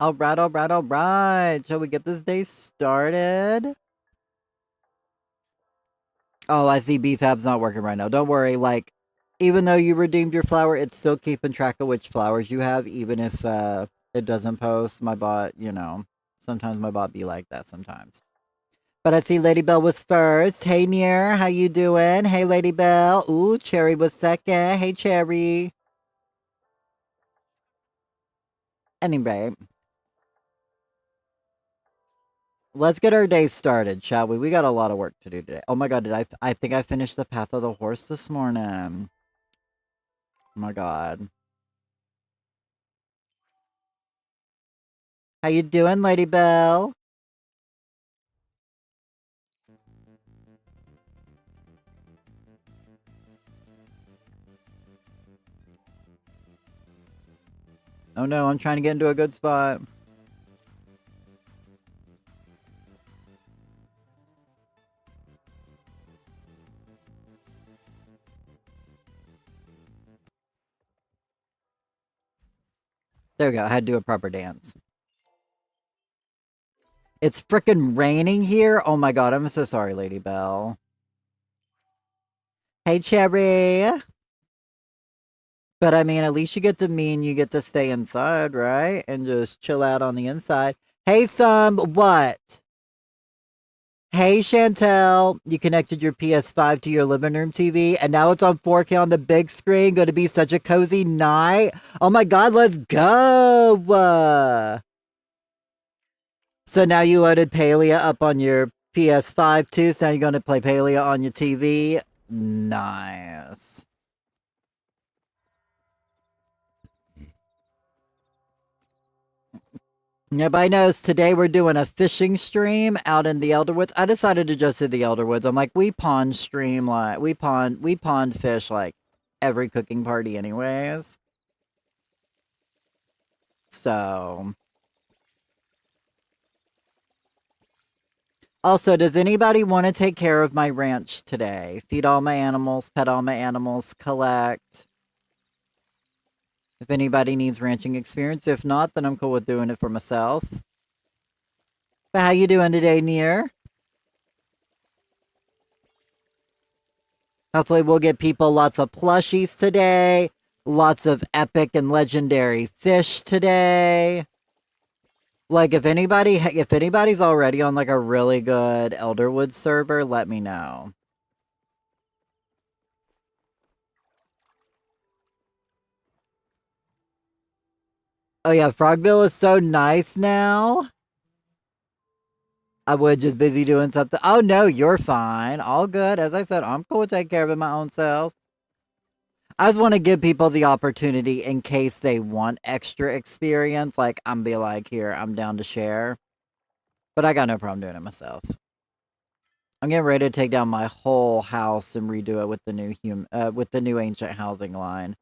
Alright, alright, alright. Shall we get this day started? Oh, I see B-Fab's not working right now. Don't worry, like, even though you redeemed your flower, it's still keeping track of which flowers you have, even if it doesn't post. My bot, sometimes my bot be like that sometimes. But I see Lady Bell was first. Hey, Near, how you doing? Hey, Lady Bell. Ooh, Cherry was second. Hey, Cherry. Anyway, let's get our day started, shall we? We got a lot of work to do today. Oh my god, I think I finished the Path of the Horse this morning. Oh my god. How you doing, Lady Bell? Oh no, I'm trying to get into a good spot. There we go, I had to do a proper dance. It's frickin' raining here? Oh my god, I'm so sorry, Lady Bell. Hey, Cherry! But I mean, at least you get to me and you get to stay inside, right? And just chill out on the inside. Hey, what? Hey, Chantel, you connected your PS5 to your living room TV, and now it's on 4K on the big screen. Going to be such a cozy night. Oh my god, let's go! So now you loaded Palia up on your PS5 too, so now you're going to play Palia on your TV? Nice. Everybody knows today we're doing a fishing stream out in the Elderwoods. I decided to just do the Elderwoods. I'm like, we pond stream like we pond fish like every cooking party anyways. So also, does anybody want to take care of my ranch today? Feed all my animals, pet all my animals, collect. If anybody needs ranching experience, if not, then I'm cool with doing it for myself. But how you doing today, Near? Hopefully we'll get people lots of plushies today, lots of epic and legendary fish today. Like if anybody's already on like a really good Elderwood server, let me know. Oh yeah, Frogville is so nice now. I was just busy doing something. Oh no, you're fine. All good. As I said, I'm cool to take care of it my own self. I just want to give people the opportunity in case they want extra experience. Like I'm be like, here, I'm down to share. But I got no problem doing it myself. I'm getting ready to take down my whole house and redo it with the new ancient housing line.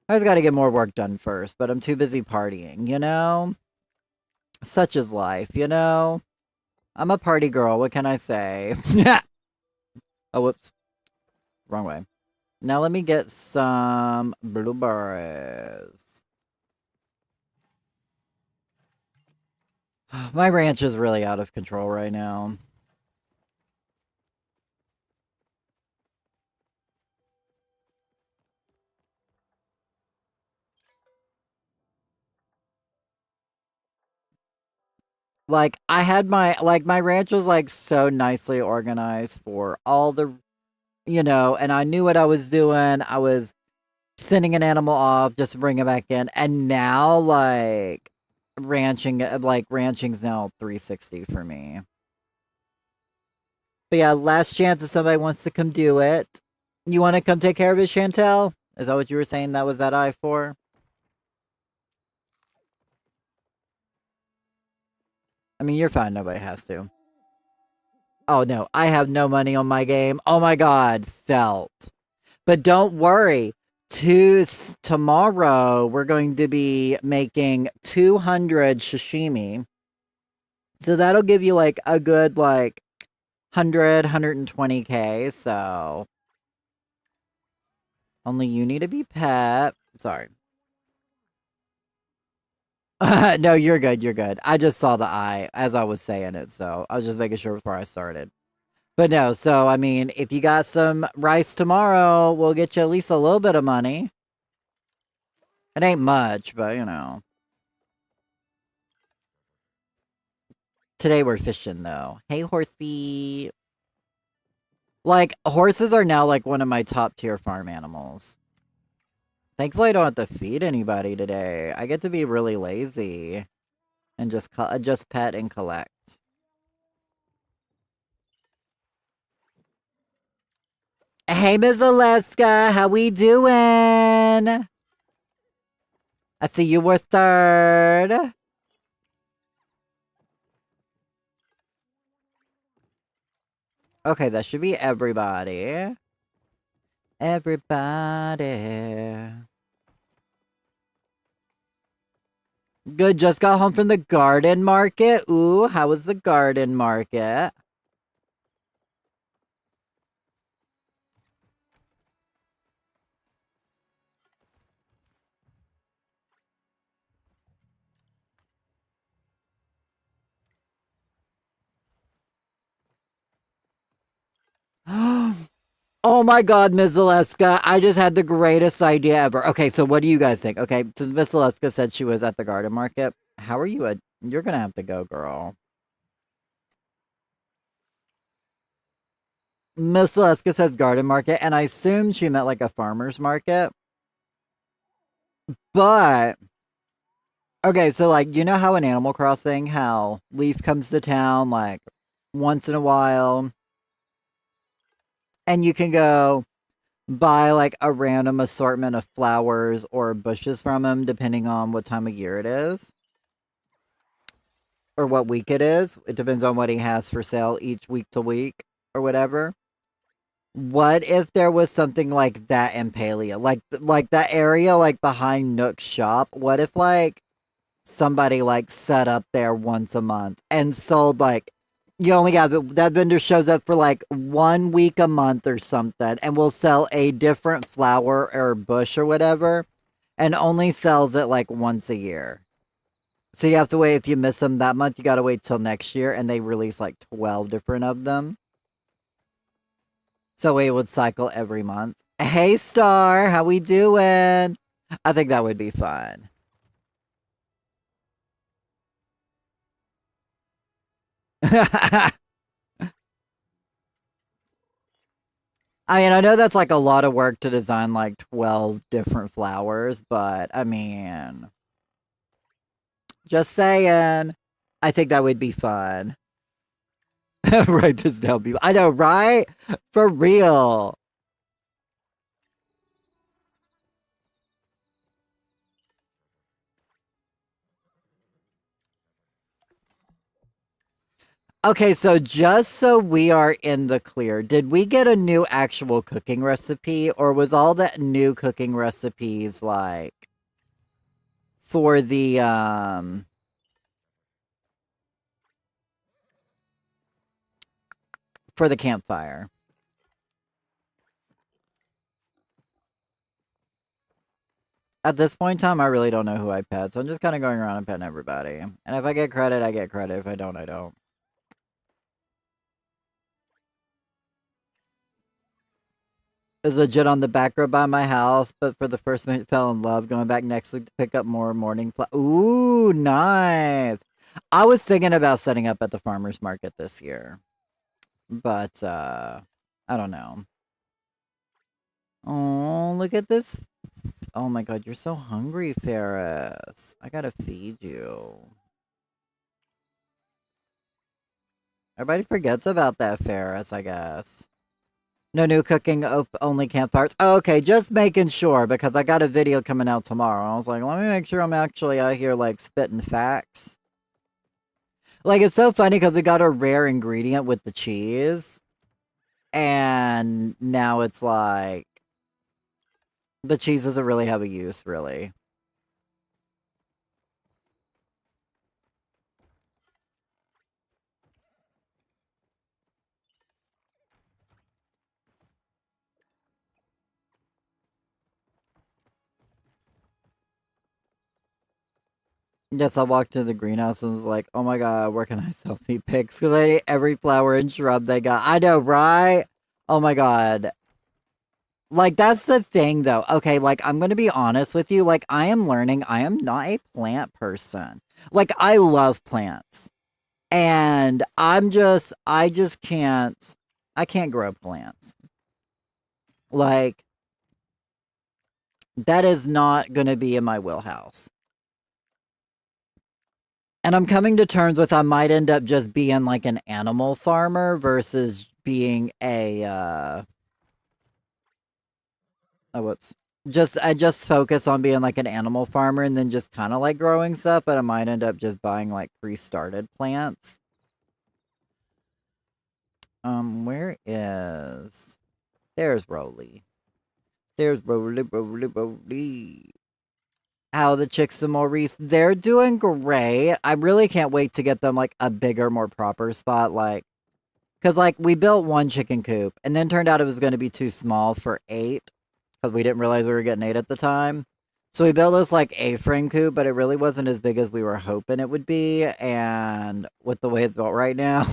I just got to get more work done first, but I'm too busy partying, you know? Such is life. I'm a party girl, what can I say? Oh, whoops. Wrong way. Now let me get some blueberries. My ranch is really out of control right now. Like I had my ranch was like so nicely organized for all the, and I knew what I was doing. I was sending an animal off just to bring it back in. And now ranching's now 360 for me. But yeah, last chance if somebody wants to come do it. You want to come take care of it, Chantel? Is that what you were saying that was that I for? I mean, you're fine. Nobody has to. Oh no, I have no money on my game. Oh my god, felt. But don't worry. Tomorrow we're going to be making 200 sashimi. So that'll give you like a good like 120K. So only you need to be pet. Sorry. No, you're good. You're good. I just saw the eye as I was saying it, so I was just making sure before I started. But no, so I mean, if you got some rice tomorrow, we'll get you at least a little bit of money. It ain't much, but you know. Today we're fishing though. Hey, horsey. Like, horses are now like one of my top tier farm animals. Thankfully, I don't have to feed anybody today. I get to be really lazy and just pet and collect. Hey, Miss Alaska, how we doing? I see you were third. Okay, that should be everybody. Everybody. Good, just got home from the garden market. Ooh, how was the garden market? Oh my god, Miss Zaleska, I just had the greatest idea ever. Okay, so what do you guys think? Okay, since Miss Zaleska said she was at the garden market, how are you? You're gonna have to go, girl. Miss Zaleska says garden market, and I assumed she meant like a farmer's market. But okay, so like you know how in Animal Crossing, how Leaf comes to town like once in a while, and you can go buy like a random assortment of flowers or bushes from him, depending on what time of year it is or what week it is. It depends on what he has for sale each week to week or whatever. What if there was something like that in Palia, like that area like behind Nook's shop? What if like somebody like set up there once a month and sold like you only got that vendor shows up for like 1 week a month or something and will sell a different flower or bush or whatever and only sells it like once a year. So you have to wait if you miss them that month, you gotta wait till next year and they release like 12 different of them. So it would cycle every month. Hey Star, how we doing? I think that would be fun. I mean, I know that's like a lot of work to design like 12 different flowers, but I mean, just saying, I think that would be fun. Write this down, people. I know, right? For real. Okay, so just so we are in the clear, did we get a new actual cooking recipe or was all that new cooking recipes like for the campfire? At this point in time, I really don't know who I pet, so I'm just kind of going around and petting everybody. And if I get credit, I get credit. If I don't, I don't. There's a legit on the back road by my house, but for the first minute fell in love. Going back next week to pick up more morning. Ooh, nice. I was thinking about setting up at the farmer's market this year, but I don't know. Oh, look at this. Oh my god, you're so hungry, Ferris. I gotta feed you. Everybody forgets about that, Ferris, I guess. No new cooking, only campfires. Oh, okay, just making sure because I got a video coming out tomorrow. I was like, let me make sure I'm actually out here like spitting facts. Like it's so funny because we got a rare ingredient with the cheese, and now it's like the cheese doesn't really have a use, really. Yes, I walked to the greenhouse and was like, "Oh my god, where can I selfie pics?" Because I ate every flower and shrub they got. I know, right? Oh my god. Like, that's the thing, though. Okay, like, I'm gonna be honest with you. Like, I am learning. I am not a plant person. Like, I love plants, and I just can't. I can't grow plants. Like, that is not gonna be in my wheelhouse. And I'm coming to terms with I might end up just being like an animal farmer versus being a oh whoops. Just I just focus on being like an animal farmer and then just kind of like growing stuff, but I might end up just buying like pre-started plants. Where is there's Roly. There's Roly. How the chicks and Maurice, they're doing great. I really can't wait to get them like a bigger, more proper spot. Like, because, like, we built one chicken coop and then turned out it was going to be too small for eight because we didn't realize we were getting eight at the time. So we built this, like, A-frame coop, but it really wasn't as big as we were hoping it would be. And with the way it's built right now,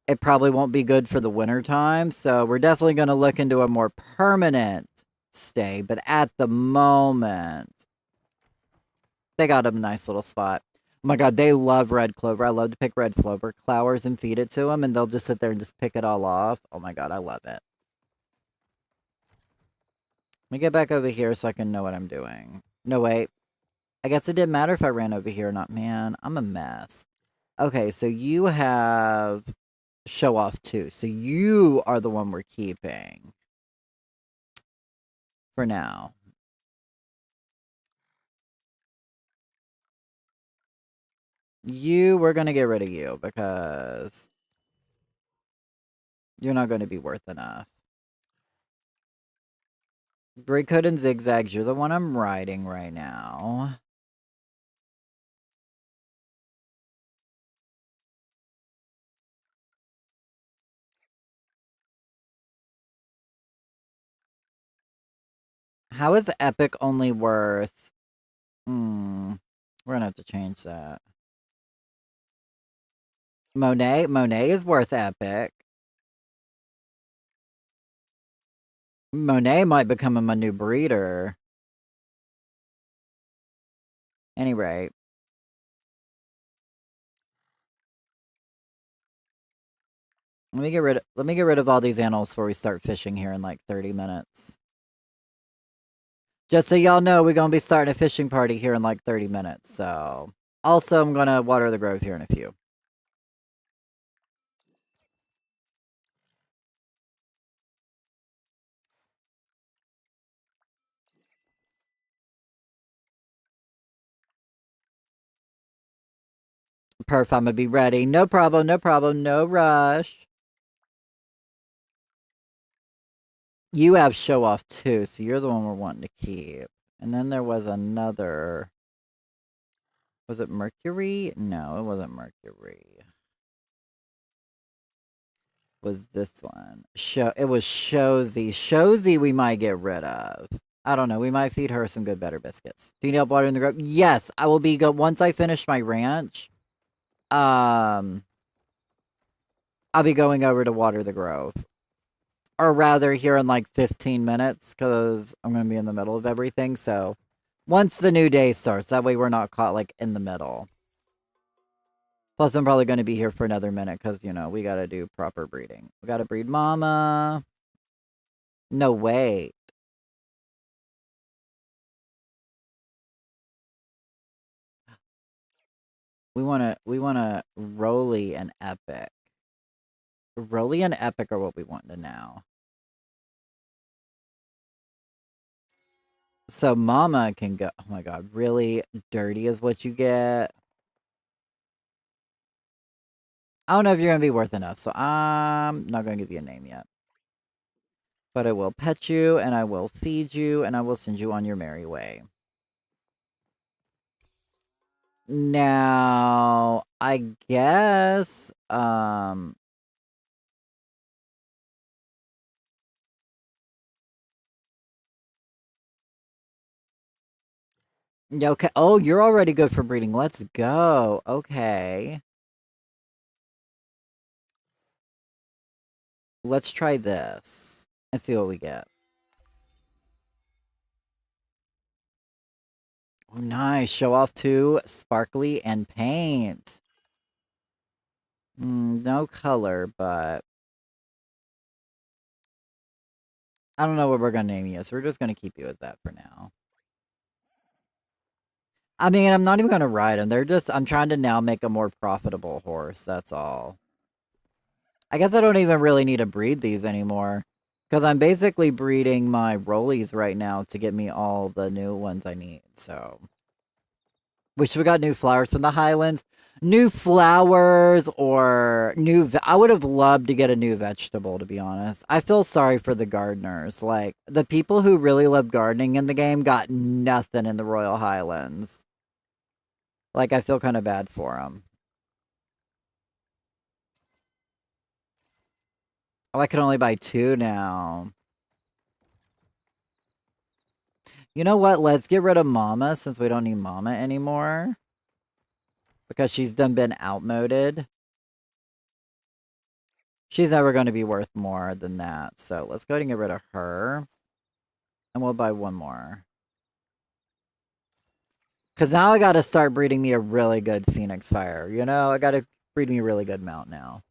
it probably won't be good for the winter time. So we're definitely going to look into a more permanent stay. But at the moment, they got a nice little spot. Oh my god, they love red clover. I love to pick red clover flowers and feed it to them, and they'll just sit there and just pick it all off. Oh my god, I love it. Let me get back over here so I can know what I'm doing. No, wait. I guess it didn't matter if I ran over here or not. Man, I'm a mess. Okay, so you have show off too. So you are the one we're keeping for now. We're going to get rid of you because you're not going to be worth enough. Gray Coat and Zigzags, you're the one I'm riding right now. How is Epic only worth? We're gonna have to change that. Monet is worth Epic. Monet might become my new breeder. Anyway, let me get rid of all these animals before we start fishing here in like 30 minutes. Just so y'all know, we're gonna be starting a fishing party here in like 30 minutes. So also I'm gonna water the grove here in a few. Perf, I'm gonna be ready. No problem, no problem, no rush. You have show off too, so you're the one we're wanting to keep. And then there was another. Was it Mercury? No, it wasn't Mercury. Was this one? It was Shozy. Shozy we might get rid of. I don't know. We might feed her some good better biscuits. Do you need help watering the grove? Yes, I will be go once I finish my ranch. Um I'll be going over to water the grove. Or rather here in like 15 minutes, because I'm gonna be in the middle of everything. So once the new day starts, that way we're not caught like in the middle. Plus, I'm probably going to be here for another minute because, you know, we got to do proper breeding. We got to breed mama. No way. We want to Roly and Epic. Roly and Epic are what we want to now. So mama can go. Oh my god, really dirty is what you get. I don't know if you're going to be worth enough, so I'm not going to give you a name yet. But I will pet you and I will feed you and I will send you on your merry way. Now, I guess Yeah, okay. Oh, you're already good for breeding. Let's go. Okay. Let's try this and see what we get. Oh, nice. Show off 2, sparkly, and paint. No color, but I don't know what we're gonna name you, so we're just gonna keep you at that for now. I mean, I'm not even gonna ride them. I'm trying to now make a more profitable horse, that's all. I guess I don't even really need to breed these anymore. Because I'm basically breeding my rollies right now to get me all the new ones I need, so. Which we got new flowers from the Highlands. New flowers or I would have loved to get a new vegetable, to be honest. I feel sorry for the gardeners. Like, the people who really love gardening in the game got nothing in the Royal Highlands. Like, I feel kind of bad for them. Oh, I can only buy 2 now. You know what? Let's get rid of Mama since we don't need Mama anymore. Because she's done been outmoded. She's never going to be worth more than that. So let's go ahead and get rid of her. And we'll buy 1 more. Because now I got to start breeding me a really good Phoenix Fire. You know, I got to breed me a really good mount now.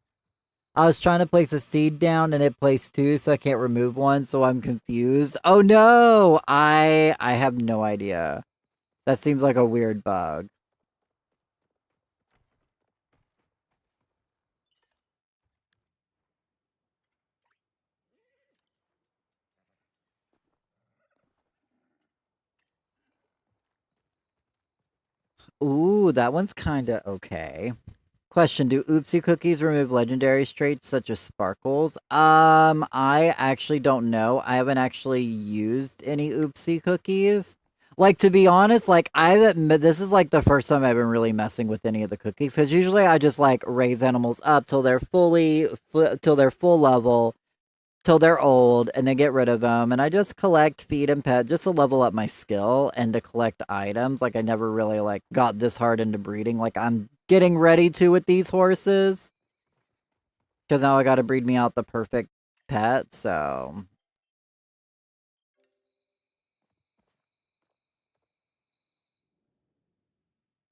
I was trying to place a seed down and it placed 2, so I can't remove 1, so I'm confused. Oh no! I have no idea. That seems like a weird bug. Ooh, that one's kinda okay. Question, do oopsie cookies remove legendary traits such as sparkles? I actually don't know. I haven't actually used any oopsie cookies. Like, to be honest, like, this is like the first time I've been really messing with any of the cookies, because usually I just like raise animals up till they're till they're full level, till they're old, and then get rid of them. And I just collect, feed, and pet just to level up my skill and to collect items. Like, I never really like got this hard into breeding. Like, I'm getting ready to with these horses because now I got to breed me out the perfect pet. So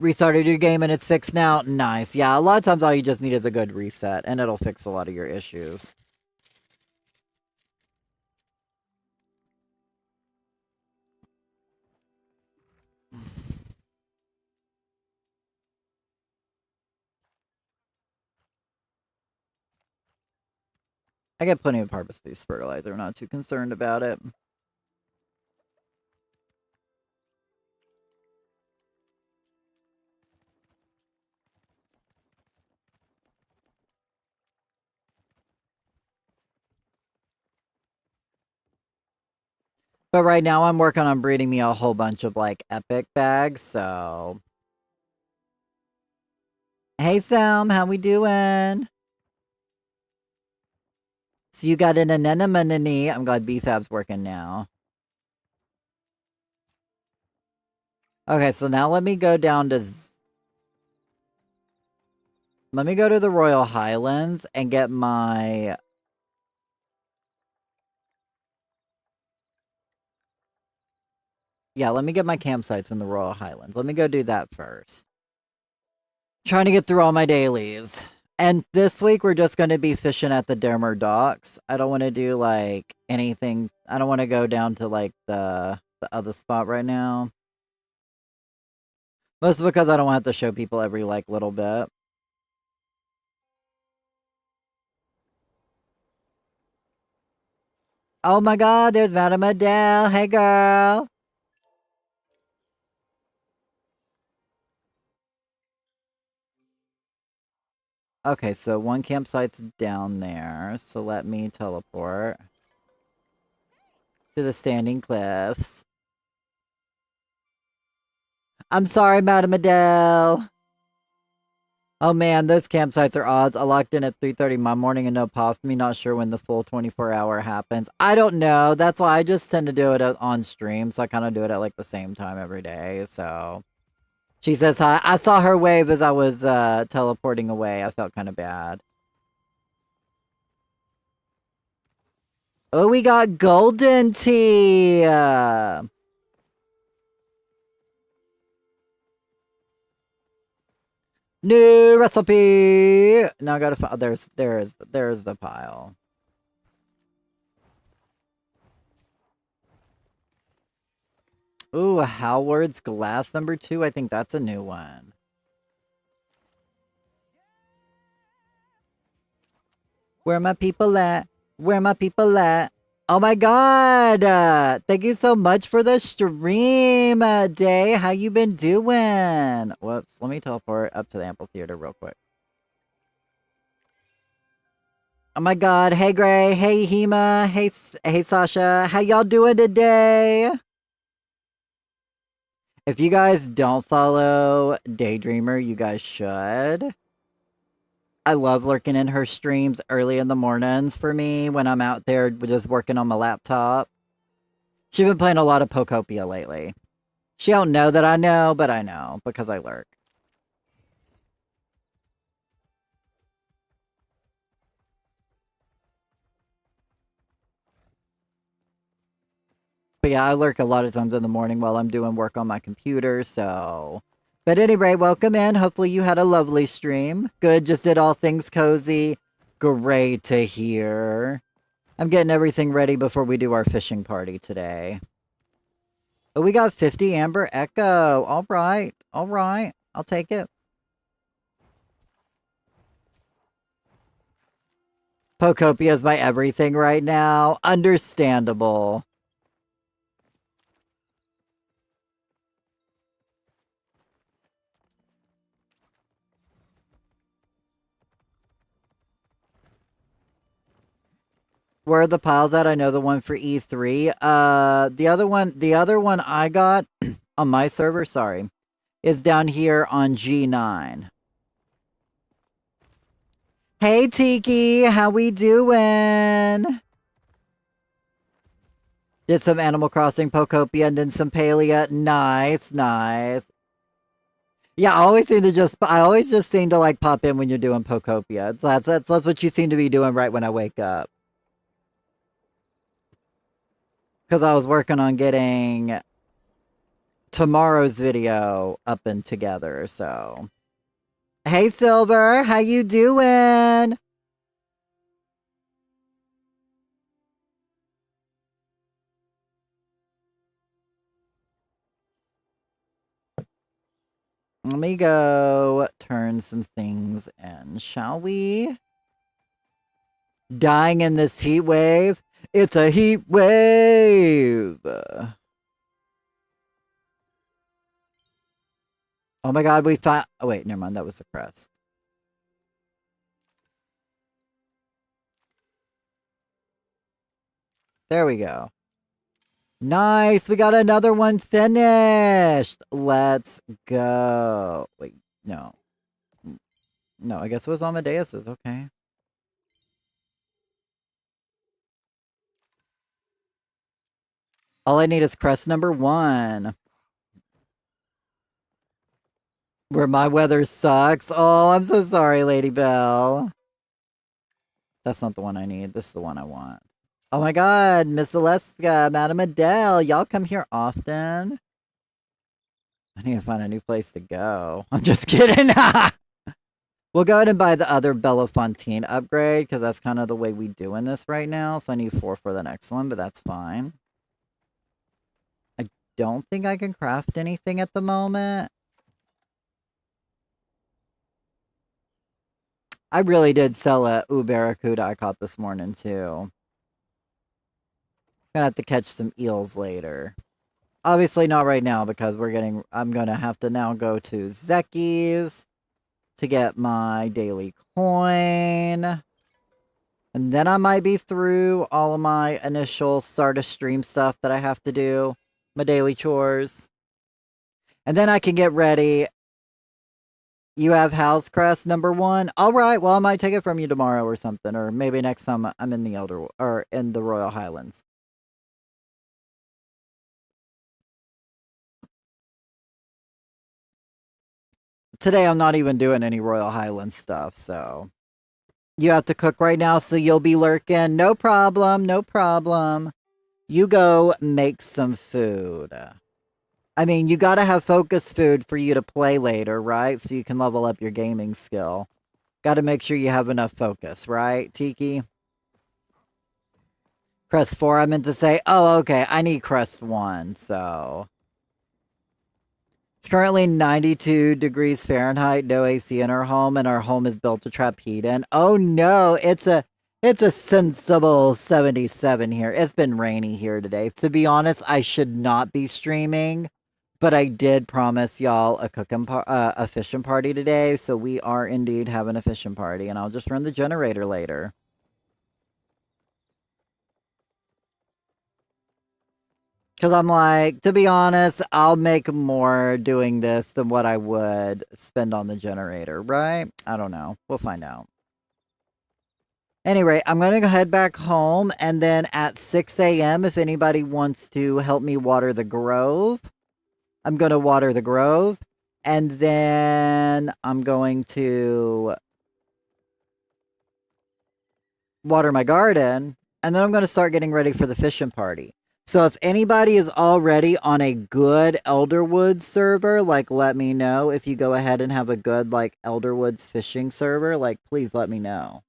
restarted your game and it's fixed now. Nice. Yeah, a lot of times all you just need is a good reset and it'll fix a lot of your issues. I get plenty of harvest boost fertilizer. I'm not too concerned about it. But right now I'm working on breeding me a whole bunch of like epic bags, so. Hey Sam, how we doing? So you got an anemone. I'm glad BFAB's working now. Okay, so now let me go down to let me go to the Royal Highlands and get my yeah, let me get my campsites in the Royal Highlands. Let me go do that first. Trying to get through all my dailies. And this week we're just going to be fishing at the Dermer docks. I don't want to do like anything. I don't want to go down to like the other spot right now. Mostly because I don't want to show people every like little bit. Oh my god, there's Madame Adele. Hey girl. Okay, so one campsite's down there. So let me teleport to the standing cliffs. I'm sorry, Madame Adele. Oh man, those campsites are odds. I locked in at 3:30 my morning and no pop. Me not sure when the full 24-hour happens. I don't know. That's why I just tend to do it on stream. So I kind of do it at like the same time every day. So she says hi. I saw her wave as I was teleporting away. I felt kind of bad. Oh, we got golden tea. New recipe. Now I gotta find. There's the pile. Ooh, Howard's glass #2. I think that's a new one. Where my people at? Where my people at? Oh my god! Thank you so much for the stream, Day. How you been doing? Whoops, let me teleport up to the amphitheater real quick. Oh my god, hey Gray, hey Hema, hey Sasha, how y'all doing today? If you guys don't follow Daydreamer, you guys should. I love lurking in her streams early in the mornings for me when I'm out there just working on my laptop. She's been playing a lot of Pokopia lately. She don't know that I know, but I know because I lurk. But yeah, I lurk a lot of times in the morning while I'm doing work on my computer, so. But anyway, welcome in. Hopefully you had a lovely stream. Good, just did all things cozy. Great to hear. I'm getting everything ready before we do our fishing party today. Oh, we got 50 Amber Echo. All right. All right. I'll take it. Pokopia is my everything right now. Understandable. Where are the piles at? I know the one for E3. The other one I got on my server, sorry, is down here on G9. Hey Tiki, how we doing? Did some Animal Crossing Pokopia and then some Palia. Nice, nice. Yeah, I always just seem to like pop in when you're doing Pokopia. That's what you seem to be doing right when I wake up. Because I was working on getting tomorrow's video up and together, so. Hey Silver, how you doing? Let me go turn some things in, shall we? Dying in this heat wave? It's a heat wave! Oh my god, we thought. Oh wait, never mind, that was the crest. There we go. Nice, we got another one finished! Let's go. Wait, no. No, I guess it was Amadeus's, okay. All I need is crest #1. Where my weather sucks. Oh, I'm so sorry, Lady Bell. That's not the one I need. This is the one I want. Oh my god, Miss Aleska, Madam Adele, y'all come here often? I need to find a new place to go. I'm just kidding. We'll go ahead and buy the other Belafontaine upgrade, because that's kind of the way we doing this right now. So I need 4 for the next one, but that's fine. I don't think I can craft anything at the moment. I really did sell a Barracuda I caught this morning, too. Gonna have to catch some eels later. Obviously not right now because I'm gonna have to now go to Zeki's to get my daily coin. And then I might be through all of my initial start a stream stuff that I have to do. My daily chores. And then I can get ready You have house crest number one. All right. Well, I might take it from you tomorrow or something, or maybe next time I'm in the Elder or in the Royal Highlands. Today, I'm not even doing any Royal Highlands stuff, so you have to cook right now, so you'll be lurking. No problem. No problem. You go make some food. I mean, you gotta have focus food for you to play later, right? So you can level up your gaming skill. Gotta make sure you have enough focus, right, Tiki? Crest 4, I meant to say. Oh, okay. I need Crest 1, so. It's currently 92 degrees Fahrenheit, no AC in our home, and our home is built to trap heat in. Oh no, it's a sensible 77 here. It's been rainy here today. To be honest, I should not be streaming, but I did promise y'all a fishing party today, so we are indeed having a fishing party, and I'll just run the generator later. Because I'm like, to be honest, I'll make more doing this than what I would spend on the generator, right? I don't know. We'll find out. Anyway, I'm going to head back home, and then at 6 a.m., if anybody wants to help me water the grove, I'm going to water the grove, and then I'm going to water my garden, and then I'm going to start getting ready for the fishing party. So if anybody is already on a good Elderwoods server, like let me know. If you go ahead and have a good like Elderwoods fishing server, like please let me know.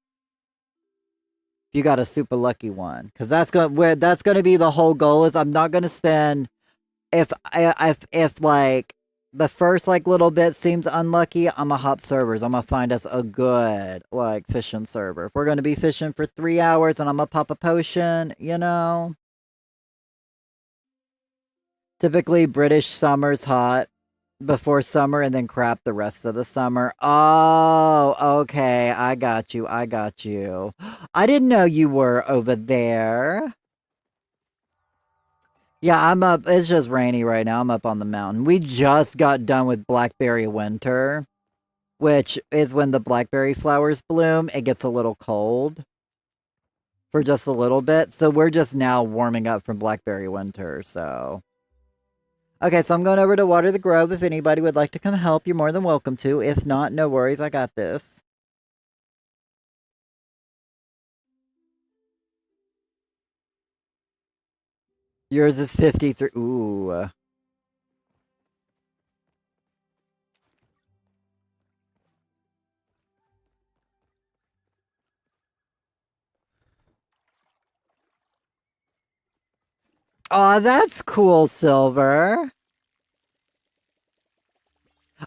If you got a super lucky one, because that's gonna be the whole goal. Is I'm not gonna spend if like the first like little bit seems unlucky, I'm gonna hop servers. I'm gonna find us a good like fishing server. If we're gonna be fishing for 3 hours and I'm gonna pop a potion, you know. Typically, British summer's hot before summer and then crap the rest of the summer. Oh, okay. I got you. I got you. I didn't know you were over there. Yeah, I'm up. It's just rainy right now. I'm up on the mountain. We just got done with blackberry winter, which is when the blackberry flowers bloom. It gets a little cold for just a little bit. So we're just now warming up from blackberry winter. So. Okay, so I'm going over to water the grove. If anybody would like to come help, you're more than welcome to. If not, no worries. I got this. Yours is 53. Ooh. Oh, that's cool, Silver.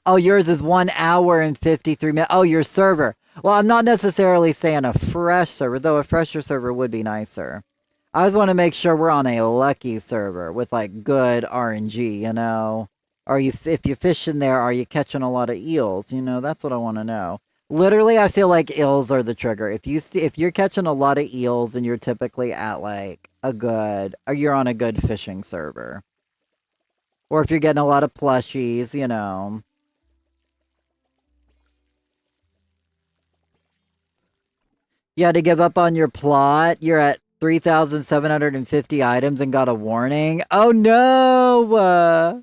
Oh, yours is 1 hour and 53 minutes. Oh, your server. Well, I'm not necessarily saying a fresh server, though a fresher server would be nicer. I just want to make sure we're on a lucky server with like good RNG, you know? If you're fishing there, are you catching a lot of eels? You know, that's what I want to know. Literally, I feel like eels are the trigger. If you're catching a lot of eels, then you're typically at like or you're on a good fishing server. Or if you're getting a lot of plushies, you know. You had to give up on your plot. You're at 3,750 items and got a warning. Oh no!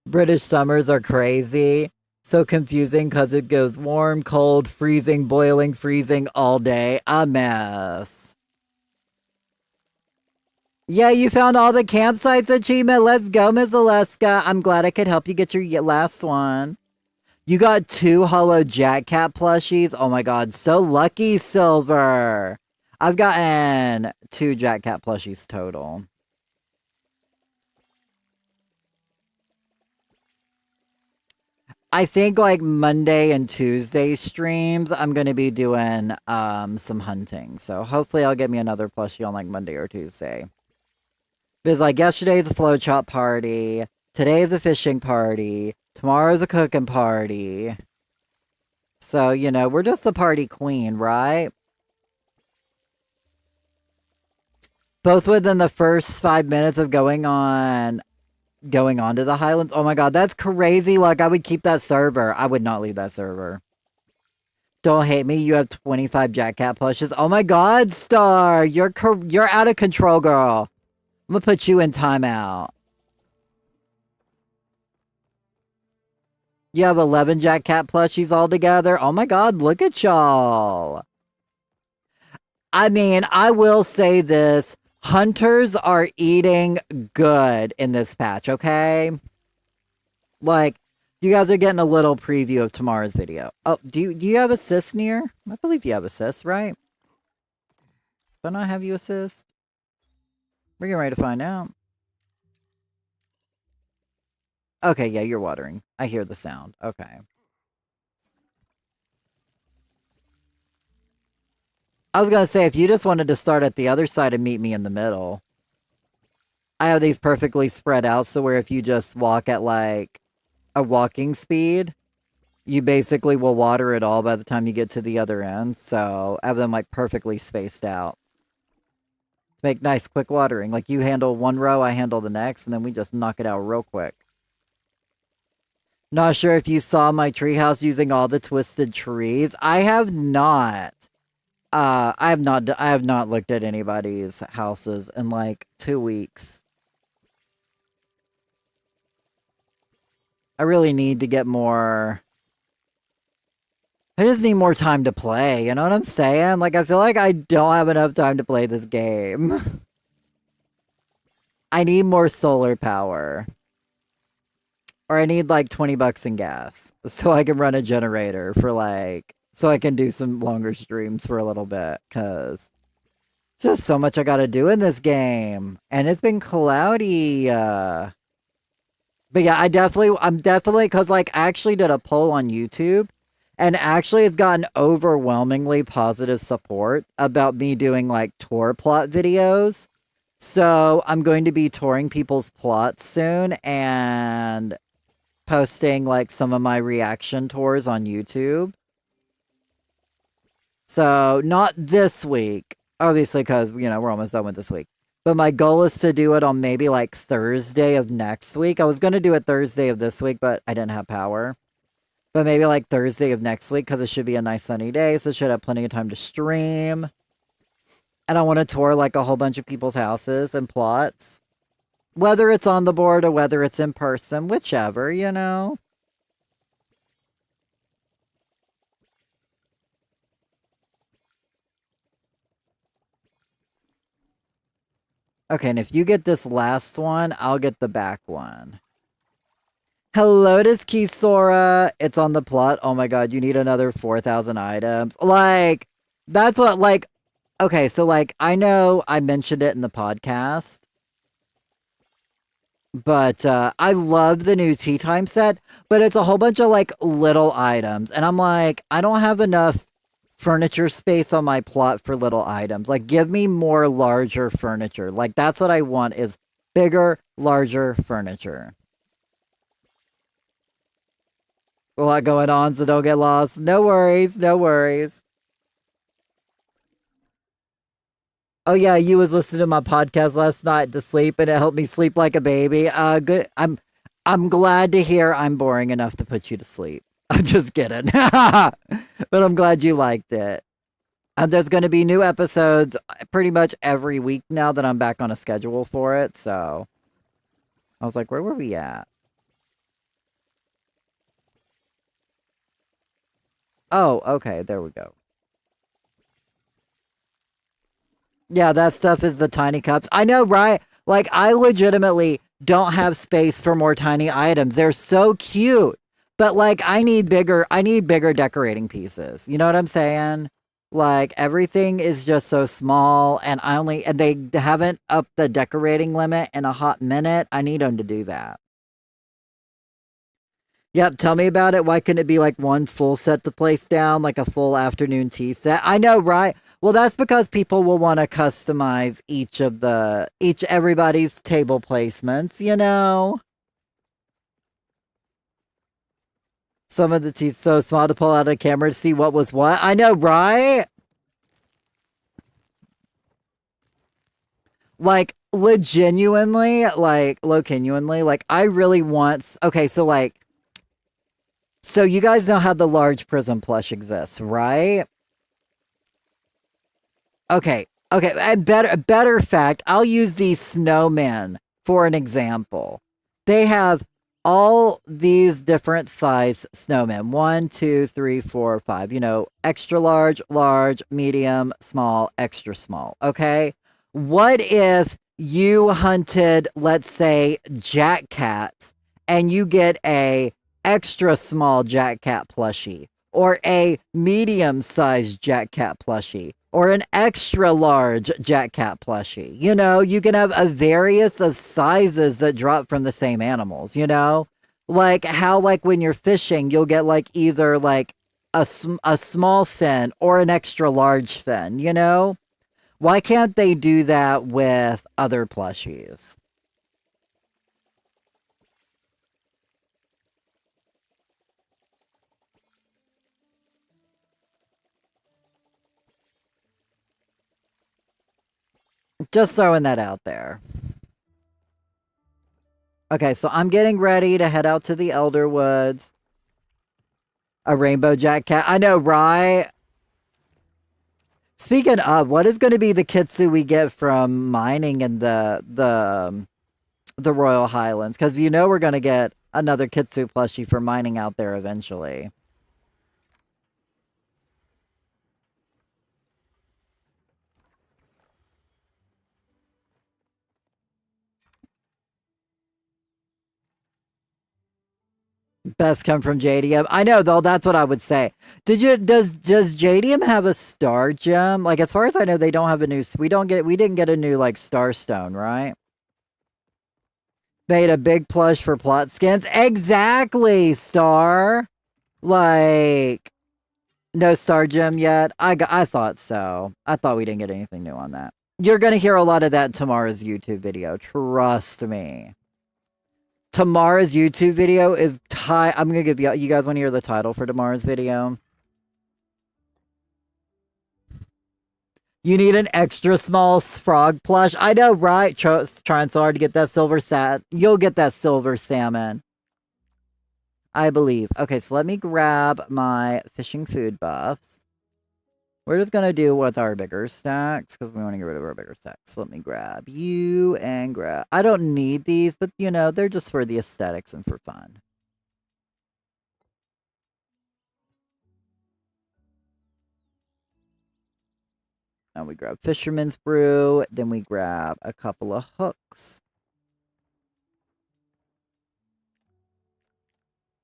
British summers are crazy. So confusing because it goes warm, cold, freezing, boiling, freezing all day. A mess. Yeah, you found all the campsites achievement. Let's go, Miss Alaska. I'm glad I could help you get your last one. You got 2 hollow Jack Cat plushies. Oh my god, so lucky, Silver. I've gotten 2 Jack Cat plushies total. I think like Monday and Tuesday streams, I'm gonna be doing some hunting. So hopefully I'll get me another plushie on like Monday or Tuesday. Because like yesterday's a flow chop party, today's a fishing party, tomorrow's a cooking party. So, we're just the party queen, right? Both within the first 5 minutes of going on to the Highlands. Oh my god, that's crazy. Like, I would keep that server. I would not leave that server. Don't hate me. You have 25 Jack Cat plushes. Oh my god, Star. You're out of control, girl. I'm gonna put you in timeout. You have 11 Jack Cat plushies all together. Oh my god, look at y'all. I mean, I will say this. Hunters are eating good in this patch, okay? Like, you guys are getting a little preview of tomorrow's video. Oh, do you have assist near? I believe you have assist, right? Don't I have you assist? We're getting ready to find out. Okay, yeah, you're watering. I hear the sound. Okay. I was gonna say, if you just wanted to start at the other side and meet me in the middle. I have these perfectly spread out, so where if you just walk at, like, a walking speed, you basically will water it all by the time you get to the other end. So I have them, like, perfectly spaced out. To make nice, quick watering. Like, you handle one row, I handle the next, and then we just knock it out real quick. Not sure if you saw my treehouse using all the twisted trees. I have not. I have not looked at anybody's houses in like 2 weeks. I really need to get more. I just need more time to play, you know what I'm saying? Like, I feel like I don't have enough time to play this game. I need more solar power. Or I need like 20 bucks in gas so I can run a generator for like, so I can do some longer streams for a little bit, because just so much I gotta do in this game. And it's been cloudy. But yeah, I'm definitely, because like I actually did a poll on YouTube, and actually it's gotten overwhelmingly positive support about me doing like tour plot videos. So I'm going to be touring people's plots soon and posting like some of my reaction tours on YouTube. So not this week, obviously, because, we're almost done with this week. But my goal is to do it on maybe like Thursday of next week. I was going to do it Thursday of this week, but I didn't have power. But maybe like Thursday of next week, because it should be a nice sunny day, so I should have plenty of time to stream. And I want to tour like a whole bunch of people's houses and plots. Whether it's on the board or whether it's in person, whichever, Okay, and if you get this last one, I'll get the back one. Hello, it is Kisora. It's on the plot. Oh my god, you need another 4,000 items. Like, that's what, like, okay, so, like, I know I mentioned it in the podcast, but I love the new tea time set, but it's a whole bunch of, like, little items. And I'm like, I don't have enough furniture space on my plot for little items. Like, give me more larger furniture. Like, that's what I want, is bigger, larger furniture. A lot going on, so don't get lost. No worries, no worries. Oh yeah, you was listening to my podcast last night to sleep, and it helped me sleep like a baby. Good. I'm glad to hear I'm boring enough to put you to sleep. I'm just kidding. But I'm glad you liked it. And there's going to be new episodes pretty much every week now that I'm back on a schedule for it. So I was like, where were we at? Oh, okay. There we go. Yeah, that stuff is the tiny cups. I know, right? Like, I legitimately don't have space for more tiny items. They're so cute. But like, I need bigger decorating pieces. You know what I'm saying? Like, everything is just so small, and they haven't upped the decorating limit in a hot minute. I need them to do that. Yep, tell me about it. Why couldn't it be like one full set to place down, like a full afternoon tea set? I know, right? Well, that's because people will want to customize everybody's table placements, Some of the teeth so small to pull out a camera to see what was what. I know, right? Like, genuinely, like, genuinely, like, I really want. Okay, so, like, so you guys know how the large prism plush exists, right? Okay, okay, and better fact, I'll use these snowmen for an example. They have all these different size snowmen. One, two, three, four, five. You know, extra large, large, medium, small, extra small. Okay. What if you hunted, let's say, jack cats, and you get a extra small jack cat plushie, or a medium sized jack cat plushie, or an extra large jack cat plushie? You know, you can have a various of sizes that drop from the same animals, you know? Like how, like, when you're fishing, you'll get, like, either, like, a small fin or an extra large fin, you know? Why can't they do that with other plushies? Just throwing that out there. Okay, so I'm getting ready to head out to the Elder Woods. A rainbow jack cat. I know, right? Speaking of, what is going to be the kitsu we get from mining in the Royal Highlands? Because you know we're going to get another kitsu plushie for mining out there eventually. Best come from JDM. I know, though. That's what I would say. Does JDM have a star gem? Like, as far as I know, they don't have a new. We didn't get a new, like, star stone, right? Made a big plush for plot skins. Exactly, Star. Like, no star gem yet. I thought so. I thought we didn't get anything new on that. You're gonna hear a lot of that in tomorrow's YouTube video. Trust me. Tomorrow's YouTube video is I'm gonna give you guys want to hear the title for tomorrow's video. You need an extra small frog plush. I know, right? Trying so hard to get that silver You'll get that silver salmon. I believe. Okay, so let me grab my fishing food buffs. We're just going to do with our bigger stacks because we want to get rid of our bigger stacks. So let me grab you and grab. I don't need these, but you know, they're just for the aesthetics and for fun. Now we grab Fisherman's Brew. Then we grab a couple of hooks.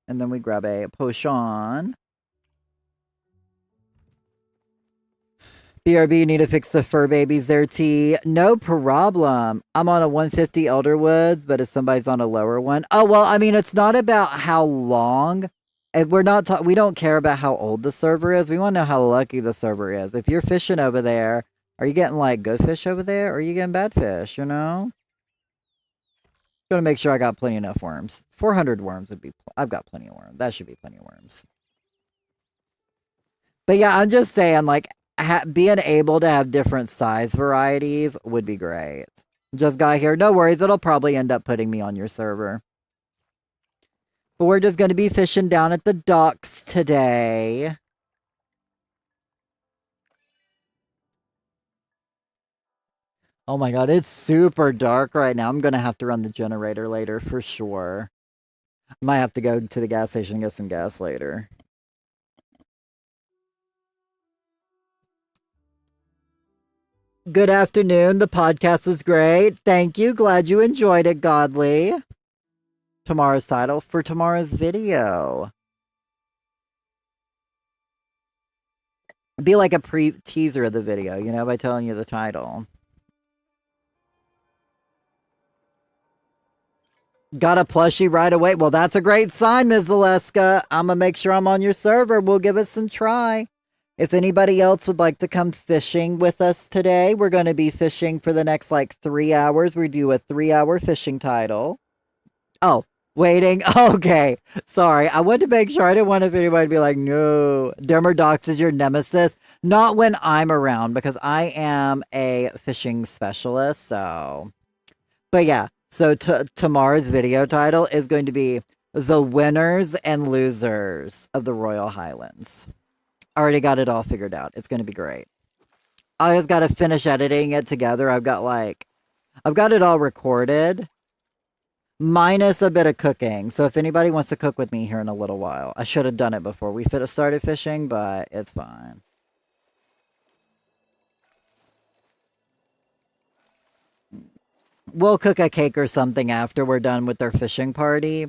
And then we grab a potion. BRB, you need to fix the fur babies there, T. No problem. I'm on a 150 Elderwoods, but if somebody's on a lower one. Oh, well, I mean, it's not about how long. And we don't care about how old the server is. We want to know how lucky the server is. If you're fishing over there, are you getting, like, good fish over there? Or are you getting bad fish, you know? Gonna make sure I got plenty enough worms. 400 worms would be. I've got plenty of worms. That should be plenty of worms. But yeah, I'm just saying, like, being able to have different size varieties would be great. Just got here. No worries. It'll probably end up putting me on your server. But we're just going to be fishing down at the docks today. Oh my god, it's super dark right now. I'm going to have to run the generator later for sure. I might have to go to the gas station and get some gas later. Good afternoon. The podcast was great. Thank you. Glad you enjoyed it, Godly. Tomorrow's title for tomorrow's video. Be like a teaser of the video, you know, by telling you the title. Got a plushie right away. Well, that's a great sign, Ms. Zaleska. I'm going to make sure I'm on your server. We'll give it some try. If anybody else would like to come fishing with us today, we're going to be fishing for the next, like, 3 hours. We do a 3-hour fishing title. Oh, Waiting. Okay. Sorry. I wanted to make sure I didn't want if anybody to be like, no, Dermerdox is your nemesis. Not when I'm around because I am a fishing specialist. So, but yeah. So tomorrow's video title is going to be The Winners and Losers of the Royal Highlands. I already got it all figured out. It's going to be great. I just got to finish editing it together. I've got it all recorded minus a bit of cooking. So if anybody wants to cook with me here in a little while, I should have done it before we started fishing, but it's fine. We'll cook a cake or something after we're done with their fishing party,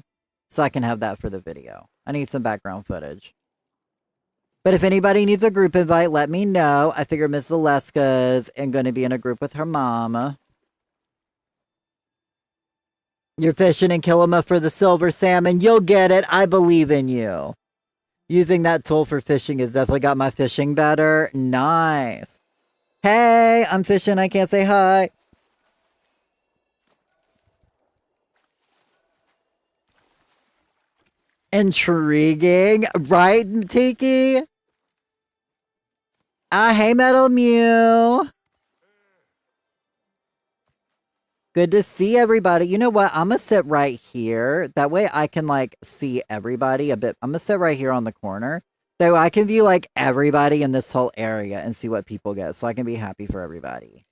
so I can have that for the video. I need some background footage. But if anybody needs a group invite, let me know. I figure Miss Zaleska's going to be in a group with her mama. You're fishing in Killima for the silver salmon. You'll get it. I believe in you. Using that tool for fishing has definitely got my fishing better. Nice. Hey, I'm fishing. I can't say hi. Intriguing. Right, Tiki? Hey, Metal Mew. Good to see everybody. You know what? I'm going to sit right here. That way I can, like, see everybody a bit. I'm going to sit right here on the corner. That way I can view, like, everybody in this whole area and see what people get. So I can be happy for everybody.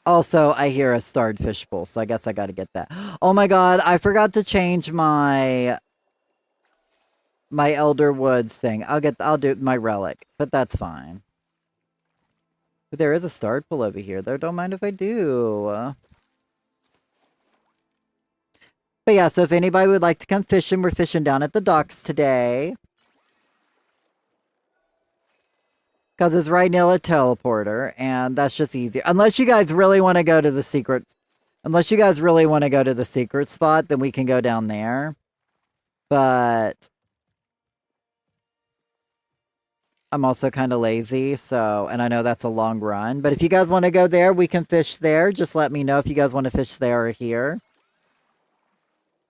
Also, I hear a starred fishbowl, so I guess I got to get that. Oh my god, I forgot to change my Elder Woods thing. I'll do my relic, but that's fine. But there is a starred pool over here, though. Don't mind if I do. But yeah, so if anybody would like to come fishing, we're fishing down at the docks today. Because it's right near a teleporter, and that's just easy. Unless you guys really want to go to the secret... Unless you guys really want to go to the secret spot, then we can go down there. But... I'm also kind of lazy, so... And I know that's a long run. But if you guys want to go there, we can fish there. Just let me know if you guys want to fish there or here.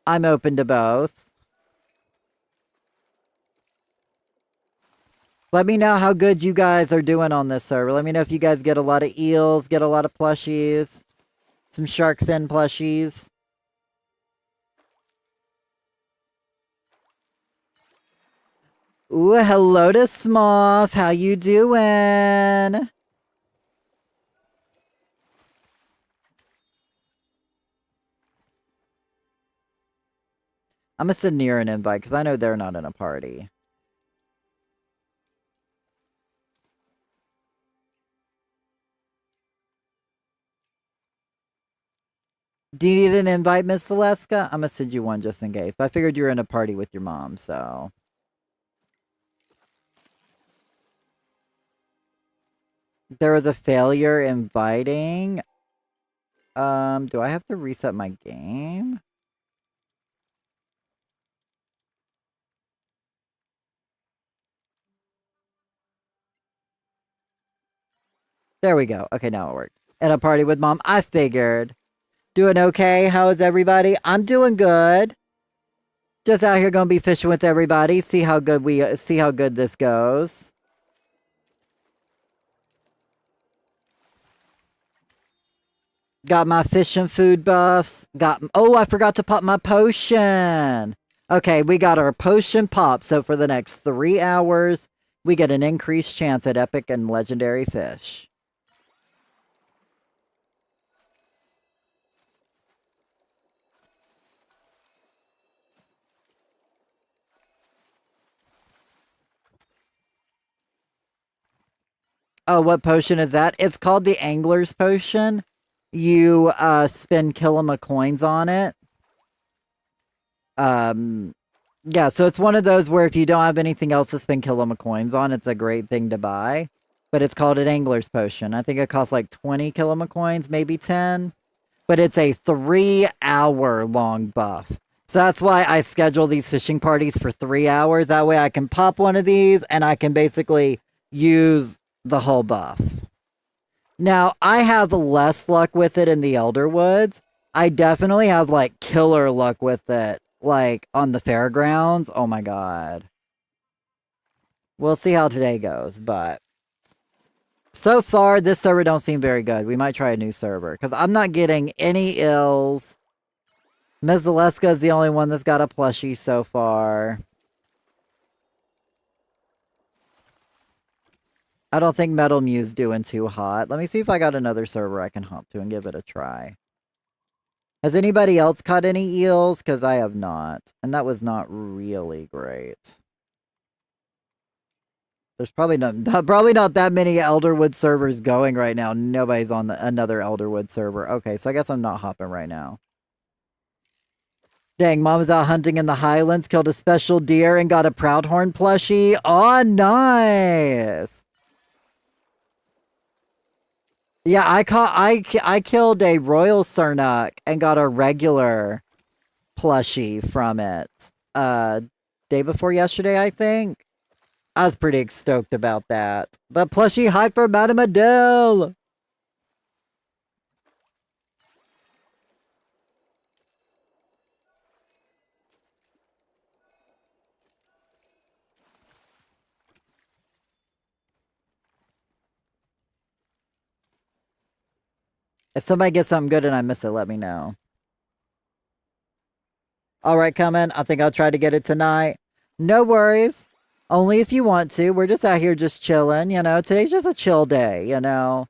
I'm open to both. Let me know how good you guys are doing on this server. Let me know if you guys get a lot of eels, get a lot of plushies, some shark fin plushies. Ooh, hello to Smoth. How you doing? I'm gonna send near an invite because I know they're not in a party. Do you need an invite, Miss Celestka? I'm gonna send you one just in case. But I figured you were in a party with your mom, so. There was a failure inviting. Do I have to reset my game? There we go. Okay, now it worked. At a party with mom. I figured. Doing okay? How is everybody? I'm doing good. Just out here gonna be fishing with everybody. See how good this goes. Got my fish and food buffs. Oh, I forgot to pop my potion. Okay, we got our potion pop. So for the next 3 hours, we get an increased chance at epic and legendary fish. Oh, what potion is that? It's called the Angler's Potion. You spend Killima coins on it. Yeah, so it's one of those where if you don't have anything else to spend Killima coins on, it's a great thing to buy. But it's called an Angler's Potion. I think it costs like 20 Killima coins, maybe 10. But it's a 3-hour long buff. So that's why I schedule these fishing parties for 3 hours. That way I can pop one of these and I can basically use the whole buff. Now, I have less luck with it in the Elder Woods. I definitely have like killer luck with it, like on the fairgrounds. Oh my god. We'll see how today goes, but so far this server don't seem very good. We might try a new server because I'm not getting any ills. Ms. Zaleska is the only one that's got a plushie so far. I don't think Metal Mew's doing too hot. Let me see if I got another server I can hop to and give it a try. Has anybody else caught any eels? Because I have not. And that was not really great. There's probably not that many Elderwood servers going right now. Nobody's on another Elderwood server. Okay, so I guess I'm not hopping right now. Dang, Mom was out hunting in the Highlands, killed a special deer, and got a Proudhorn plushie. Aw, nice! Yeah, I killed a Royal Sernuk and got a regular plushie from it. Day before yesterday, I think. I was pretty stoked about that. But plushie hype for Madame Adele! If somebody gets something good and I miss it, let me know. Alright, coming. I think I'll try to get it tonight. No worries. Only if you want to. We're just out here just chilling, you know. Today's just a chill day, you know.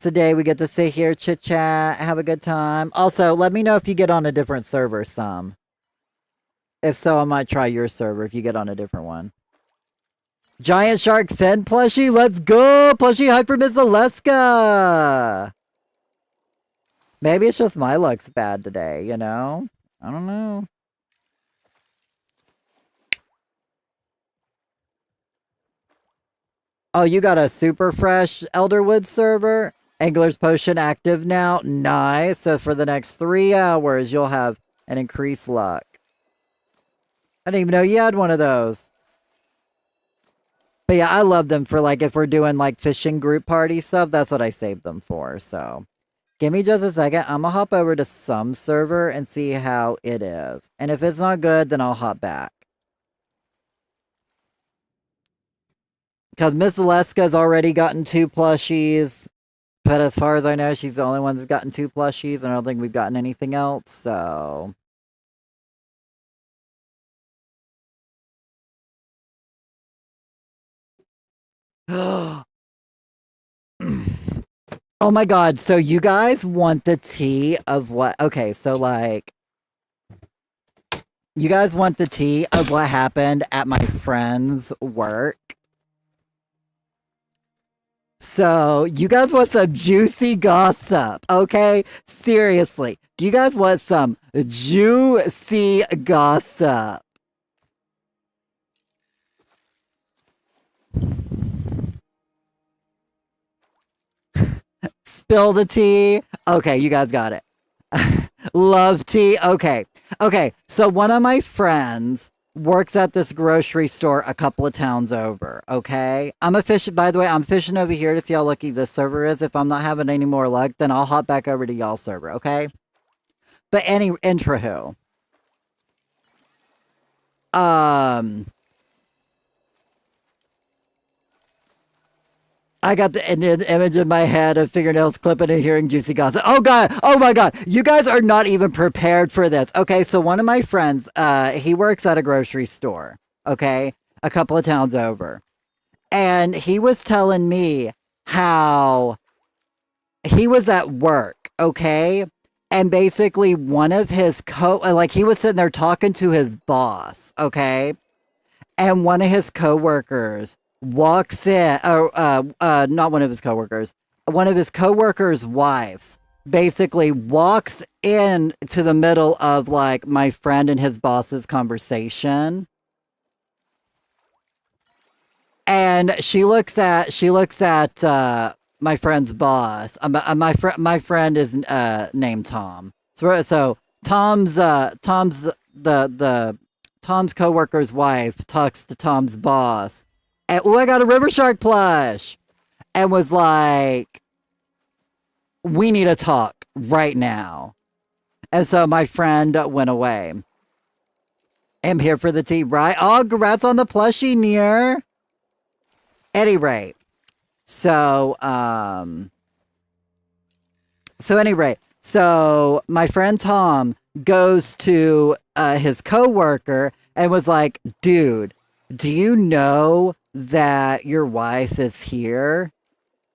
Today we get to sit here, chit chat, have a good time. Also, let me know if you get on a different server some. If so, I might try your server if you get on a different one. Giant Shark Fin plushie, let's go! Plushie hype for Miss Aleska! Maybe it's just my luck's bad today, you know? I don't know. Oh, you got a super fresh Elderwood server? Angler's Potion active now? Nice. So for the next 3 hours, you'll have an increased luck. I didn't even know you had one of those. But yeah, I love them for like, if we're doing like fishing group party stuff, that's what I saved them for, so. Give me just a second. I'm gonna hop over to some server and see how it is. And if it's not good, then I'll hop back. Because Miss Aleska's already gotten 2 plushies. But as far as I know, she's the only one that's gotten 2 plushies. And I don't think we've gotten anything else, so... Oh my god, so you guys want the tea of what? Okay, so like... You guys want the tea of what happened at my friend's work? So, you guys want some juicy gossip, okay? Seriously, do you guys want some juicy gossip? Spill the tea? Okay, you guys got it. Love tea? Okay. Okay, so one of my friends works at this grocery store a couple of towns over, okay? By the way, I'm fishing over here to see how lucky this server is. If I'm not having any more luck, then I'll hop back over to y'all's server, okay? But anywho. I got the image in my head of fingernails clipping and hearing juicy gossip. Oh god! Oh my god! You guys are not even prepared for this. Okay, so one of my friends, he works at a grocery store, okay? A couple of towns over. And he was telling me how he was at work, okay? And basically one of his he was sitting there talking to his boss, okay? And one of his coworkers walks in, not one of his coworkers, one of his coworkers' wives basically walks in to the middle of like my friend and his boss's conversation. And she looks at my friend's boss. My friend is Named Tom. So Tom's Tom's coworker's wife talks to Tom's boss, and I got a River Shark plush, and was like, "We need to talk right now." And so my friend went away. I'm here for the tea, right? Oh, congrats on the plushie, near. Any rate, so so my friend Tom goes to his coworker and was like, "Dude, do you know that your wife is here?"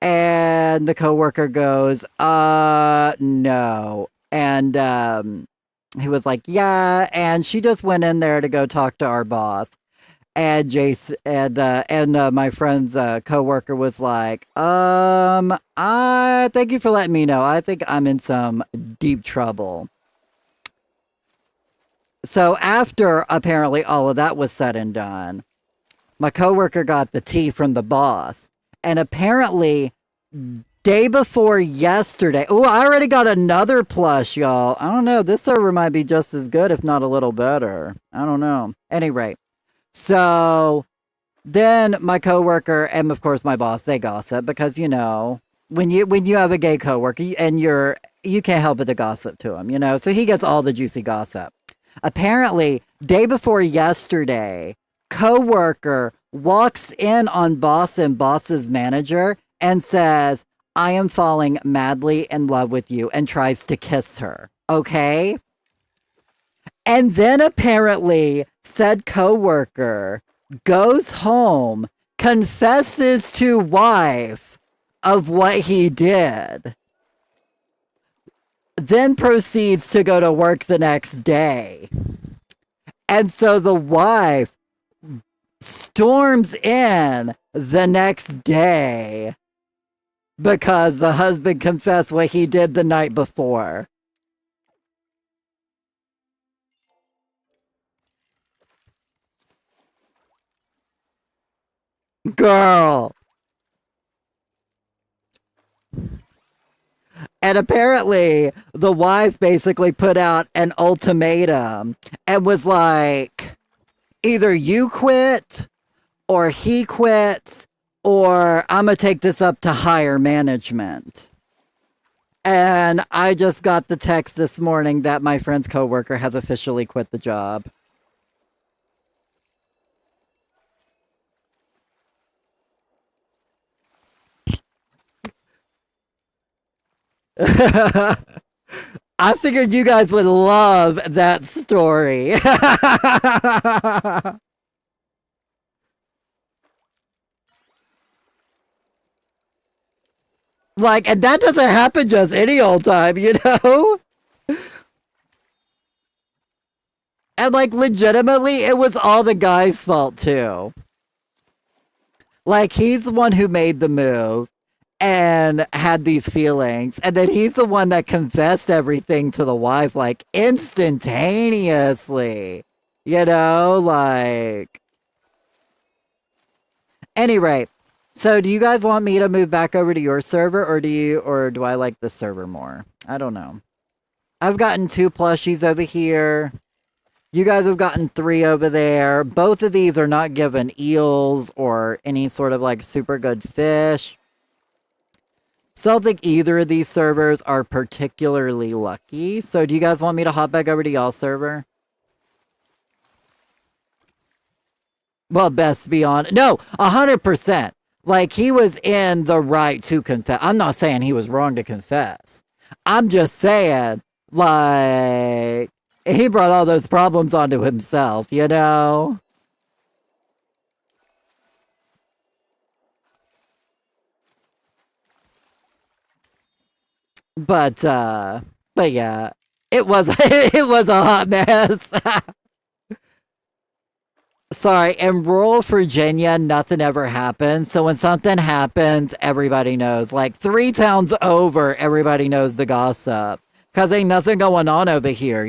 And the coworker goes, no." And he was like, "Yeah," and she just went in there to go talk to our boss. And Jason and my friend's coworker was like, I thank you for letting me know. I think I'm in some deep trouble." So after apparently all of that was said and done, my coworker got the tea from the boss, and apparently day before yesterday. Oh, I already got another plush, y'all. I don't know. This server might be just as good, if not a little better. I don't know. Anyway, so then my coworker and of course my boss, they gossip because when you have a gay coworker and you can't help but to gossip to him, so he gets all the juicy gossip. Apparently, day before yesterday, coworker walks in on boss and boss's manager and says, "I am falling madly in love with you," and tries to kiss her. Okay? And then apparently said coworker goes home, confesses to wife of what he did, then proceeds to go to work the next day. And so the wife storms in the next day because the husband confessed what he did the night before. Girl. And apparently, the wife basically put out an ultimatum and was like, "Either you quit or he quits, or I'm going to take this up to higher management." And I just got the text this morning that my friend's coworker has officially quit the job. I figured you guys would love that story. Like, and that doesn't happen just any old time, you know? And like, legitimately, it was all the guy's fault too. Like, he's the one who made the move and had these feelings. And then he's the one that confessed everything to the wife, like, instantaneously. Like. Anyway, so do you guys want me to move back over to your server, or do I like this server more? I don't know. I've gotten 2 plushies over here. You guys have gotten 3 over there. Both of these are not given eels or any sort of like super good fish. So I don't think either of these servers are particularly lucky. So do you guys want me to hop back over to y'all's server? Well, best be on. No, 100%. Like, he was in the right to confess. I'm not saying he was wrong to confess. I'm just saying, like, he brought all those problems onto himself. But yeah, it was it was a hot mess. Sorry, in rural Virginia, nothing ever happens. So when something happens, everybody knows. Like 3 towns over, everybody knows the gossip. Because ain't nothing going on over here?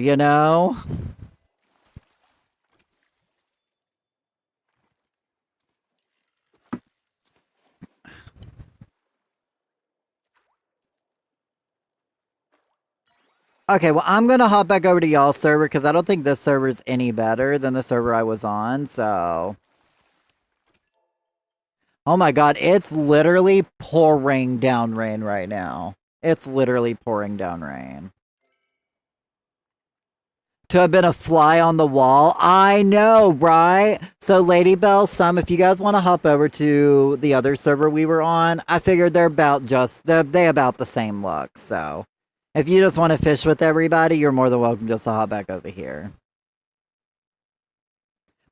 Okay, well, I'm gonna hop back over to y'all's server because I don't think this server's any better than the server I was on, so. Oh my god, it's literally pouring down rain right now. It's literally pouring down rain. To have been a fly on the wall. I know, right? So, Lady Bell, if you guys want to hop over to the other server we were on, I figured they about the same look. So, if you just want to fish with everybody, you're more than welcome just to hop back over here.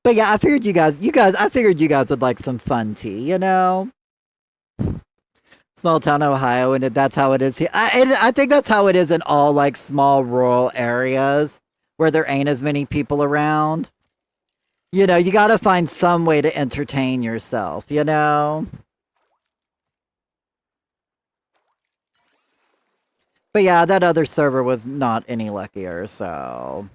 But yeah, I figured you guys would like some fun tea, you know? Small town Ohio, and that's how it is here. I think that's how it is in all like small rural areas where there ain't as many people around. You know, you gotta find some way to entertain yourself, you know? But yeah, that other server was not any luckier, so.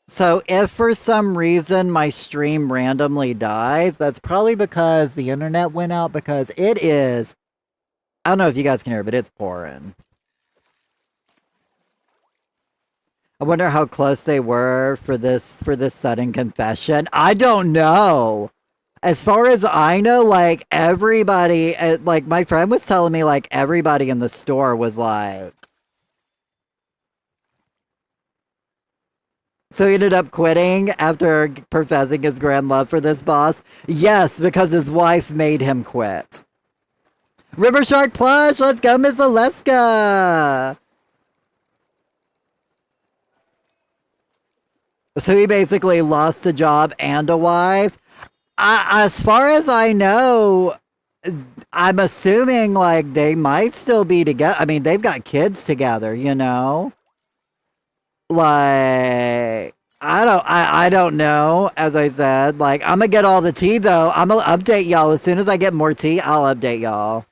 So if for some reason my stream randomly dies, that's probably because the internet went out because it is. I don't know if you guys can hear, but it's pouring. I wonder how close they were for this sudden confession. I don't know. As far as I know, like everybody, like my friend was telling me, like everybody in the store was like. So he ended up quitting after professing his grand love for this boss. Yes, because his wife made him quit. River Shark Plush, let's go, Miss Aleska. So he basically lost a job and a wife. As far as I know, I'm assuming like they might still be together. I mean, they've got kids together, you know? Like I don't know, as I said. Like I'm gonna get all the tea though. I'm gonna update y'all as soon as I get more tea, I'll update y'all.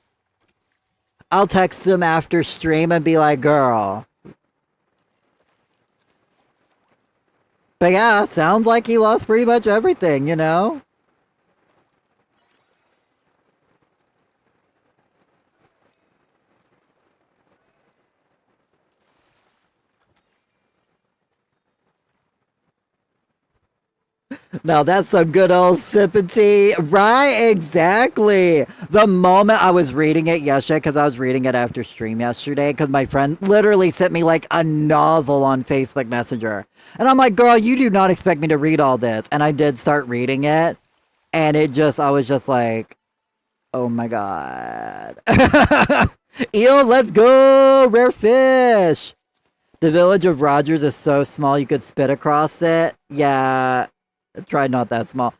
I'll text them after stream and be like, girl. But yeah, sounds like he lost pretty much everything, you know? Now that's some good old sipping tea. Right, exactly. The moment I was reading it yesterday, because I was reading it after stream yesterday, because my friend literally sent me like a novel on Facebook Messenger. And I'm like, girl, you do not expect me to read all this. And I did start reading it. And I was just like, oh my God. Eel, let's go. Rare fish. The village of Rogers is so small you could spit across it. Yeah, try not that small.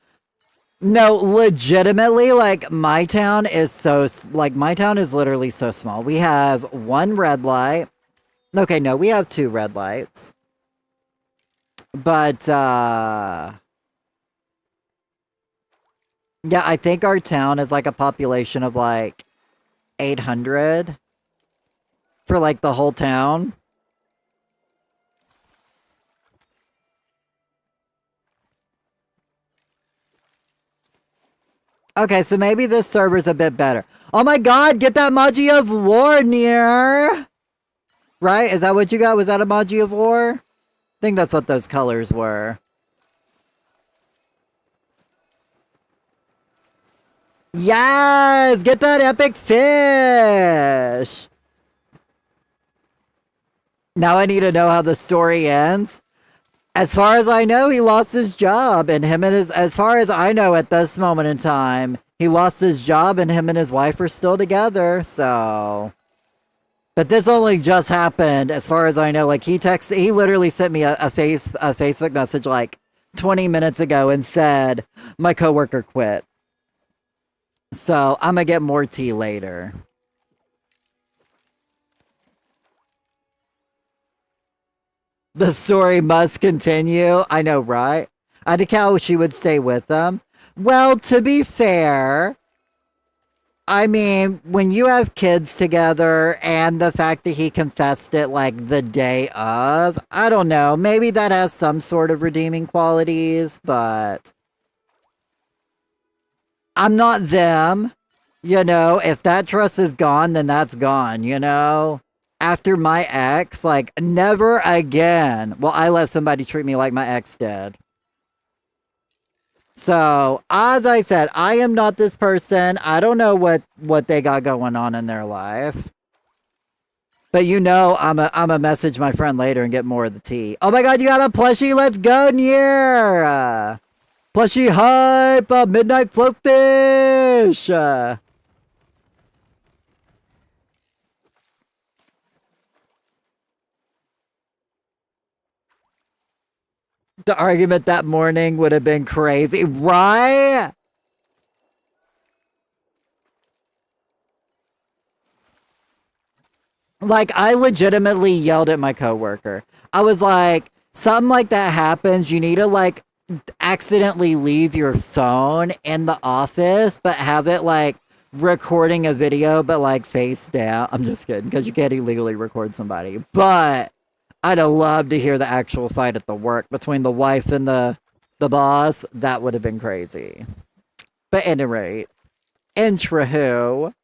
No, legitimately, like my town is literally so small. We have one red light. Okay, no, we have two red lights. But yeah, I think our town is like a population of like 800 for like the whole town. Okay, so maybe this server's a bit better. Oh my god, get that Maji of War near! Right? Is that what you got? Was that a Maji of War? I think that's what those colors were. Yes! Get that epic fish! Now I need to know how the story ends. As far as I know, he lost his job, and as far as I know at this moment in time, he lost his job, and him and his wife are still together, so. But this only just happened, as far as I know. Like, he literally sent me a Facebook message like 20 minutes ago and said, my coworker quit. So, I'm gonna get more tea later. The story must continue. I know, right? I think how she would stay with them. Well, to be fair, I mean, when you have kids together and the fact that he confessed it like the day of, I don't know, maybe that has some sort of redeeming qualities, but I'm not them. You know, if that trust is gone, then that's gone, you know? After my ex, like, never again will I let somebody treat me like my ex did. So, as I said, I am not this person. I don't know what they got going on in their life. But you know, I'm a message my friend later and get more of the tea. Oh my god, you got a plushie? Let's go, Nier! Plushie hype! Midnight float fish! The argument that morning would have been crazy, right? Like, I legitimately yelled at my coworker. I was like, something like that happens, you need to, like, accidentally leave your phone in the office, but have it, like, recording a video, but, like, face down. I'm just kidding, because you can't illegally record somebody. But I'd have loved to hear the actual fight at the work between the wife and the boss. That would have been crazy. But at any rate, intro.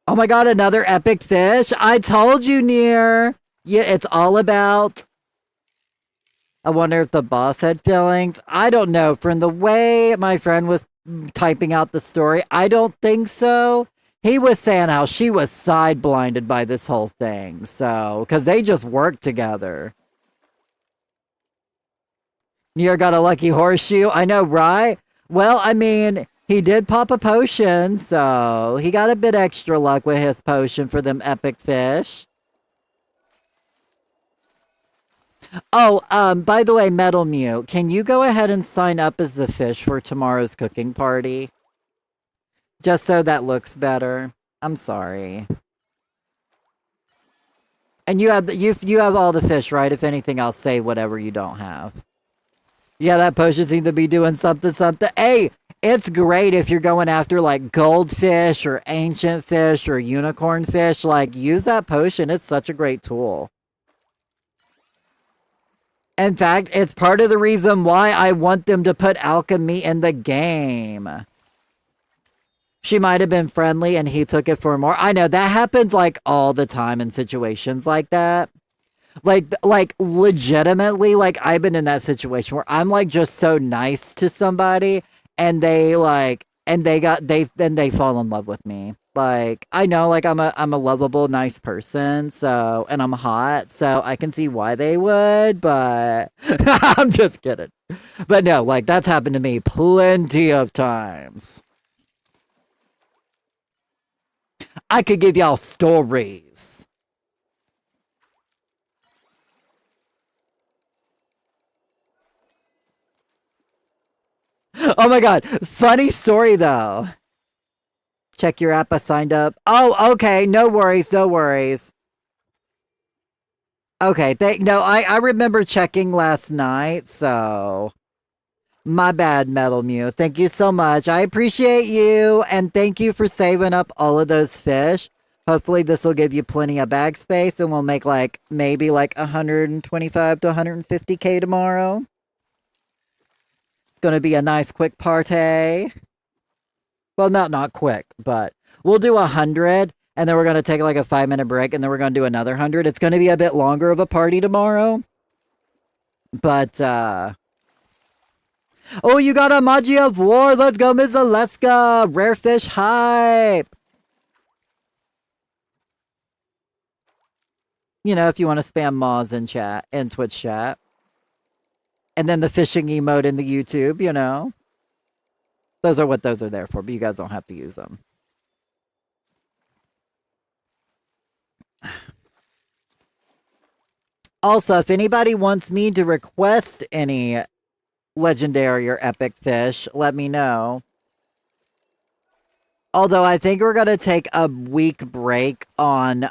Oh my god, another epic fish. I told you, Near. Yeah, it's all about. I wonder if the boss had feelings. I don't know. From the way my friend was typing out the story, I don't think so. He was saying how she was side blinded by this whole thing. So, because they just worked together. Near got a lucky horseshoe. I know, right? Well, I mean, he did pop a potion, so he got a bit extra luck with his potion for them epic fish. Oh, by the way, Metal Mew, can you go ahead and sign up as the fish for tomorrow's cooking party? Just so that looks better. I'm sorry. And you have all the fish, right? If anything, I'll say whatever you don't have. Yeah, that potion seems to be doing something, something. Hey, it's great if you're going after like goldfish or ancient fish or unicorn fish. Like, use that potion. It's such a great tool. In fact, it's part of the reason why I want them to put alchemy in the game. She might have been friendly and he took it for more. I know that happens like all the time in situations like that. Like legitimately, like I've been in that situation where I'm like just so nice to somebody and they like and they got they then they fall in love with me. Like I know like I'm a lovable nice person, so and I'm hot, so I can see why they would, but I'm just kidding. But no, like that's happened to me plenty of times. I could give y'all stories. Oh my god, funny story though. Check your app. I signed up. Oh, okay. No worries. No worries. Okay. No, I remember checking last night. So my bad, Metal Mew. Thank you so much. I appreciate you. And thank you for saving up all of those fish. Hopefully this will give you plenty of bag space and we'll make like maybe like 125 to 150K tomorrow. It's gonna be a nice quick party. Well, not quick, but we'll do 100 and then we're going to take like a 5 minute break and then we're going to do another 100. It's going to be a bit longer of a party tomorrow. But, oh, you got a Magi of War. Let's go, Miss Aleska. Rare fish hype. You know, if you want to spam Moz in chat, in Twitch chat. And then the fishing emote in the YouTube, you know. Those are what those are there for, but you guys don't have to use them. Also, if anybody wants me to request any legendary or epic fish, let me know. Although I think we're gonna take a week break on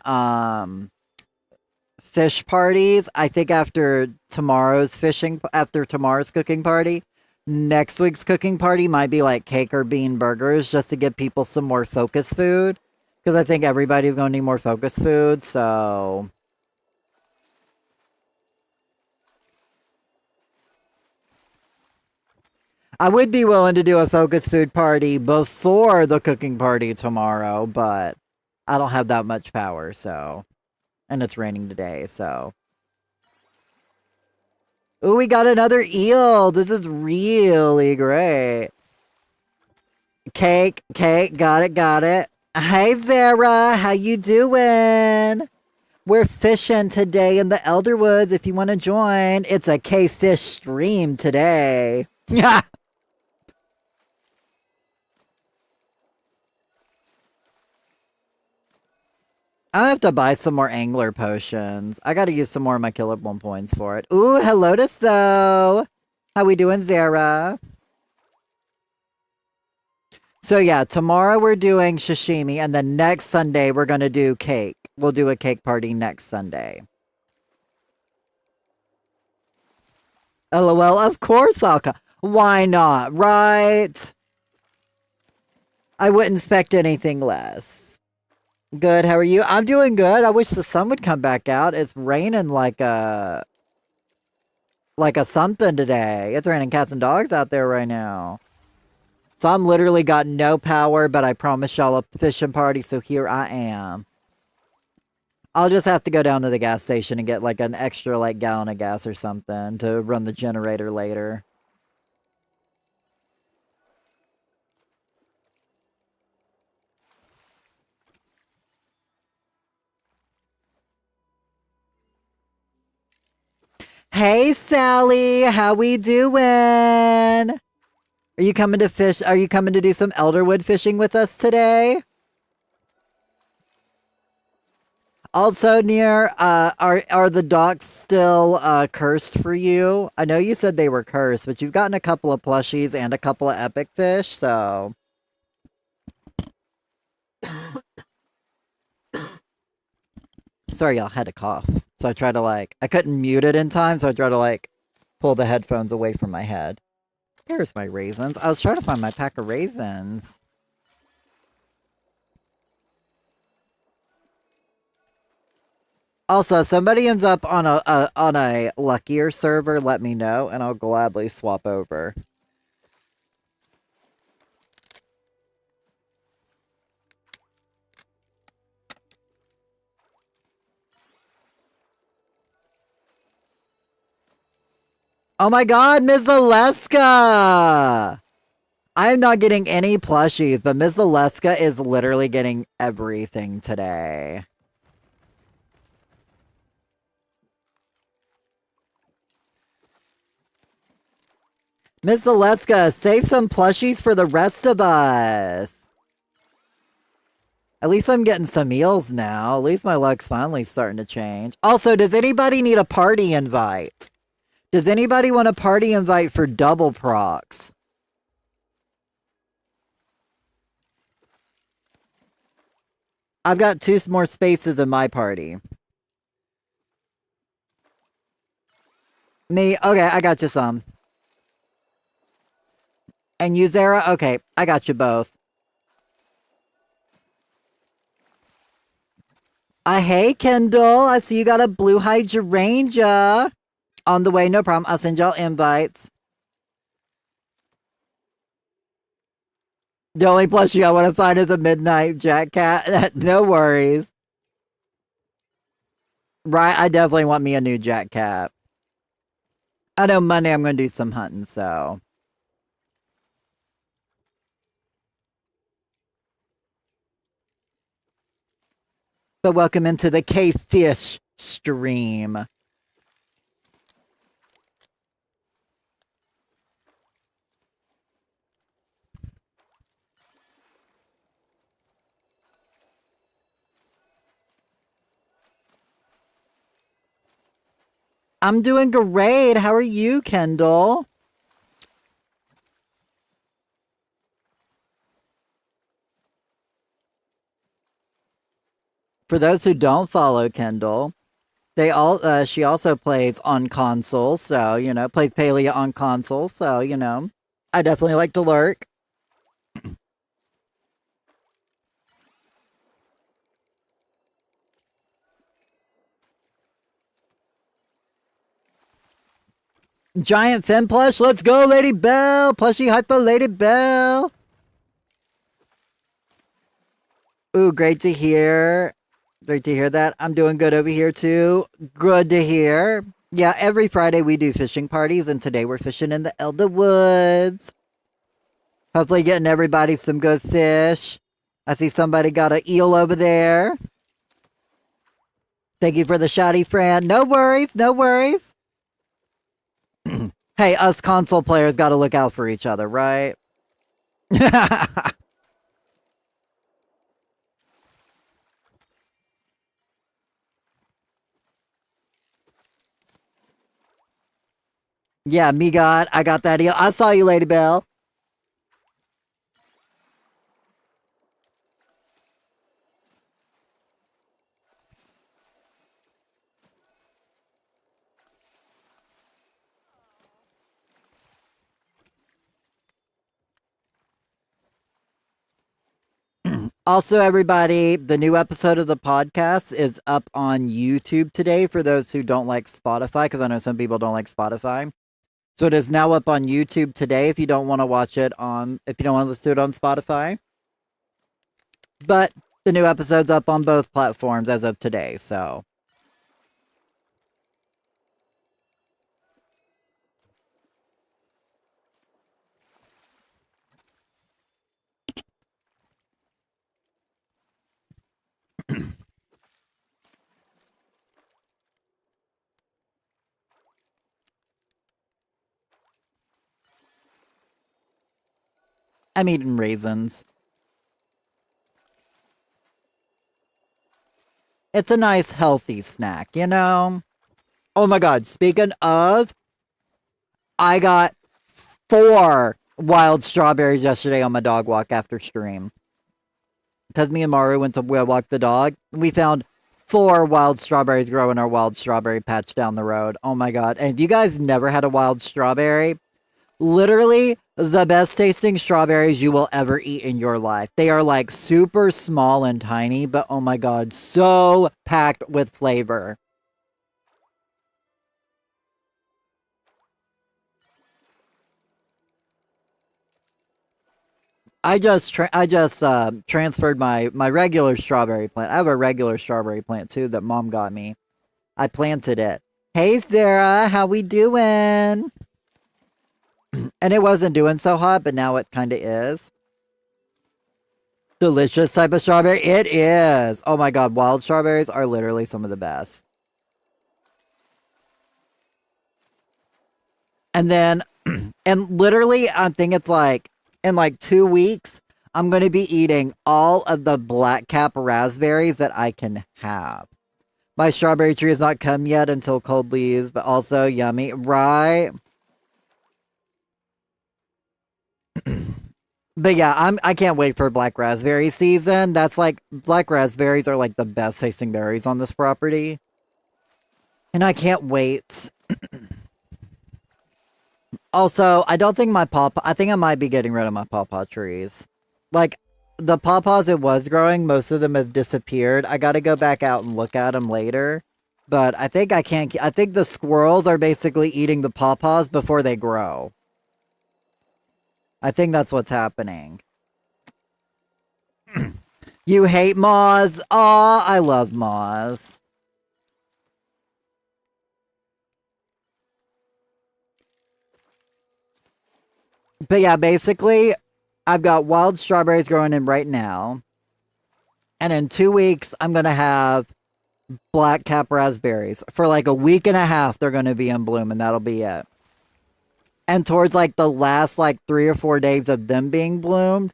fish parties. I think after tomorrow's cooking party, next week's cooking party might be like cake or bean burgers just to give people some more focus food. Because I think everybody's going to need more focus food, so. I would be willing to do a focus food party before the cooking party tomorrow, but I don't have that much power, so. And it's raining today, so. Ooh, we got another eel. This is really great. Cake, got it. Hey, Zara, how you doing? We're fishing today in the Elderwoods if you want to join. It's a K-Fish stream today. Yeah. I have to buy some more angler potions. I gotta use some more of my killer one points for it. Ooh, hello to So. How we doing, Zara? So yeah, tomorrow we're doing sashimi, and then next Sunday we're gonna do cake. We'll do a cake party next Sunday. LOL, of course I'll come. Why not, right? I wouldn't expect anything less. Good, how are you? I'm doing good. I wish the sun would come back out. It's raining like a something today. It's raining cats and dogs out there right now. So I'm literally got no power, but I promised y'all a fishing party, so here I am. I'll just have to go down to the gas station and get like an extra like gallon of gas or something to run the generator later. Hey Sally, how we doing? Are you coming to fish? Are you coming to do some elderwood fishing with us today? Also, near, are the docks still cursed for you? I know you said they were cursed, but you've gotten a couple of plushies and a couple of epic fish, so. Sorry, y'all had a cough. So I tried to I couldn't mute it in time, so I tried to pull the headphones away from my head. Here's my raisins. I was trying to find my pack of raisins. Also, if somebody ends up on a luckier server, let me know, and I'll gladly swap over. Oh my god, Ms. Aleska! I'm not getting any plushies, but Ms. Aleska is literally getting everything today. Ms. Aleska, save some plushies for the rest of us. At least I'm getting some meals now. At least my luck's finally starting to change. Also, does anybody need a party invite? Does anybody want a party invite for double procs? I've got 2 more spaces in my party. Me? Okay, I got you some. And you, Zara? Okay, I got you both. Hey, Kendall. I see you got a blue hydrangea. On the way, no problem. I'll send y'all invites. The only plushie I want to find is a midnight Jack Cat. No worries. Right, I definitely want me a new Jack Cat. I know Monday I'm going to do some hunting, so. But welcome into the K-Fish stream. I'm doing great. How are you, Kendall? For those who don't follow Kendall, She also plays on console, so plays Palia on console, so I definitely like to lurk. Giant Finn plush, let's go, Lady Belle! Plushie hype for Lady Belle! Ooh, great to hear. Great to hear that. I'm doing good over here too. Good to hear. Yeah, every Friday we do fishing parties, and today we're fishing in the Elder Woods. Hopefully getting everybody some good fish. I see somebody got an eel over there. Thank you for the shoddy friend. No worries, no worries. Hey, us console players gotta look out for each other, right? Yeah, me got, I got that eel. I saw you, Lady Belle. Also, everybody, the new episode of the podcast is up on YouTube today for those who don't like Spotify, because I know some people don't like Spotify. So it is now up on YouTube today if you don't want to watch it on, if you don't want to listen to it on Spotify. But the new episode's up on both platforms as of today, so. I'm eating raisins. It's a nice, healthy snack, you know? Oh my god, speaking of, I got 4 wild strawberries yesterday on my dog walk after stream. Because me and Maru went to walk the dog, we found 4 wild strawberries growing our wild strawberry patch down the road. Oh my god. And if you guys never had a wild strawberry, literally the best tasting strawberries you will ever eat in your life. They are like super small and tiny, but oh my god, so packed with flavor. I just transferred my regular strawberry plant. I have a regular strawberry plant too that mom got me. I planted it. Hey Sarah, how we doing? And it wasn't doing so hot, but now it kind of is. Delicious type of strawberry. It is. Oh my god, wild strawberries are literally some of the best. And then, and literally, I think it's like in like 2 weeks, I'm going to be eating all of the black cap raspberries that I can have. My strawberry tree has not come yet until cold leaves, but also yummy, right? But yeah, I can't wait for black raspberry season. That's like black raspberries are like the best tasting berries on this property. And I can't wait. Also, I don't think my pawpaw, I think I might be getting rid of my pawpaw trees. Like, the pawpaws it was growing, most of them have disappeared. I gotta go back out and look at them later. But I think I can't, I think the squirrels are basically eating the pawpaws before they grow. I think that's what's happening. You hate moths? Aw, I love moths. But yeah, basically, I've got wild strawberries growing in right now. And in 2 weeks, I'm going to have black cap raspberries. For like a week and a half, they're going to be in bloom, and that'll be it. And towards like the last like 3 or 4 days of them being bloomed,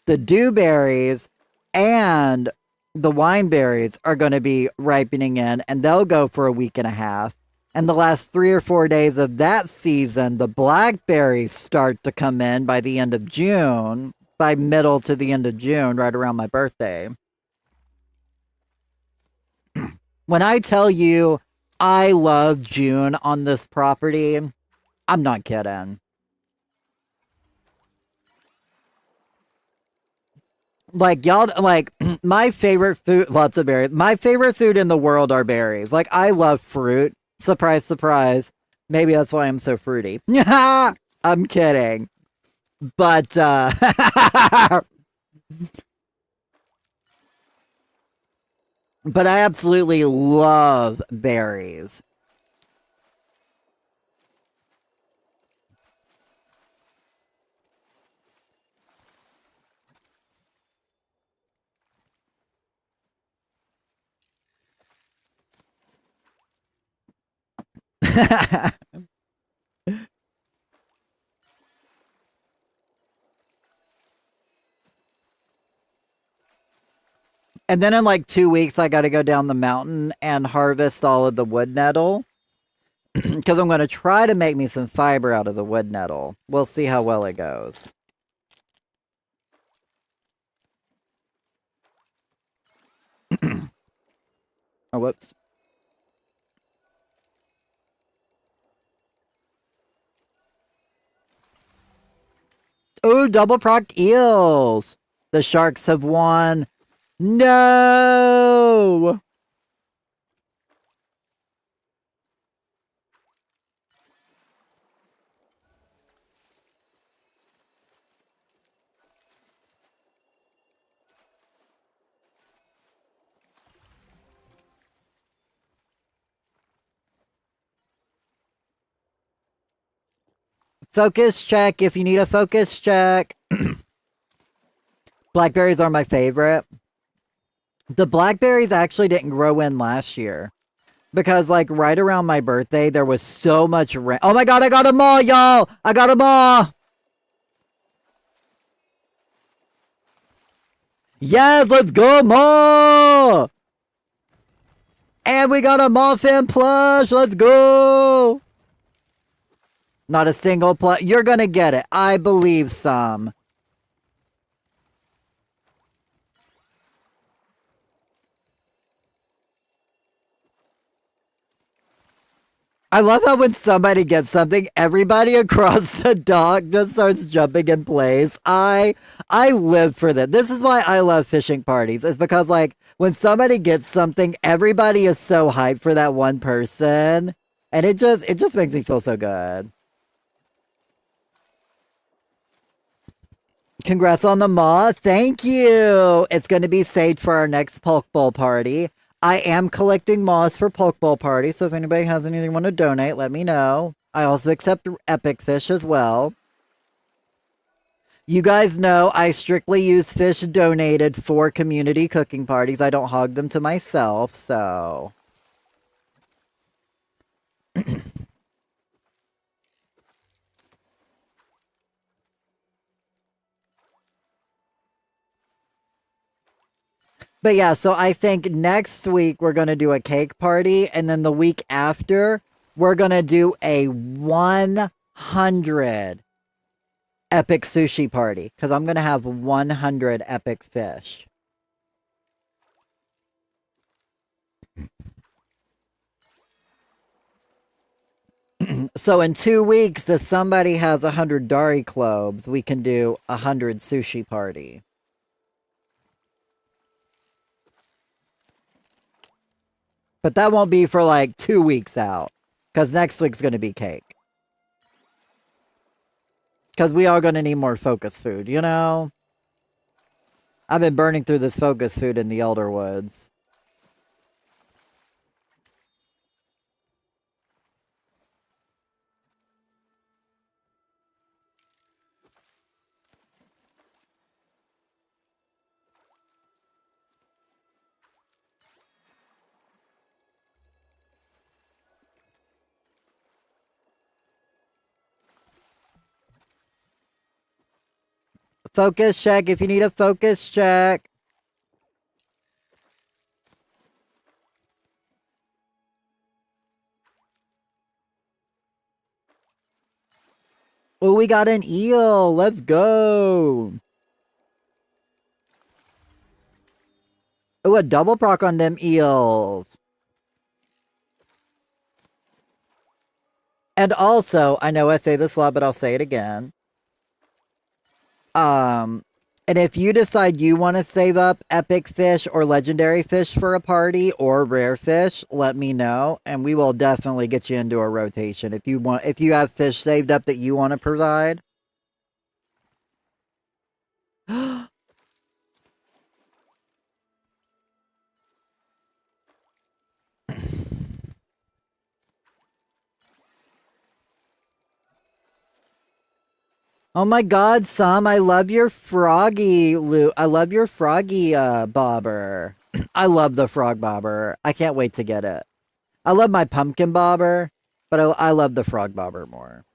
the dewberries and the wineberries are going to be ripening in, and they'll go for a week and a half. And the last 3 or 4 days of that season, the blackberries start to come in by the end of June, by middle to the end of June, right around my birthday. When I tell you I love June on this property. I'm not kidding. Like y'all, like my favorite food, lots of berries. My favorite food in the world are berries. Like I love fruit. Surprise, surprise. Maybe that's why I'm so fruity. I'm kidding. But but I absolutely love berries. And then in like 2 weeks, I got to go down the mountain and harvest all of the wood nettle because I'm going to try to make me some fiber out of the wood nettle. We'll see how well it goes. Oh, whoops. Ooh, double proc eels. The sharks have won. No. Focus check if you need a focus check. Blackberries are my favorite. The blackberries actually didn't grow in last year because, like, right around my birthday, there was so much rain. Oh my god, I got them all, y'all! I got them all! Yes, let's go, more! And we got a Muffin plush! Let's go! Not a single plush. You're gonna get it. I believe some. I love how when somebody gets something, everybody across the dock just starts jumping in place. I live for that. This is why I love fishing parties. It's because like when somebody gets something, everybody is so hyped for that one person. And it just makes me feel so good. Congrats on the maw. Thank you. It's going to be saved for our next Poke Bowl party. I am collecting moss for Poke Bowl party, so if anybody has anything want to donate, let me know. I also accept epic fish as well. You guys know I strictly use fish donated for community cooking parties. I don't hog them to myself, so. But yeah, so I think next week we're going to do a cake party, and then the week after, we're going to do a 100 epic sushi party because I'm going to have 100 epic fish. So in 2 weeks, if somebody has 100 Dari cloves, we can do 100 sushi party. But that won't be for like 2 weeks out because next week's going to be cake. Because we are going to need more focus food, you know? I've been burning through this focus food in the Elder Woods. Focus check if you need a focus check. Oh, we got an eel. Let's go. Oh, a double proc on them eels. And also, I know I say this a lot, but I'll say it again. Um, and if you decide you want to save up epic fish or legendary fish for a party or rare fish, let me know, and we will definitely get you into a rotation. If you have fish saved up that you want to provide. Oh my god, Sam, I love your froggy loot. I love your froggy bobber. I love the frog bobber. I can't wait to get it. I love my pumpkin bobber, but I love the frog bobber more.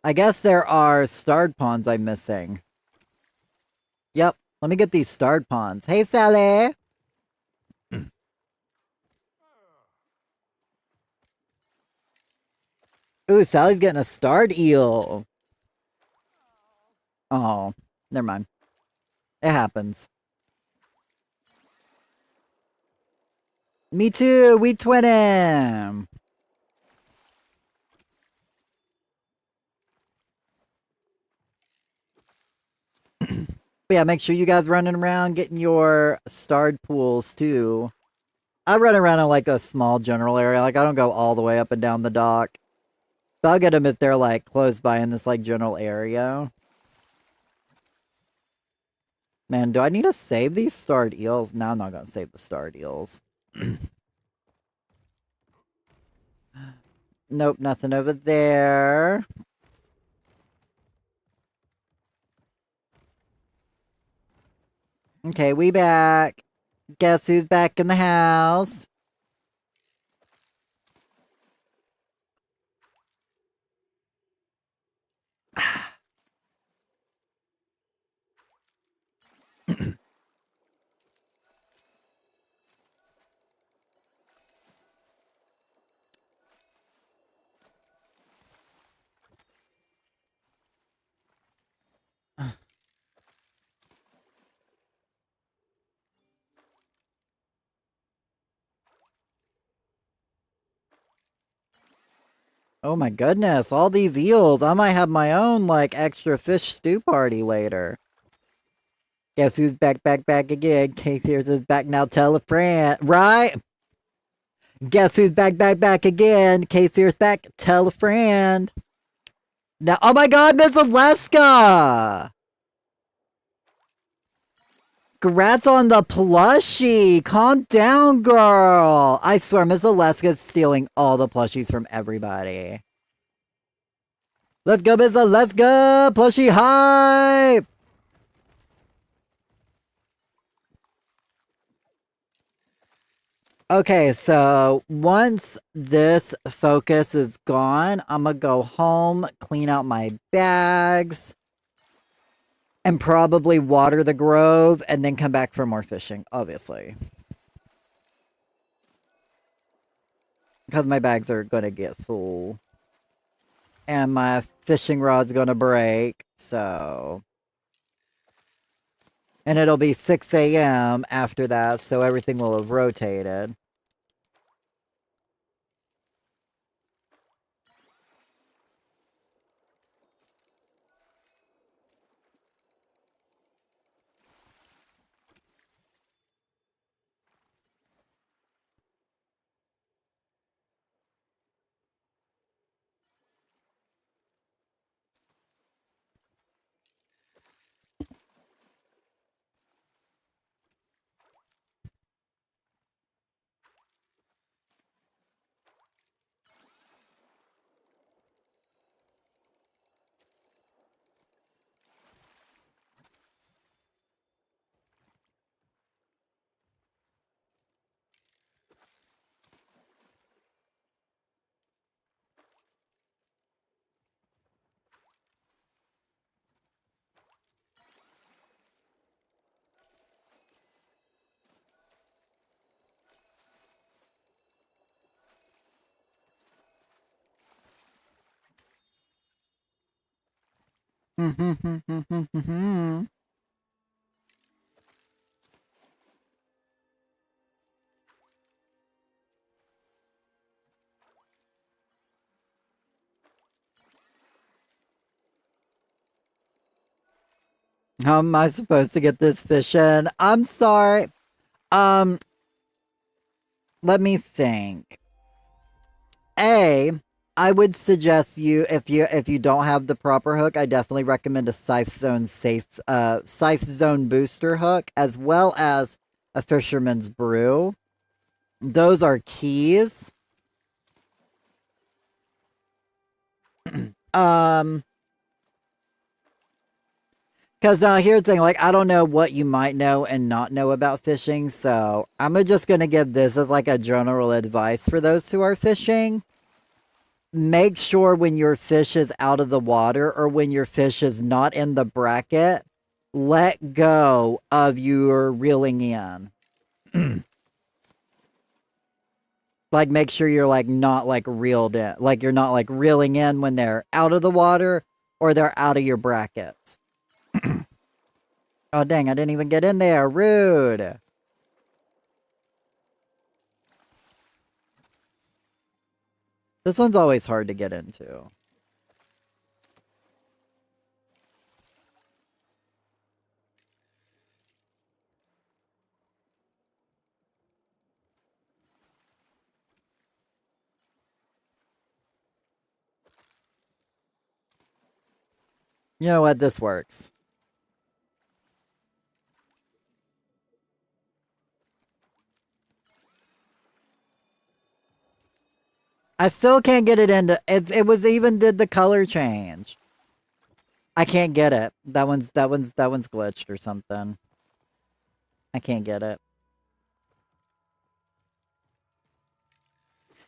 I guess there are starred pawns I'm missing. Yep, let me get these starred pawns. Hey, Sally! Ooh, Sally's getting a starred eel. Oh, never mind. It happens. Me too, we twinning! But yeah, make sure you guys running around getting your starred pools too. I run around in like a small general area. Like I don't go all the way up and down the dock. But I'll get them if they're like close by in this like general area. Man, do I need to save these starred eels? No, I'm not gonna save the starred eels. Nope, nothing over there. Okay, we back. Guess who's back in the house? Oh my goodness, all these eels. I might have my own, like, extra fish stew party later. Guess who's back again? Kate Pierce is back now, tell a friend. Right? Guess who's back again? Kate Pierce back, tell a friend. Now, oh my god, Miss Alaska! Congrats on the plushie! Calm down, girl! I swear, Miss Alaska's stealing all the plushies from everybody. Let's go, Miss Alaska! Plushie hype! Okay, so once this focus is gone, I'm gonna go home, clean out my bags, and probably water the grove, and then come back for more fishing, obviously. Because my bags are gonna get full. And my fishing rod's gonna break, so. And it'll be 6 a.m. after that, so everything will have rotated. How am I supposed to get this fish in? I'm sorry. Um, Let me think. A, I would suggest if you don't have the proper hook, I definitely recommend a Scythe Zone booster hook as well as a Fisherman's Brew. Those are keys. Um, because here's the thing, like I don't know what you might know and not know about fishing, so I'm just gonna give this as like a general advice for those who are fishing. Make sure when your fish is out of the water or when your fish is not in the bracket, let go of your reeling in. Like make sure you're like not like reeled in, like you're not like reeling in when they're out of the water or they're out of your bracket. Oh dang, I didn't even get in there. Rude. This one's always hard to get into. You know what? This works. I still can't get it into it was even did the color change. I can't get it. That one's glitched or something. I can't get it.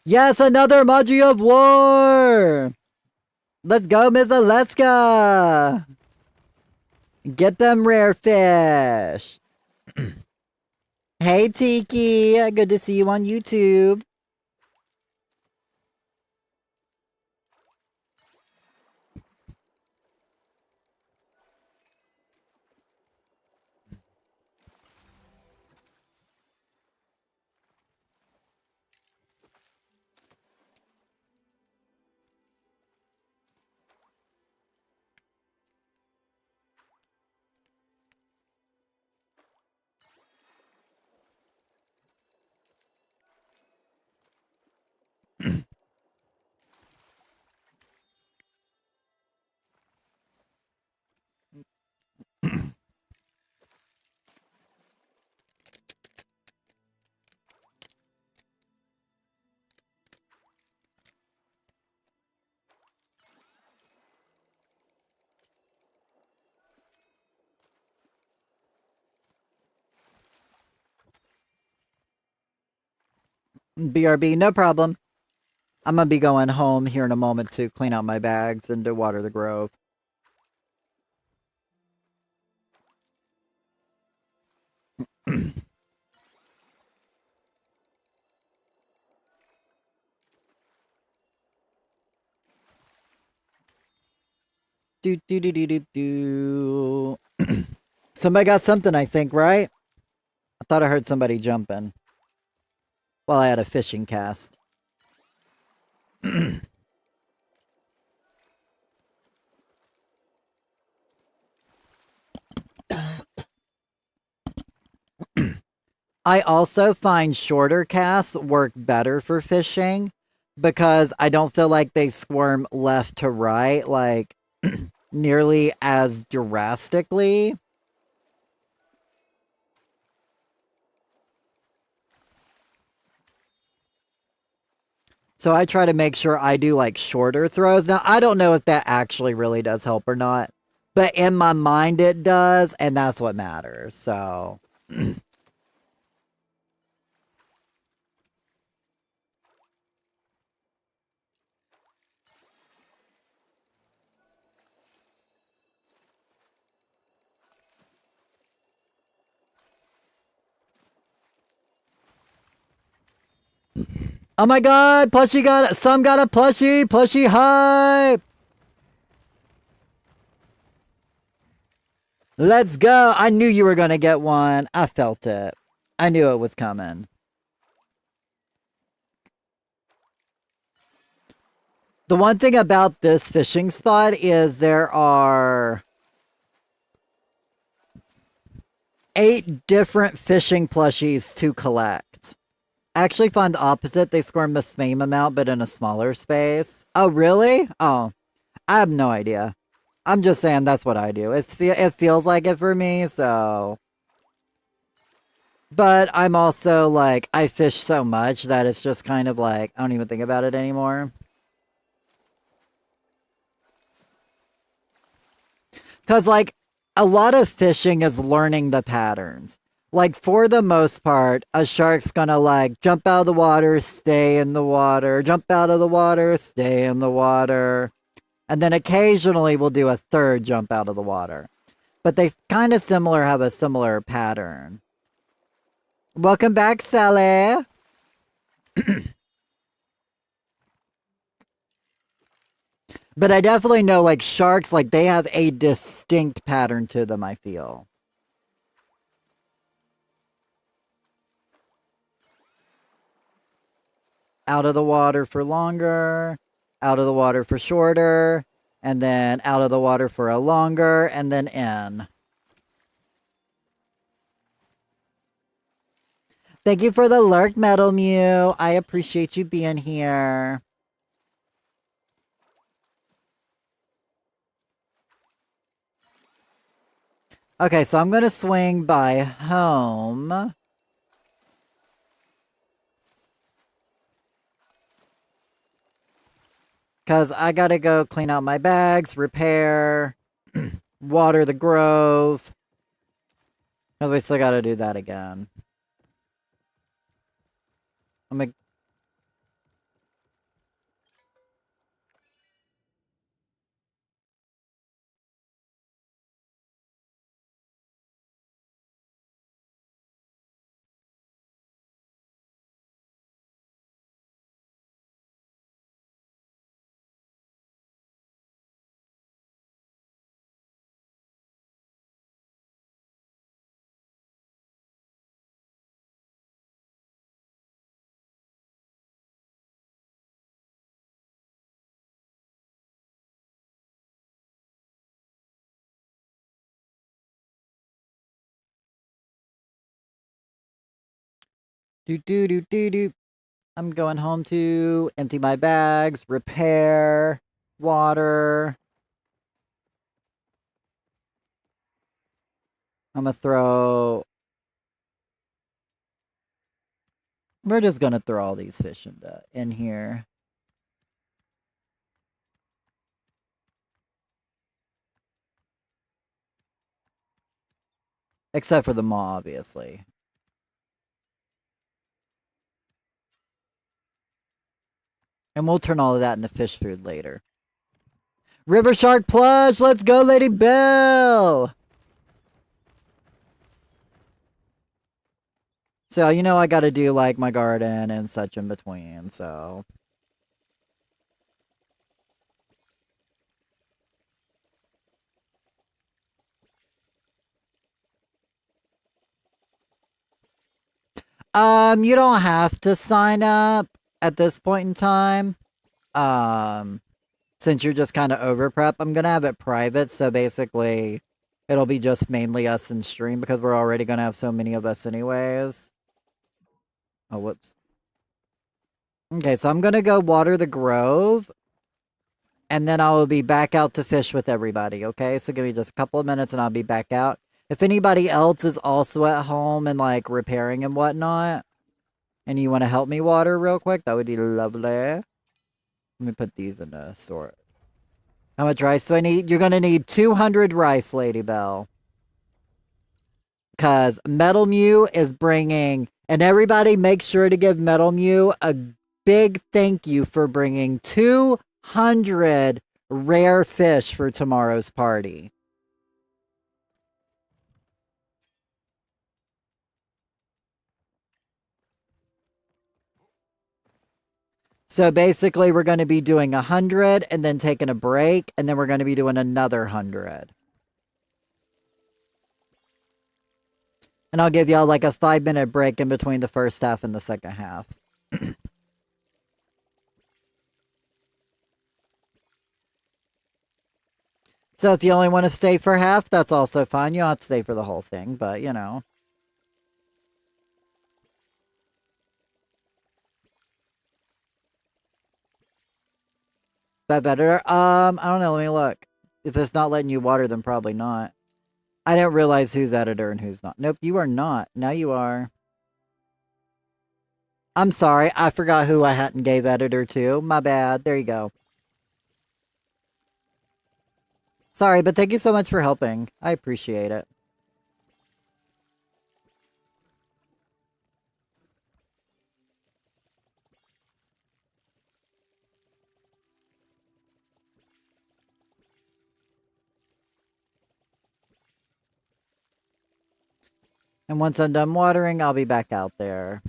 Yes, another Maji of War! Let's go, Miss Alaska! Get them rare fish! Hey, Tiki! Good to see you on YouTube. BRB, no problem. I'm gonna be going home here in a moment to clean out my bags and to water the grove. Do do do do do do. Somebody got something, I think, right? I thought I heard somebody jumping while I had a fishing cast. I also find shorter casts work better for fishing because I don't feel like they squirm left to right like nearly as drastically. So I try to make sure I do like shorter throws. Now, I don't know if that actually really does help or not, but in my mind it does, and that's what matters. So. Oh my god, some got a plushie hype! Let's go. I knew you were going to get one. I felt it. I knew it was coming. The one thing about this fishing spot is there are 8 different fishing plushies to collect. I actually find the opposite. They squirm the same amount, but in a smaller space. Oh, really? Oh, I have no idea. I'm just saying that's what I do. It feels like it for me, so. But I'm also like, I fish so much that it's just kind of like, I don't even think about it anymore. Because, like, a lot of fishing is learning the patterns. Like, for the most part, a shark's gonna, like, jump out of the water, stay in the water, jump out of the water, stay in the water. And then occasionally we'll do a third jump out of the water. But they kind of have a similar pattern. Welcome back, Sally. But I definitely know, like, sharks, like, they have a distinct pattern to them, I feel. Out of the water for longer, out of the water for shorter, and then out of the water for a longer, and then in. Thank you for the lurk, Metal Mew. I appreciate you being here. Okay, so I'm going to swing by home. Because I got to go clean out my bags, repair, water the grove. Oh, we still got to do that again. I'm going to... Do. I'm going home to empty my bags, repair, water. I'm going to throw... We're just going to throw all these fish in here. Except for the maw, obviously. And we'll turn all of that into fish food later. River Shark Plush! Let's go, Lady Belle! So, you know I gotta do, like, my garden and such in between, so... You don't have to sign up at this point in time. Since you're just kind of over prep, I'm gonna have it private, so basically it'll be just mainly us in stream because we're already gonna have so many of us anyways. Oh, whoops. Okay, so I'm gonna go water the grove, and then I will be back out to fish with everybody, okay? So give me just a couple of minutes and I'll be back out. If anybody else is also at home and, like, repairing and whatnot, and you want to help me water real quick, that would be lovely. Let me put these in a sort. How much rice do I need? You're going to need 200 rice, Lady Belle. Because Metal Mew is bringing... And everybody make sure to give Metal Mew a big thank you for bringing 200 rare fish for tomorrow's party. So basically, we're going to be doing 100 and then taking a break, and then we're going to be doing another 100. And I'll give y'all like a 5-minute break in between the first half and the second half. So if you only want to stay for half, that's also fine. You don't have to stay for the whole thing, but you know. That better? I don't know. Let me look. If it's not letting you water, then probably not. I didn't realize who's editor and who's not. Nope, you are not. Now you are. I'm sorry. I forgot who I hadn't gave editor to. My bad. There you go. Sorry, but thank you so much for helping. I appreciate it. And once I'm done watering, I'll be back out there.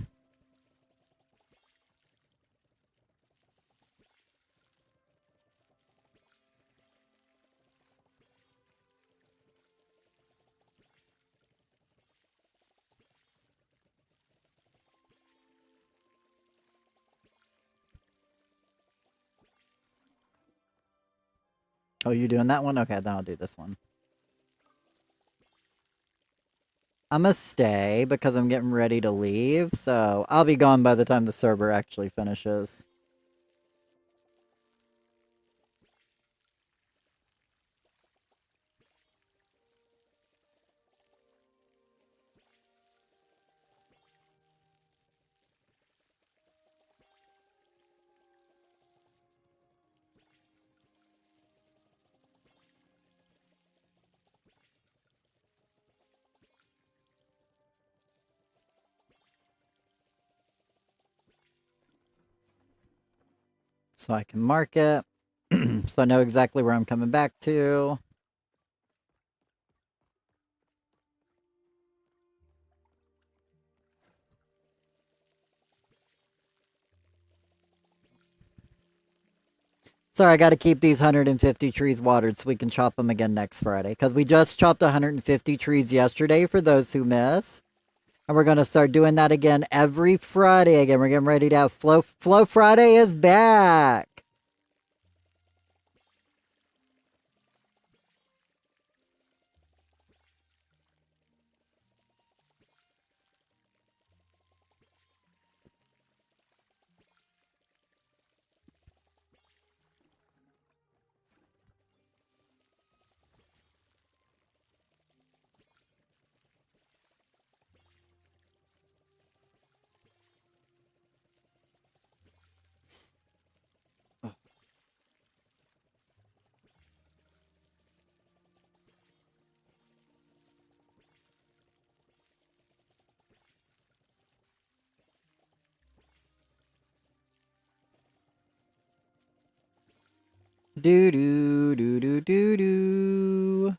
Oh, you doing that one? Okay, then I'll do this one. I'm gonna stay because I'm getting ready to leave, so I'll be gone by the time the server actually finishes. So I can mark it, so I know exactly where I'm coming back to. Sorry, I gotta keep these 150 trees watered so we can chop them again next Friday. Because we just chopped 150 trees yesterday for those who missed. And we're gonna start doing that again every Friday again. We're getting ready to have Flow Friday is back. Do do do do do do.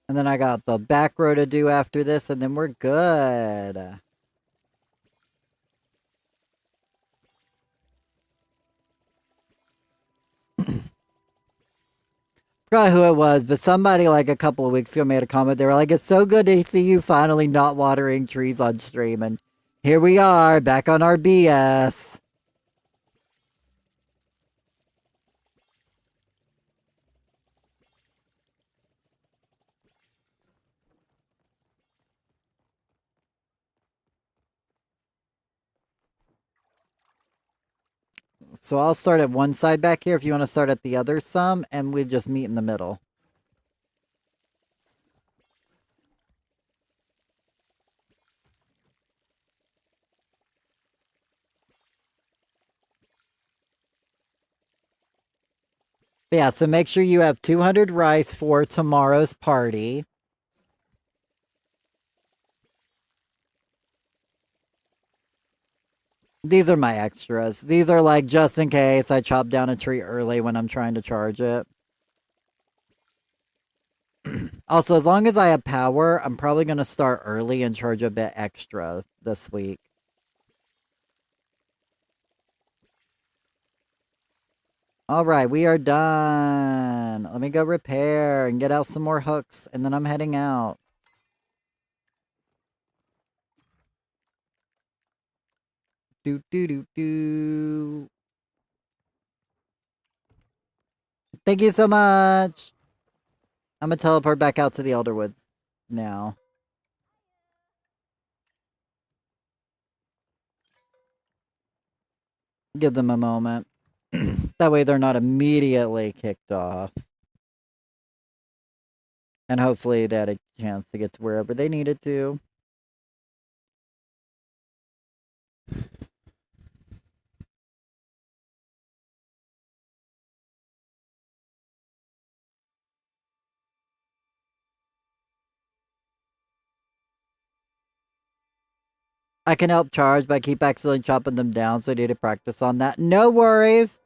And then I got the back row to do after this, and then we're good. Forgot who it was, but somebody like a couple of weeks ago made a comment. They were like, "It's so good to see you finally not watering trees on stream." And here we are, back on our BS. So I'll start at one side back here if you want to start at the other some, and we just meet in the middle. But yeah, so make sure you have 200 rice for tomorrow's party. These are my extras. These are like just in case I chop down a tree early when I'm trying to charge it. Also, as long as I have power, I'm probably going to start early and charge a bit extra this week. All right, we are done. Let me go repair and get out some more hooks, and then I'm heading out. Do do do do. Thank you so much. I'm gonna teleport back out to the Elderwoods now. Give them a moment. That way they're not immediately kicked off. And hopefully they had a chance to get to wherever they needed to. I can help charge, but I keep accidentally chopping them down, so I need to practice on that. No worries.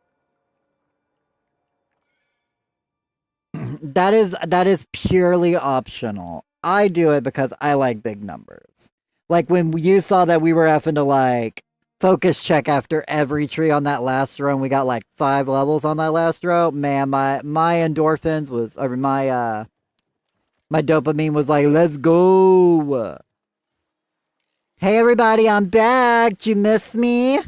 That is purely optional. I do it because I like big numbers. Like when you saw that we were having to like focus check after every tree on that last row, and we got like 5 levels on that last row. Man, my endorphins was, or my dopamine was like, let's go. Hey everybody, I'm back. Did you miss me?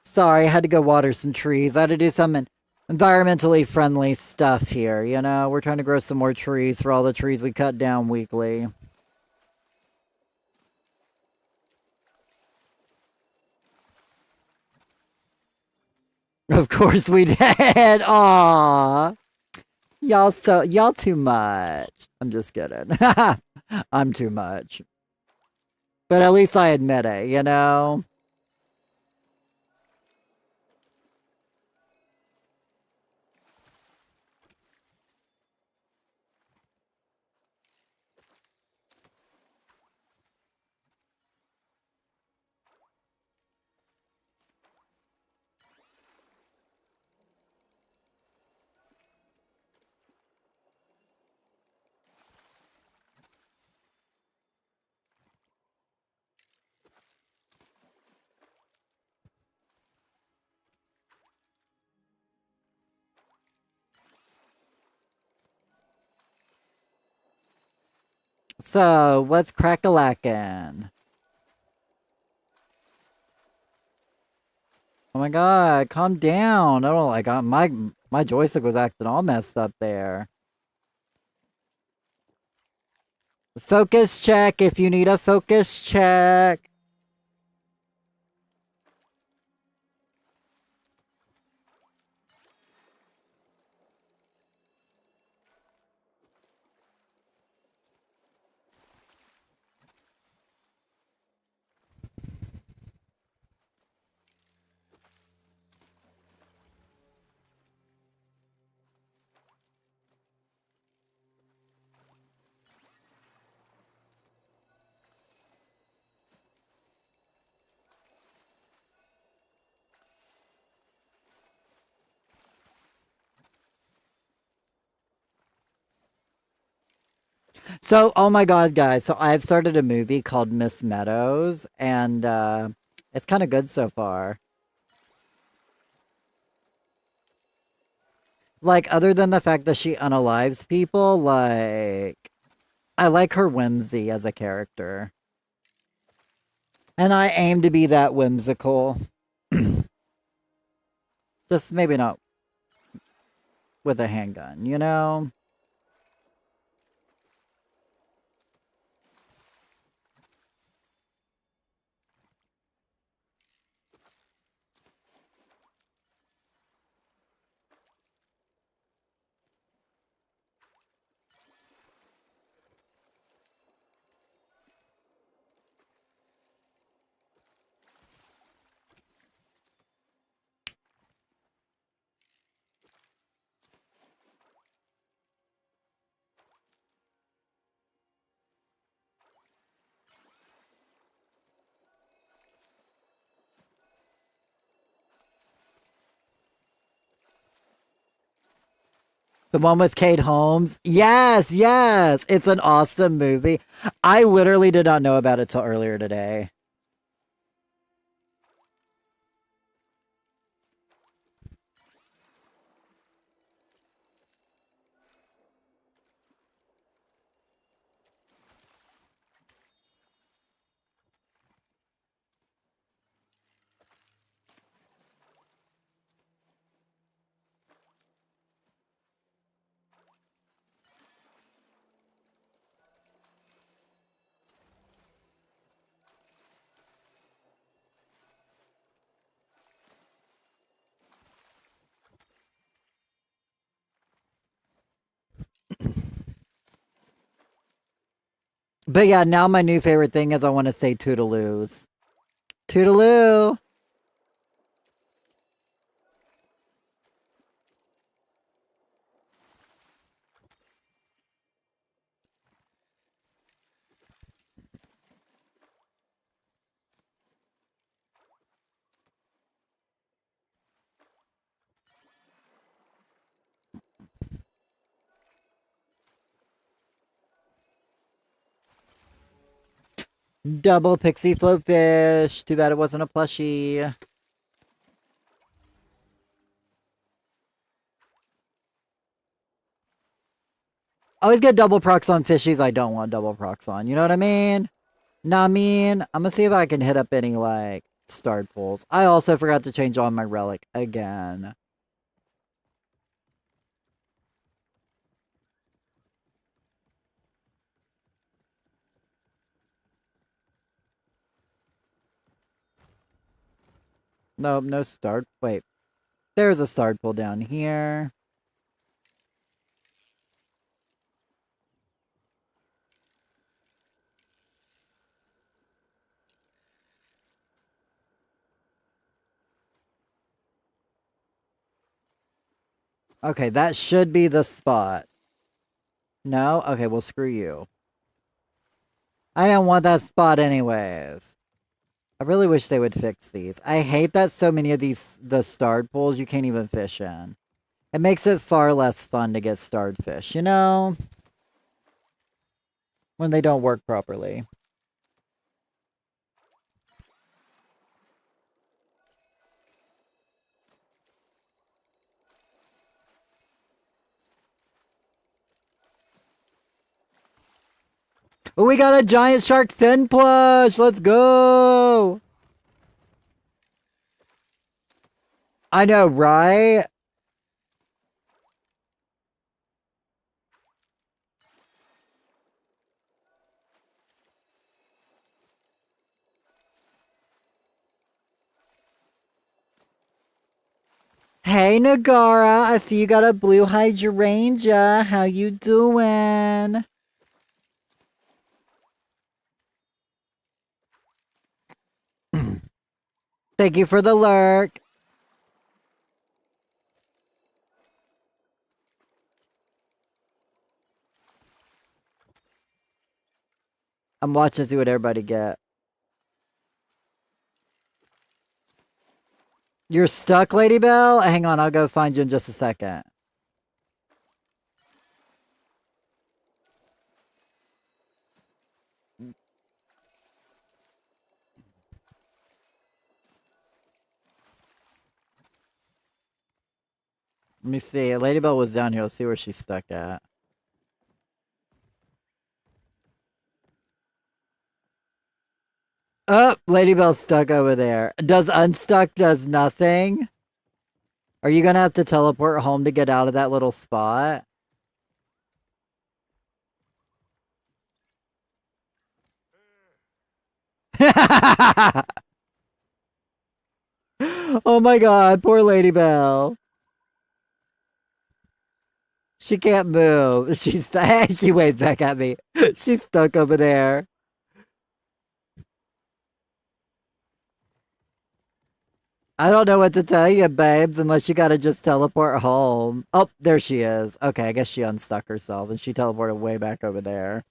Sorry, I had to go water some trees. I had to do some environmentally friendly stuff here, you know? We're trying to grow some more trees for all the trees we cut down weekly. Of course we did. Aww. Y'all too much. I'm just kidding. I'm too much. But at least I admit it, you know? So, what's crack-a-lackin'? Oh my god, calm down. I don't like my joystick was acting all messed up there. Focus check if you need a focus check. So, oh my god, guys. So, I've started a movie called Miss Meadows, and it's kind of good so far. Like, other than the fact that she unalives people, like, I like her whimsy as a character. And I aim to be that whimsical. Just maybe not with a handgun, you know? The one with Kate Holmes? Yes, yes. It's an awesome movie. I literally did not know about it till earlier today. But yeah, now my new favorite thing is I want to say toodaloos. Toodaloo. Double pixie floatfish. Too bad it wasn't a plushie. I always get double procs on fishies I don't want double procs on. You know what I mean? Nah, I mean, I'm gonna see if I can hit up any, like, start pulls. I also forgot to change on my relic again. Nope, no start. Wait, there's a start pull down here. Okay, that should be the spot. No? Okay, well, screw you. I didn't want that spot anyways. I really wish they would fix these. I hate that so many of the starred pools you can't even fish in. It makes it far less fun to get starred fish, you know? When they don't work properly. Oh, we got a giant shark fin plush! Let's go! I know, right? Hey, Nagara, I see you got a blue hydrangea. How you doing? Thank you for the lurk. I'm watching to see what everybody get. You're stuck, Lady Bell? Hang on, I'll go find you in just a second. Let me see. Lady Bell was down here. Let's see where she's stuck at. Oh, Lady Bell's stuck over there. Does unstuck does nothing? Are you gonna have to teleport home to get out of that little spot? Oh my god, poor Lady Bell. She can't move. She waves back at me. She's stuck over there. I don't know what to tell you, babes, unless you gotta just teleport home. Oh, there she is. Okay, I guess she unstuck herself and she teleported way back over there.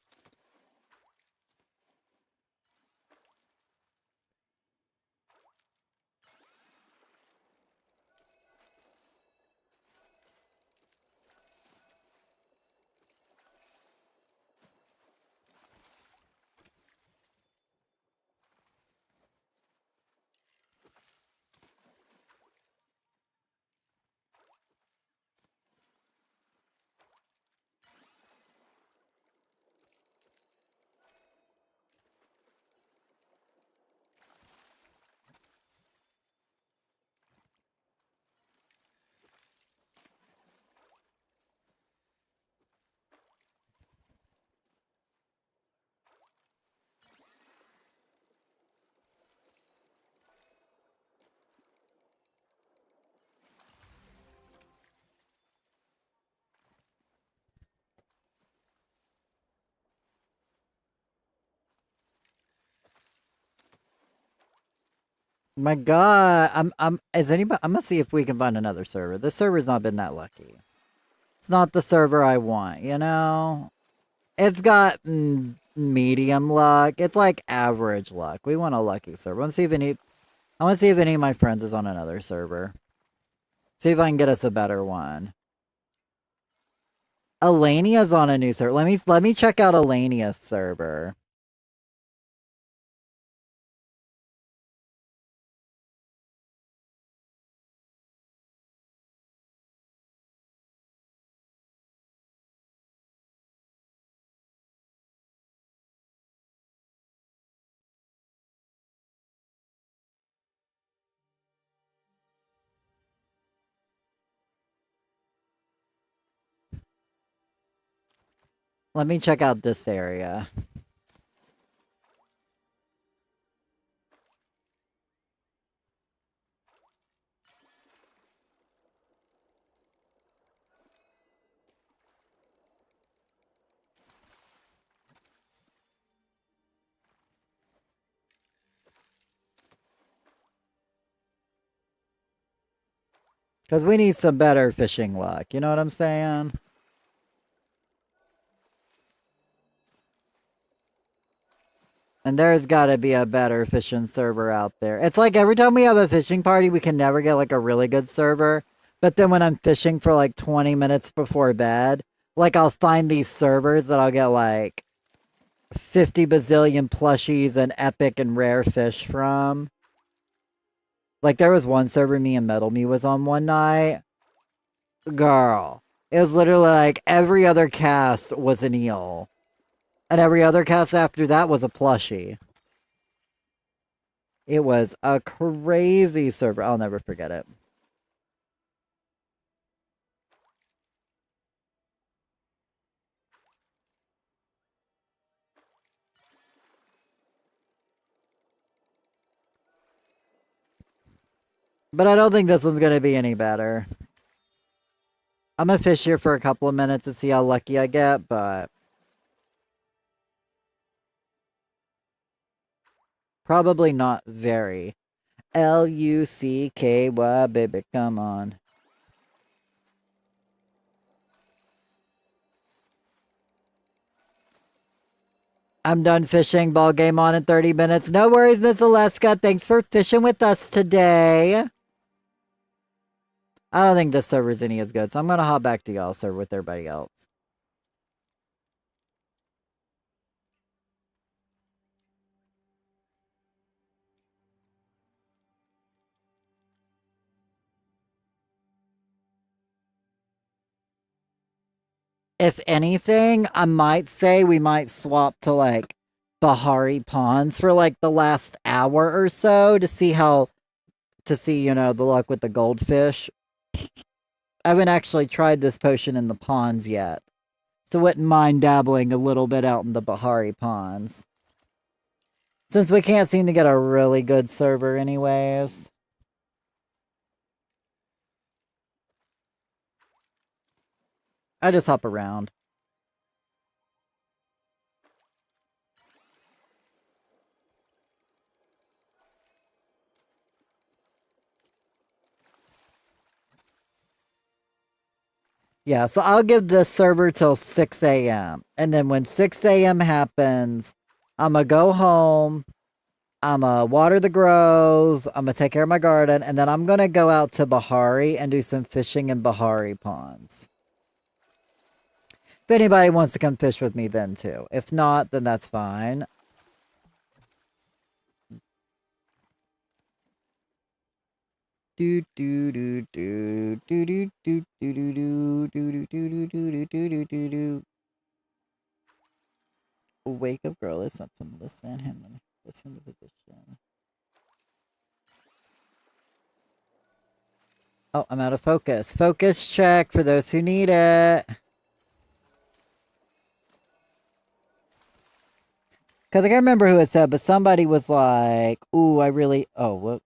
My God, is anybody? I'm gonna see if we can find another server. This server's not been that lucky. It's not the server I want, you know? It's got medium luck. It's like average luck. We want a lucky server. I want to see if any of my friends is on another server. See if I can get us a better one. Alania's on a new server. Let me check out Alania's server. Let me check out this area. Because we need some better fishing luck. You know what I'm saying? And there's got to be a better fishing server out there. It's like every time we have a fishing party, we can never get like a really good server. But then when I'm fishing for like 20 minutes before bed, like I'll find these servers that I'll get like 50 bazillion plushies and epic and rare fish from. Like there was one server me and Metal Me was on one night. Girl. It was literally like every other cast was an eel. And every other cast after that was a plushie. It was a crazy server. I'll never forget it. But I don't think this one's going to be any better. I'm going to fish here for a couple of minutes to see how lucky I get, but probably not very. Lucky, baby, come on. I'm done fishing. Ball game on in 30 minutes. No worries, Miss Alaska. Thanks for fishing with us today. I don't think this server's any as good, so I'm going to hop back to y'all server with everybody else. If anything, I might say we might swap to like Bahari Ponds for like the last hour or so to see you know, the luck with the goldfish. I haven't actually tried this potion in the ponds yet. So wouldn't mind dabbling a little bit out in the Bahari Ponds. Since we can't seem to get a really good server anyways. I just hop around. Yeah, so I'll give this server till 6 a.m. And then when 6 a.m. happens, I'm going to go home. I'm going to water the grove. I'm going to take care of my garden. And then I'm going to go out to Bahari and do some fishing in Bahari ponds. If anybody wants to come fish with me then too. If not, then that's fine. Do do do do do do do do do do do do do do do do do. Wake up, girl. It's something. Listen him. Listen to position. Oh, I'm out of focus. Focus check for those who need it. Because I can't remember who it said, but somebody was like, ooh, I really... Oh, whoops.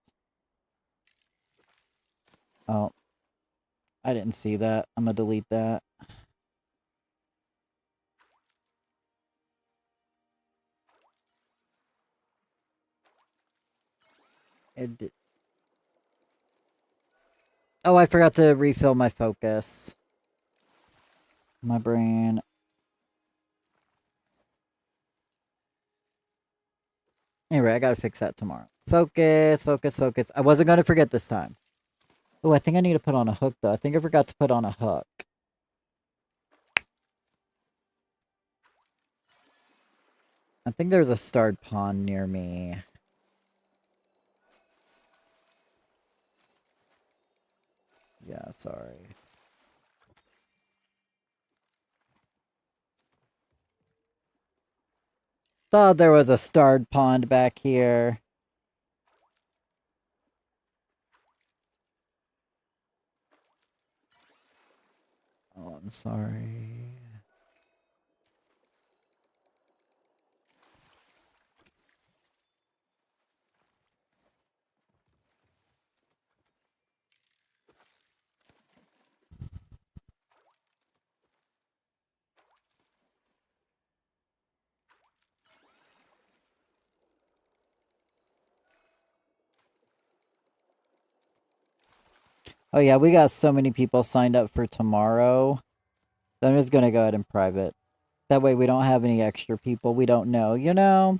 Oh. I didn't see that. I'm going to delete that. Oh, I forgot to refill my focus. My brain. Anyway, I gotta fix that tomorrow. Focus, focus, focus. I wasn't gonna forget this time. Oh, I think I need to put on a hook, though. I think I forgot to put on a hook. I think there's a starred pond near me. Yeah, sorry. Thought there was a starred pond back here. Oh, I'm sorry. Oh yeah, we got so many people signed up for tomorrow. I'm just gonna go ahead and private. That way we don't have any extra people we don't know, you know?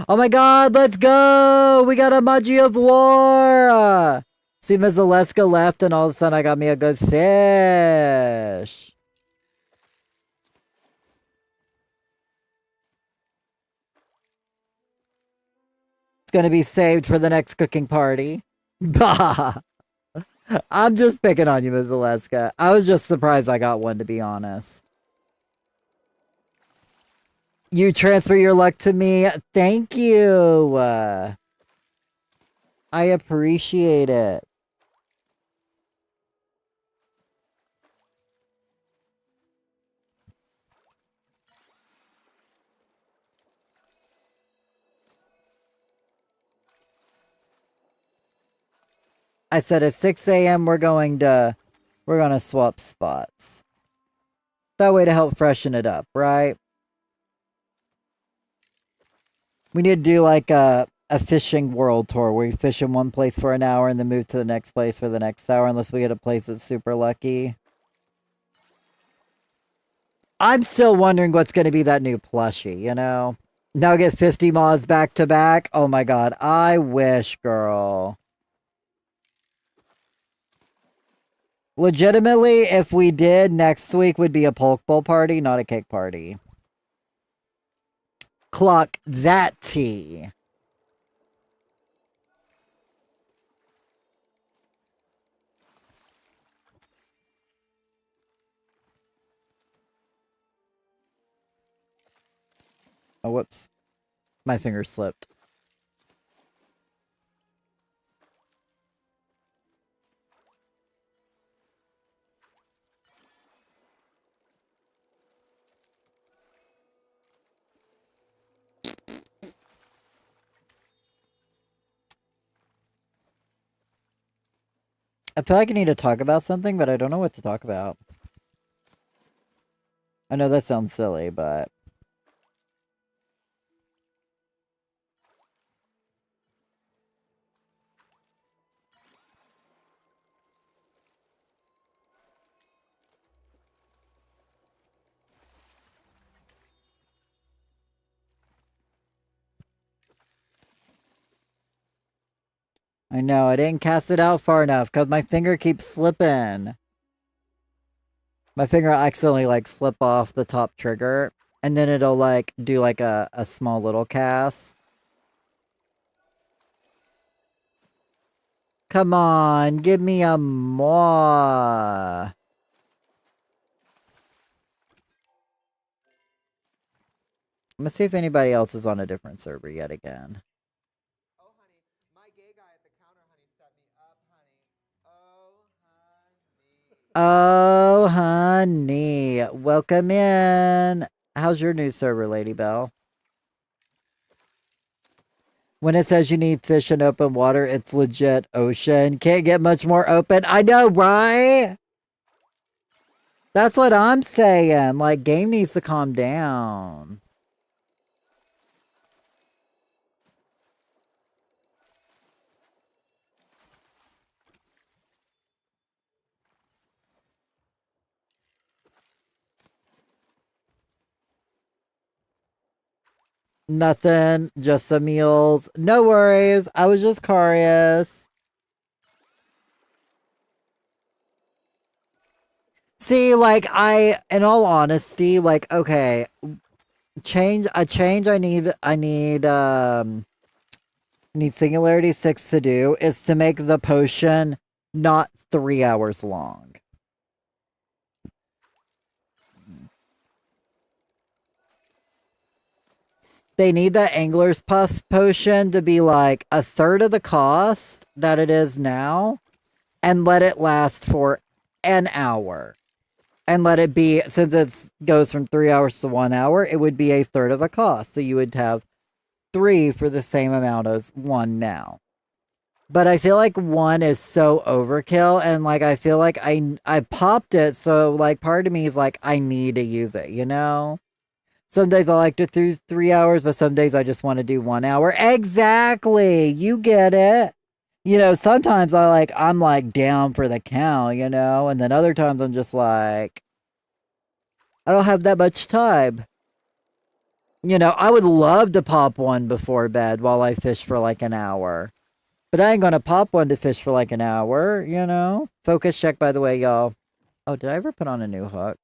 Oh my god, let's go! We got a Mudgy of War! See, Ms. Aleska left and all of a sudden I got me a good fish. It's gonna be saved for the next cooking party. Bah! I'm just picking on you, Ms. Aleska. I was just surprised I got one, to be honest. You transfer your luck to me. Thank you. I appreciate it. I said at 6 a.m. we're gonna swap spots. That way to help freshen it up, right? We need to do like a fishing world tour where we fish in one place for an hour and then move to the next place for the next hour unless we get a place that's super lucky. I'm still wondering what's going to be that new plushie, you know? Now get 50 mods back to back. Oh my god, I wish, girl. Legitimately, if we did, next week would be a poke bowl party, not a cake party. Clock that tea. Oh, whoops. My finger slipped. I feel like I need to talk about something, but I don't know what to talk about. I know that sounds silly, but... I know, I didn't cast it out far enough because my finger keeps slipping. My finger accidentally, like, slip off the top trigger, and then it'll, like, do, like, a small little cast. Come on, give me a more. I'm gonna see if anybody else is on a different server yet again. Oh, honey, my gay guy at the counter, honey, set me up, honey. Oh, honey. Oh, honey. Welcome in. How's your new server, Lady Bell? When it says you need fish in open water, it's legit ocean. Can't get much more open. I know, right? That's what I'm saying. Like, game needs to calm down. Nothing, just some meals. No worries. I was just curious. See, like in all honesty, like okay, change. I need Singularity 6 to do is to make the potion not 3 hours long. They need that Angler's Puff potion to be like a third of the cost that it is now and let it last for an hour. And let it be, since it goes from 3 hours to 1 hour, it would be a third of the cost. So you would have three for the same amount as one now. But I feel like one is so overkill, and like I feel like I popped it, so like part of me is like I need to use it, you know? Some days I like to do 3 hours, but some days I just want to do 1 hour. Exactly. You get it. Sometimes I'm like down for the count, and then other times I'm just like I don't have that much time. I would love to pop one before bed while I fish for like an hour. But I ain't gonna pop one to fish for like an hour. Focus check, by the way, y'all. Oh, did I ever put on a new hook?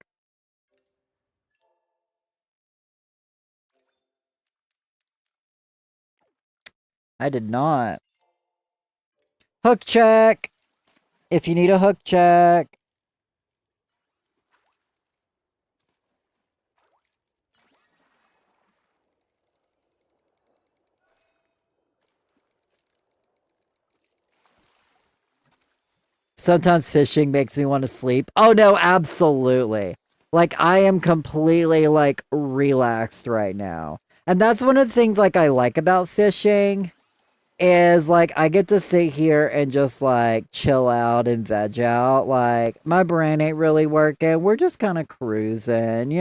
I did not. Hook check! If you need a hook check. Sometimes fishing makes me want to sleep. Oh no, absolutely. Like I am completely like relaxed right now. And that's one of the things like I like about fishing is like I get to sit here and just like chill out and veg out. Like my brain ain't really working. We're just kind of cruising.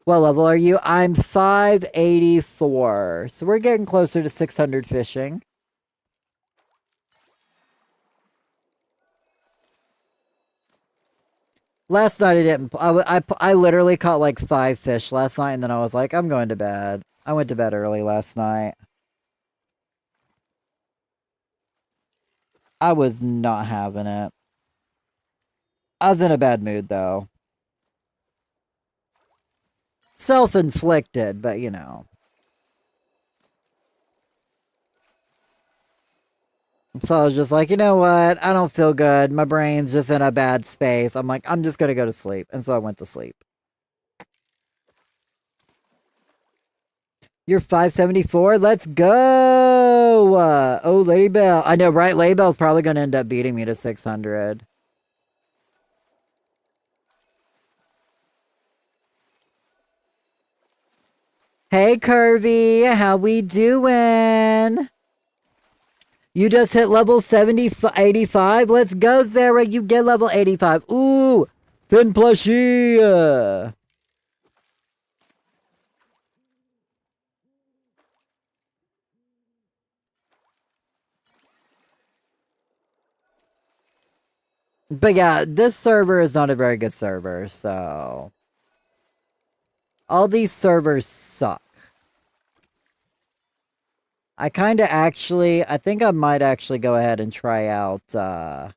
What level are you? I'm 584. So we're getting closer to 600 fishing. Last night I didn't. I literally caught like 5 fish last night, and then I was like, I'm going to bed. I went to bed early last night. I was not having it. I was in a bad mood though. Self inflicted, but. So I was just like, you know what? I don't feel good. My brain's just in a bad space. I'm like, I'm just gonna go to sleep. And so I went to sleep. You're 574? Let's go! Oh, Lady Bell. I know, right? Lady Bell's probably gonna end up beating me to 600. Hey, Curvy. How we doing? You just hit level 85. Let's go, Zara. You get level 85. Ooh, Finn plushie. But yeah, this server is not a very good server, so all these servers suck. I think I might actually go ahead and try out, I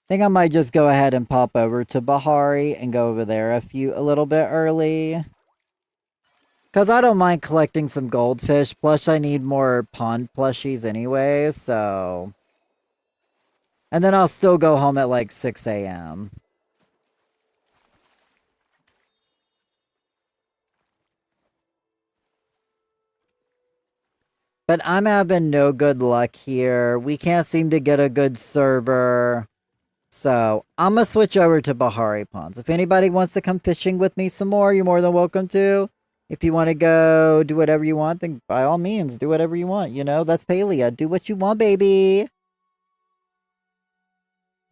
think I might just go ahead and pop over to Bahari and go over there a little bit early. Because I don't mind collecting some goldfish, plus I need more pond plushies anyway, so. And then I'll still go home at like 6 a.m. But I'm having no good luck here. We can't seem to get a good server. So I'm going to switch over to Bahari Ponds. If anybody wants to come fishing with me some more, you're more than welcome to. If you want to go do whatever you want, then by all means, do whatever you want. That's Palia. Do what you want, baby.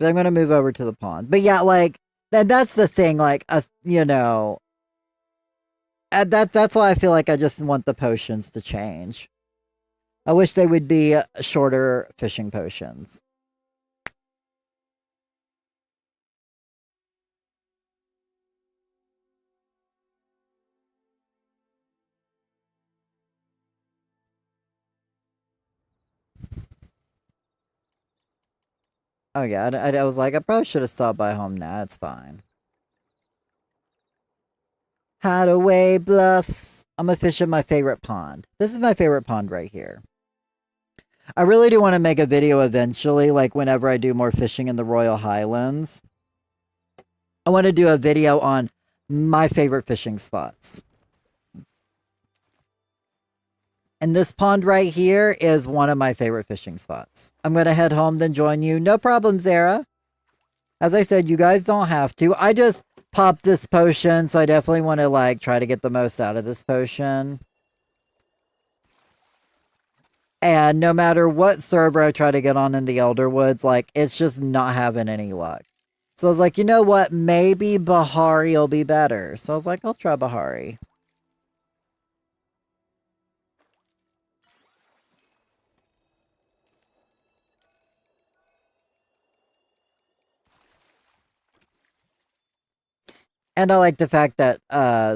But I'm gonna move over to the pond. But yeah, like that's the thing. Like, that's why I feel like I just want the potions to change. I wish they would be shorter fishing potions. Oh yeah, I was like, I probably should have stopped by home now. It's fine. Hideaway Bluffs. I'm gonna fish at my favorite pond. This is my favorite pond right here. I really do want to make a video eventually, like whenever I do more fishing in the Royal Highlands. I want to do a video on my favorite fishing spots. And this pond right here is one of my favorite fishing spots. I'm going to head home, then join you. No problem, Zara. As I said, you guys don't have to. I just popped this potion, so I definitely want to like try to get the most out of this potion. And no matter what server I try to get on in the Elder Woods, like it's just not having any luck. So I was like, you know what? Maybe Bahari will be better. So I was like, I'll try Bahari. And I like the fact that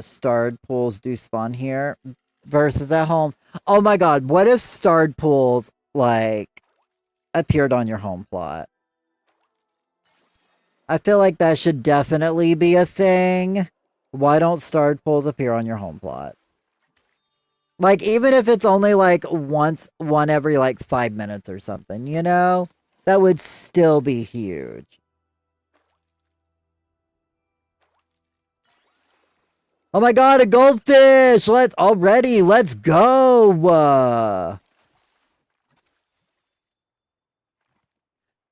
starred pools do spawn here versus at home. Oh my god, what if starred pools like appeared on your home plot? I feel like that should definitely be a thing. Why don't starred pools appear on your home plot? Like even if it's only like one every like 5 minutes or something, you know? That would still be huge. Oh my god, a goldfish! Let's go!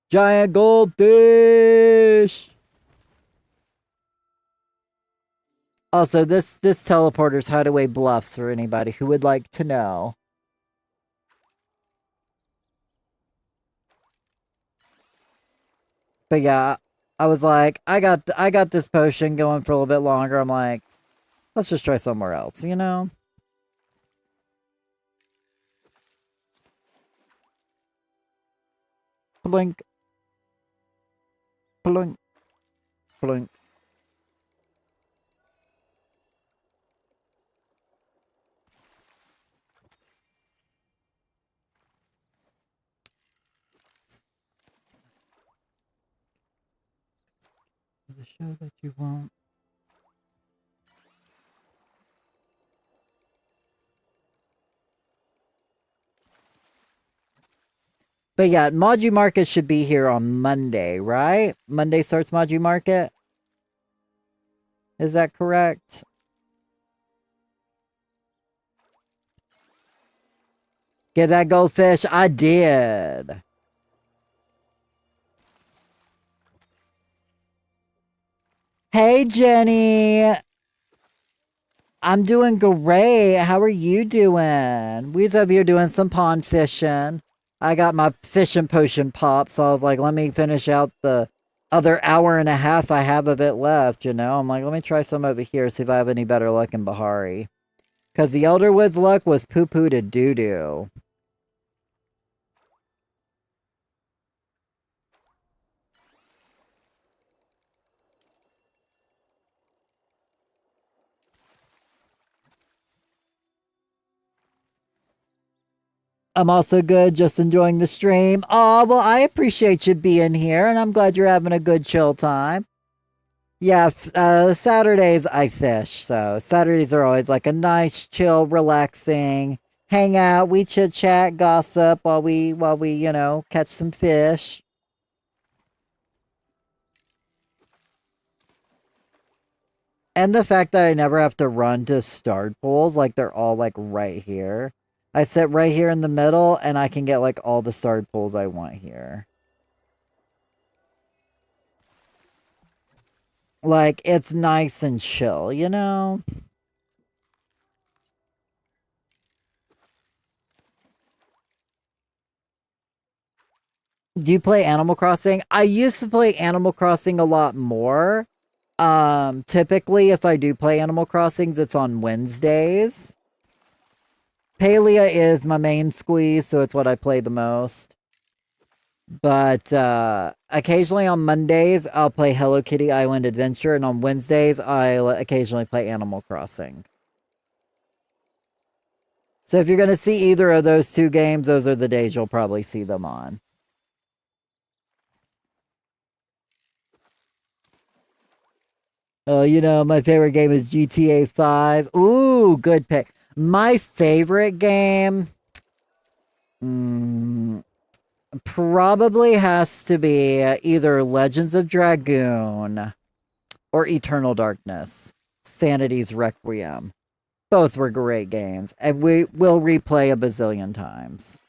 Giant goldfish! Also, this teleporter's hideaway bluffs for anybody who would like to know. But yeah, I was like, I got this potion going for a little bit longer. I'm like, let's just try somewhere else, you know? Blink, blink, blink. The show that you won't. But yeah, Maji Market should be here on Monday, right? Monday starts Maji Market. Is that correct? Get that goldfish? I did. Hey, Jenny. I'm doing great. How are you doing? We's over here doing some pond fishing. I got my fishing potion pop, so I was like, let me finish out the other hour and a half I have of it left, you know? I'm like, let me try some over here, see if I have any better luck in Bahari. Because the Elderwood's luck was poo-poo to doo-doo. I'm also good, just enjoying the stream. Oh, well, I appreciate you being here, and I'm glad you're having a good chill time. Yeah, Saturdays I fish, so Saturdays are always like a nice, chill, relaxing hang out. We chit chat, gossip while we catch some fish. And the fact that I never have to run to starred pools, like they're all like right here. I sit right here in the middle, and I can get like all the starred pools I want here. Like it's nice and chill, you know. Do you play Animal Crossing? I used to play Animal Crossing a lot more. Typically, if I do play Animal Crossings, it's on Wednesdays. Palia is my main squeeze, so it's what I play the most. But occasionally on Mondays, I'll play Hello Kitty Island Adventure, and on Wednesdays, I'll occasionally play Animal Crossing. So if you're going to see either of those two games, those are the days you'll probably see them on. Oh, my favorite game is GTA 5. Ooh, good pick. My favorite game probably has to be either Legends of Dragoon or Eternal Darkness, Sanity's Requiem. Both were great games, and we will replay a bazillion times.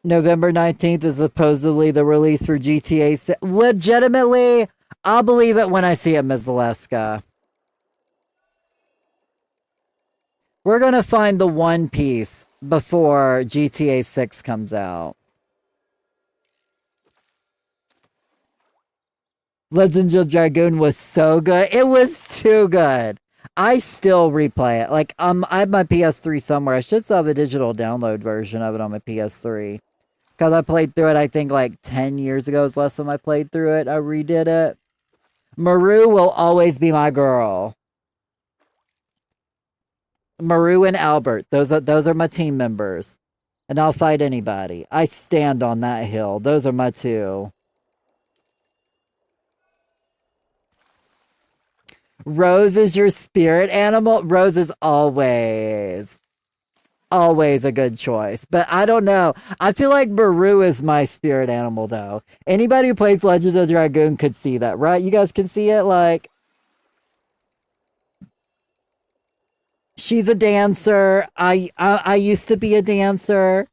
November 19th is supposedly the release for GTA 6. Legitimately, I'll believe it when I see it, Ms. Zaleska. We're going to find the One Piece before GTA 6 comes out. Legends of Dragoon was so good. It was too good. I still replay it. Like, I have my PS3 somewhere. I should still have a digital download version of it on my PS3. Because I played through it, I think, like 10 years ago is the last time I played through it. I redid it. Maru will always be my girl. Maru and Albert. Those are my team members. And I'll fight anybody. I stand on that hill. Those are my two. Rose is your spirit animal? Rose is always a good choice. But I don't know. I feel like Maru is my spirit animal, though. Anybody who plays Legends of Dragoon could see that, right? You guys can see it, like... She's a dancer. I used to be a dancer.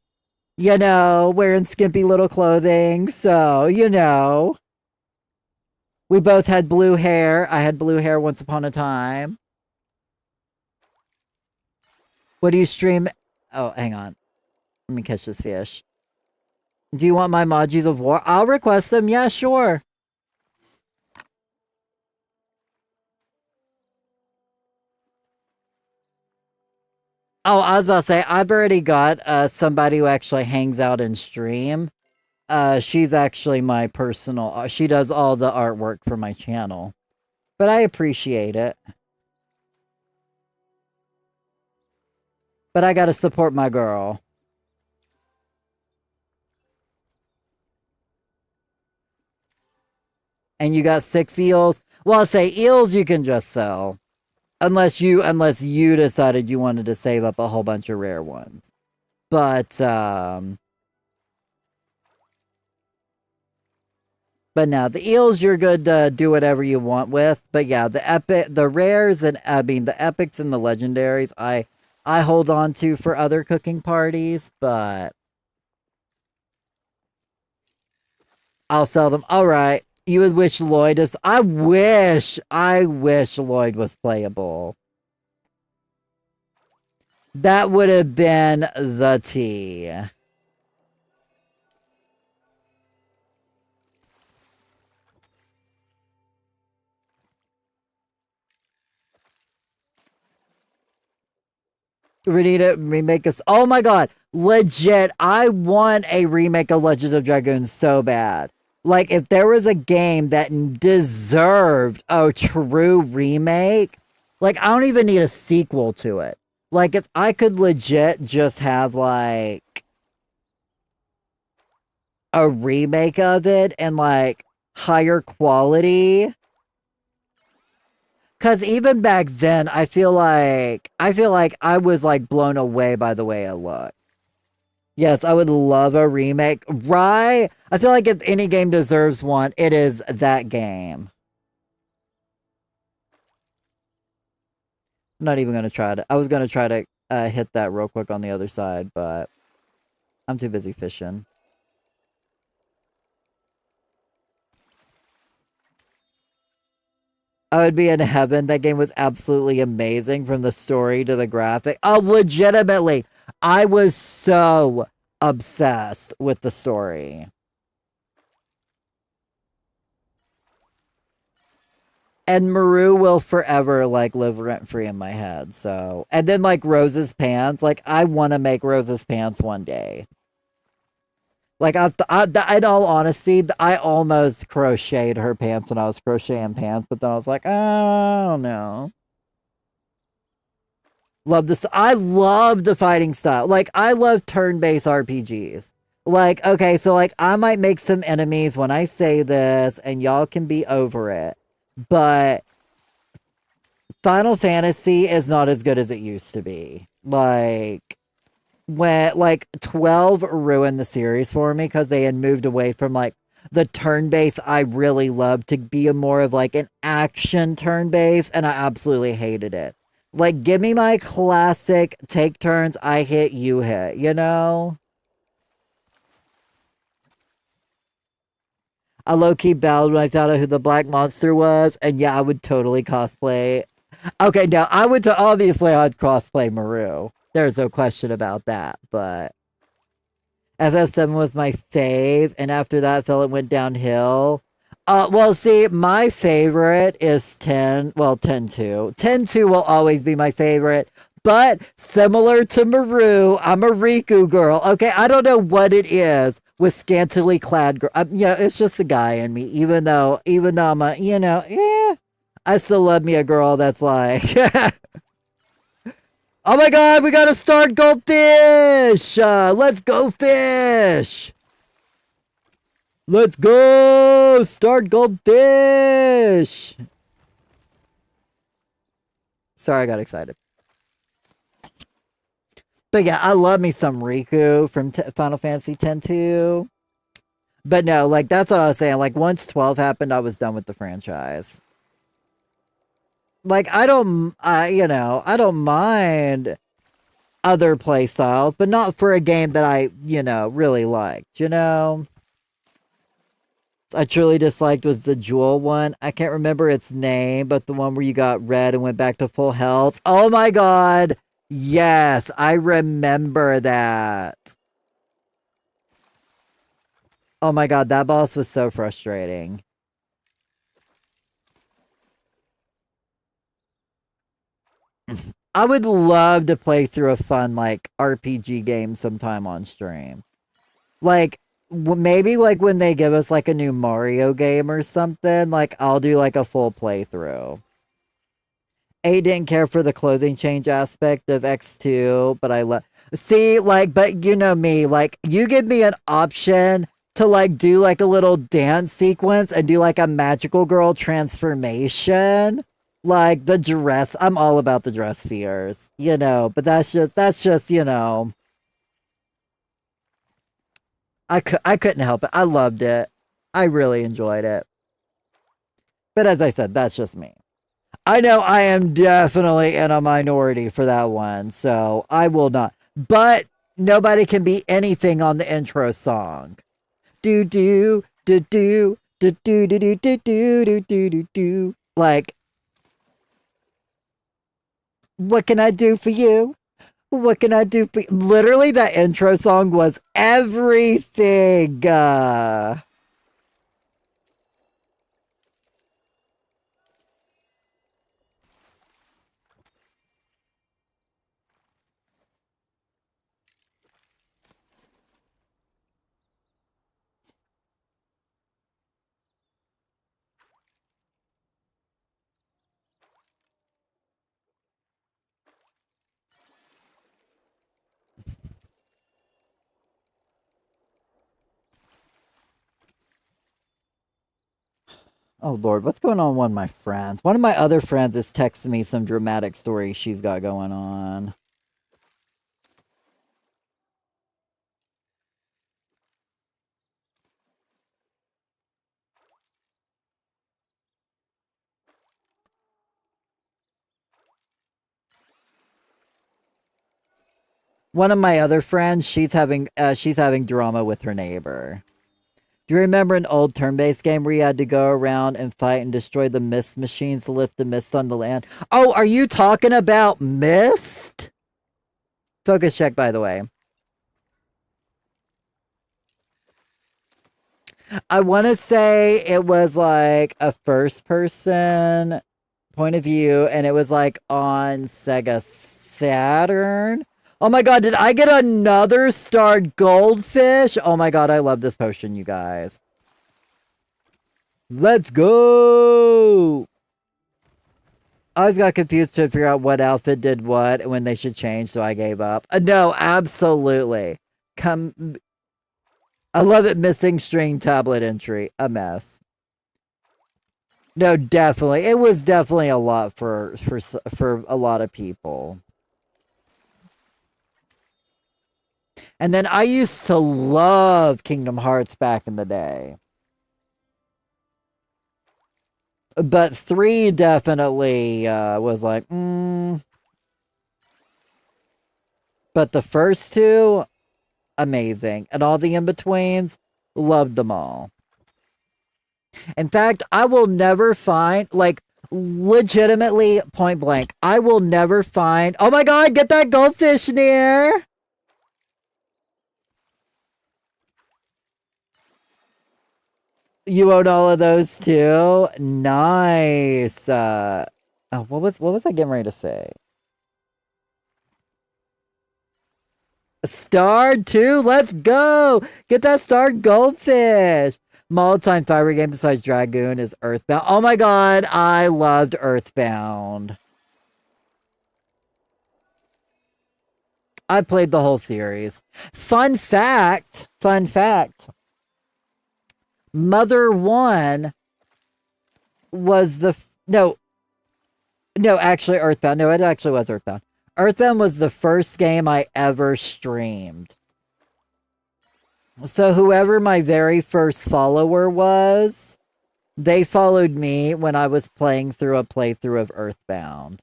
Wearing skimpy little clothing. So, We both had blue hair. I had blue hair once upon a time. What do you stream? Oh, hang on. Let me catch this fish. Do you want my emojis of war? I'll request them. Yeah, sure. Oh, I was about to say, I've already got somebody who actually hangs out and stream. She's actually my personal... she does all the artwork for my channel. But I appreciate it. But I gotta support my girl. And you got 6 eels? Well, I'll say eels you can just sell. Unless you decided you wanted to save up a whole bunch of rare ones. But no, the eels you're good to do whatever you want with. But yeah, the rares and the epics and the legendaries I hold on to for other cooking parties, but I'll sell them. All right. You would wish Lloyd is... I wish Lloyd was playable. That would have been the tea. We need to remake us. Oh my god. Legit. I want a remake of Legends of Dragoon so bad. Like, if there was a game that deserved a true remake, like, I don't even need a sequel to it. Like, if I could legit just have, like, a remake of it and, like, higher quality. Because even back then, I feel like I was, like, blown away by the way it looked. Yes, I would love a remake. Right? I feel like if any game deserves one, it is that game. I'm not even going to try to... I was going to try to hit that real quick on the other side, but I'm too busy fishing. I would be in heaven. That game was absolutely amazing from the story to the graphic. Oh, legitimately. I was so obsessed with the story. And Maru will forever like live rent free in my head. So, and then like Rose's pants, like I want to make Rose's pants one day. Like in all honesty, I almost crocheted her pants when I was crocheting pants, but then I was like, oh, I don't know. Love this. I love the fighting style. Like I love turn-based RPGs. Like okay, so like I might make some enemies when I say this, and y'all can be over it, but Final Fantasy is not as good as it used to be. Like when like 12 ruined the series for me because they had moved away from like the turn based I really loved to be a more of like an action turn based, and I absolutely hated it. Like give me my classic take turns, I hit, you hit, you know? I low key bowed when I found out who the black monster was, and yeah, I would totally cosplay. Okay, now I would obviously I'd cosplay Maru. There's no question about that, but FF7 was my fave, and after that, Philip went downhill. Well, see, my favorite is 10. Well, 10 2. 10 2 will always be my favorite, but similar to Maru, I'm a Riku girl. Okay, I don't know what it is with scantily clad girl. Yeah, it's just the guy in me. Even though I'm a, I still love me a girl that's like, oh my god, we gotta start goldfish! Let's go fish! Let's go! Start goldfish! Sorry, I got excited. But yeah, I love me some Riku from Final Fantasy X too. But no, like that's what I was saying. Like once 12 happened, I was done with the franchise. Like I don't mind other play styles, but not for a game that I, really liked, I truly disliked was the Jewel one. I can't remember its name, but the one where you got red and went back to full health. Oh my god. Yes, I remember that. Oh my god, that boss was so frustrating. I would love to play through a fun like RPG game sometime on stream. Like maybe like when they give us like a new Mario game or something, like I'll do like a full playthrough. A didn't care for the clothing change aspect of X2, but I love see like but you know me, like you give me an option to like do like a little dance sequence and do like a magical girl transformation. Like the dress, I'm all about the dress fears, but that's just, I couldn't help it. I loved it. I really enjoyed it. But as I said, that's just me. I know I am definitely in a minority for that one, so I will not. But nobody can be anything on the intro song. Do do do do do do do do do do do do do. Like, what can I do for you? What can I do for you? Literally, that intro song was everything. Oh Lord, what's going on with one of my friends? One of my other friends is texting me some dramatic story she's got going on. One of my other friends, she's having drama with her neighbor. Do you remember an old turn-based game where you had to go around and fight and destroy the mist machines to lift the mist on the land? Oh, are you talking about Mist? Focus check, by the way. I want to say it was like a first-person point of view, and it was like on Sega Saturn. Oh my god, did I get another starred goldfish? Oh my god, I love this potion, you guys. Let's go! I always got confused to figure out what outfit did what and when they should change, so I gave up. No, absolutely. I love it. Missing string tablet entry. A mess. No, definitely. It was definitely a lot for a lot of people. And then I used to love Kingdom Hearts back in the day. But 3 definitely was like, But the first 2, amazing. And all the in-betweens, loved them all. In fact, I will never find, like, legitimately, point blank, I will never find, oh my god, get that goldfish near! You own all of those too? Nice. Oh, what was I getting ready to say? Starred too? Let's go! Get that starred goldfish! My all-time favorite game besides Dragoon is Earthbound. Oh my god, I loved Earthbound. I played the whole series. Fun fact. Mother 1 was actually Earthbound. No, it actually was Earthbound. Earthbound was the first game I ever streamed. So whoever my very first follower was, they followed me when I was playing through a playthrough of Earthbound.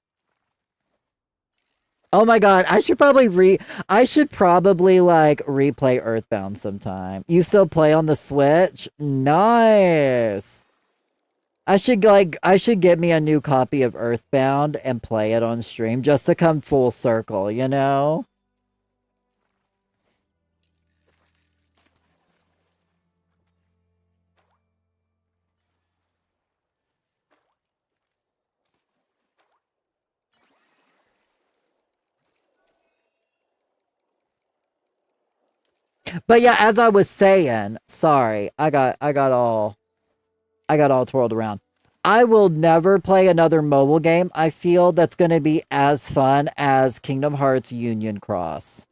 Oh my god, I should probably like replay Earthbound sometime. You still play on the Switch? Nice. I should get me a new copy of Earthbound and play it on stream just to come full circle, you know? But yeah, as I was saying, sorry, I got all twirled around. I will never play another mobile game I feel that's going to be as fun as Kingdom Hearts Union Cross.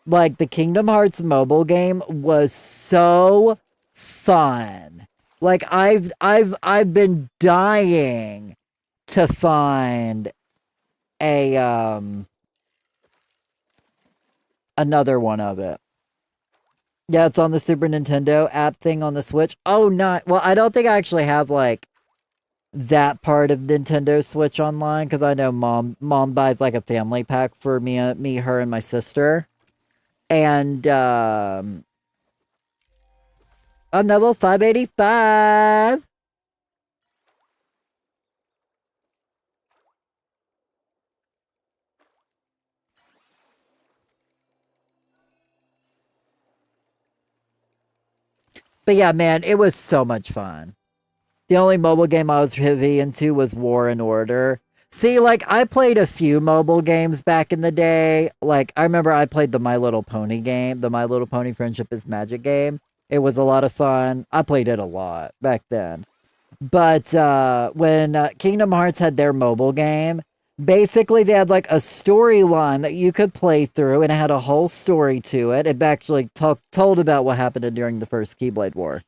Like, the Kingdom Hearts mobile game was so fun. Like, I've been dying to find a another one of it. Yeah, it's on the Super Nintendo app thing on the Switch. Oh, not well. I don't think I actually have like that part of Nintendo Switch online because I know mom buys like a family pack for me, her, and my sister. And I'm level 585. But yeah, man, it was so much fun. The only mobile game I was heavy into was War and Order. See, like, I played a few mobile games back in the day. Like, I remember I played the My Little Pony game, the My Little Pony Friendship is Magic game. It was a lot of fun. I played it a lot back then. But when Kingdom Hearts had their mobile game, basically they had like a storyline that you could play through, and it had a whole story to it. It actually told about what happened during the first Keyblade War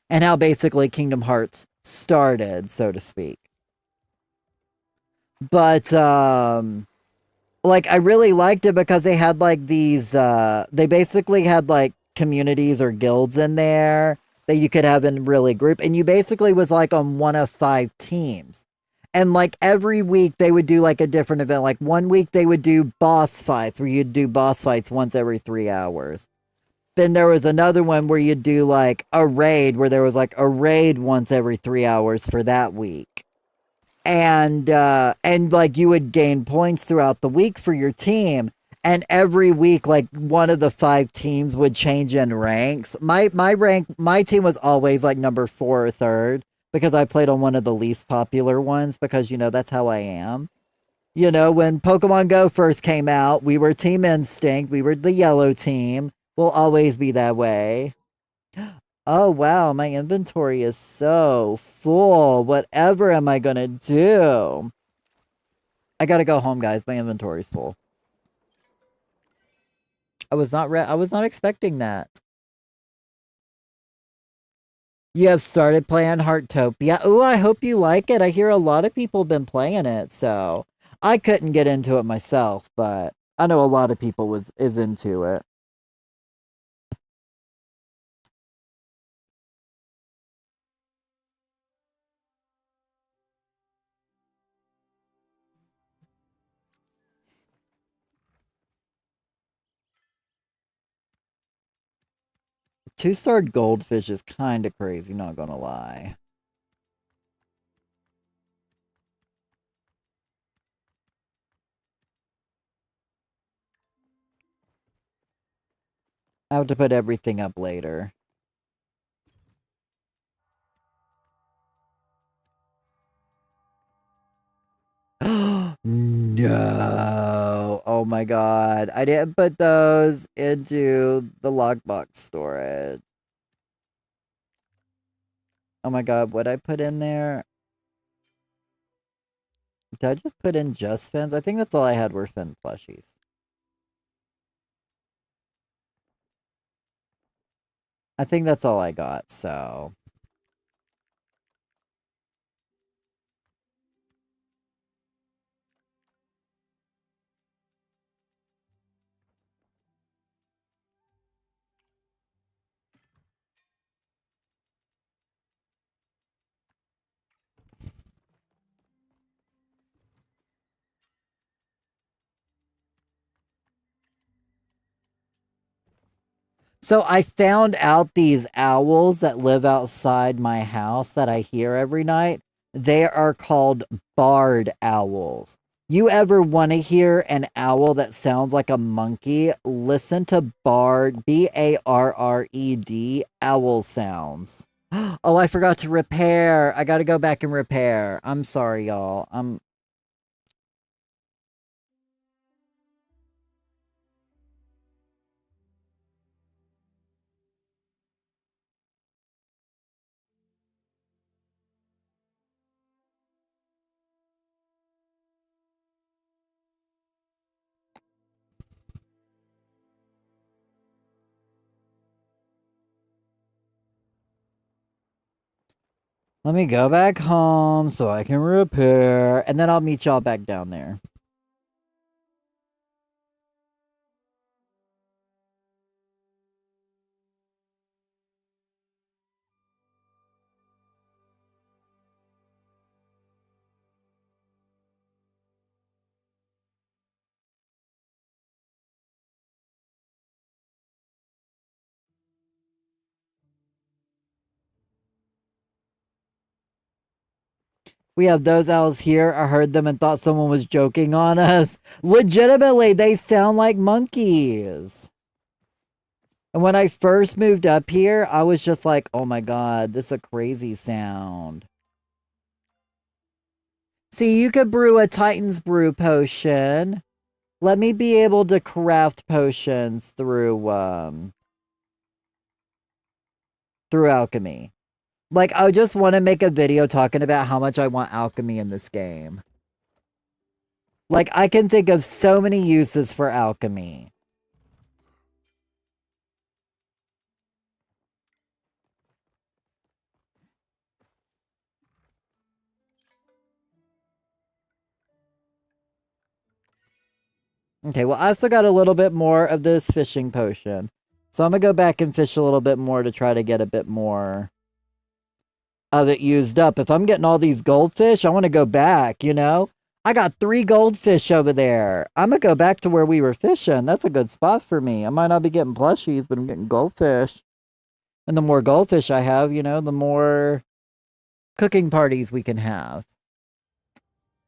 and how basically Kingdom Hearts started, so to speak. But like, I really liked it because they had like these they basically had like communities or guilds in there that you could have in really group, and you basically was like on one of 5 teams. And like every week they would do like a different event. Like one week they would do boss fights where you'd do boss fights once every 3 hours. Then there was another one where you'd do like a raid, where there was like a raid once every 3 hours for that week. And like you would gain points throughout the week for your team. And every week, like one of the 5 teams would change in ranks. My team was always like number 4 or 3 because I played on one of the least popular ones because that's how I am. When Pokemon Go first came out, we were Team Instinct. We were the yellow team. We'll always be that way. Oh, wow. My inventory is so full. Whatever am I going to do? I got to go home, guys. My inventory's full. I was not expecting that. You have started playing Heartopia. Ooh, I hope you like it. I hear a lot of people have been playing it, so I couldn't get into it myself, but I know a lot of people is into it. Two-star goldfish is kind of crazy, not gonna lie. I have to put everything up later. No. Oh my god. I didn't put those into the lockbox storage. Oh my god, what I put in there? Did I just put in just fins? I think that's all I had were fin plushies. I think that's all I got, so. So I found out these owls that live outside my house that I hear every night. They are called barred owls. You ever want to hear an owl that sounds like a monkey? Listen to barred, Barred, owl sounds. Oh, I forgot to repair. I got to go back and repair. I'm sorry, y'all. Let me go back home so I can repair, and then I'll meet y'all back down there. We have those owls here. I heard them and thought someone was joking on us. Legitimately, they sound like monkeys. And when I first moved up here, I was just like, oh my god, this is a crazy sound. See, you could brew a Titan's Brew potion. Let me be able to craft potions through alchemy. Like, I just want to make a video talking about how much I want alchemy in this game. Like, I can think of so many uses for alchemy. Okay, well, I still got a little bit more of this fishing potion. So I'm going to go back and fish a little bit more to try to get a bit more of it used up. If I'm getting all these goldfish, I want to go back, I got 3 goldfish over there. I'm gonna go back to where we were fishing. That's a good spot for me. I might not be getting plushies, but I'm getting goldfish. And the more goldfish I have, the more cooking parties we can have.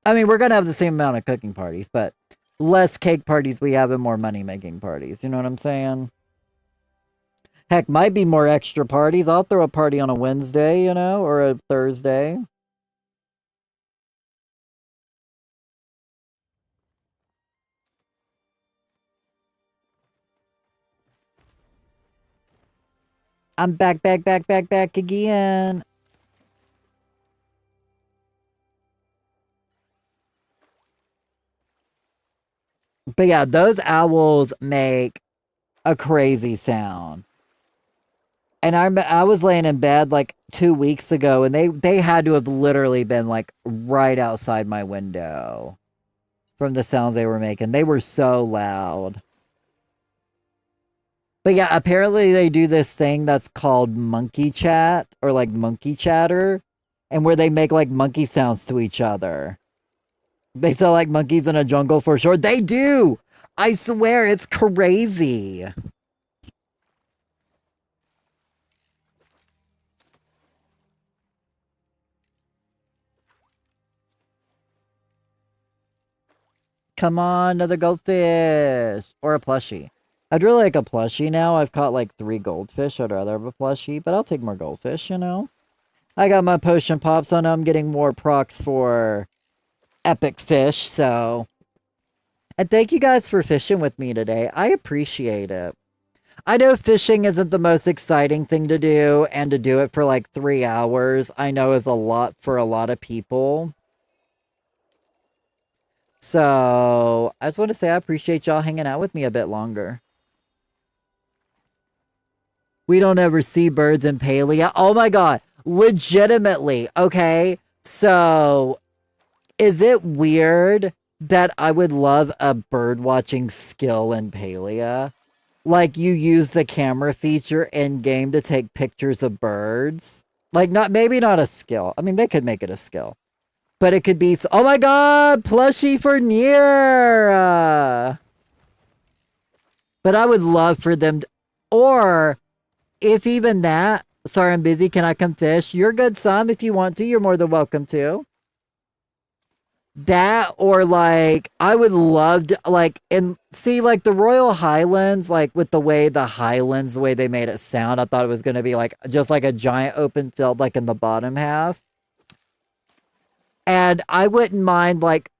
I mean, we're gonna have the same amount of cooking parties, but less cake parties we have and more money making parties. You know what I'm saying? Heck, might be more extra parties. I'll throw a party on a Wednesday, or a Thursday. I'm back again. But yeah, those owls make a crazy sound. And I was laying in bed like 2 weeks ago, and they had to have literally been like right outside my window from the sounds they were making. They were so loud. But yeah, apparently they do this thing that's called monkey chat or like monkey chatter, and where they make like monkey sounds to each other. They sound like monkeys in a jungle for sure. They do! I swear, it's crazy. Come on, another goldfish. Or a plushie. I'd really like a plushie now. I've caught like 3 goldfish. I'd rather have a plushie, but I'll take more goldfish. I got my potion pops on. I'm getting more procs for epic fish, so. And thank you guys for fishing with me today. I appreciate it. I know fishing isn't the most exciting thing to do, and to do it for like 3 hours, I know is a lot for a lot of people. So, I just want to say I appreciate y'all hanging out with me a bit longer. We don't ever see birds in Palia. Oh my god. Legitimately. Okay. So, is it weird that I would love a bird watching skill in Palia? Like you use the camera feature in game to take pictures of birds? Like maybe not a skill. I mean, they could make it a skill. But it could be, oh my god, plushie for near. But I would love for them to, or if even that, sorry, I'm busy. Can I come fish? You're good, Sam. If you want to, you're more than welcome to. That, or like, I would love to, like, and see, like, the Royal Highlands, like, with the way the Highlands, the way they made it sound, I thought it was going to be, like, just like a giant open field, like, in the bottom half. And I wouldn't mind, like,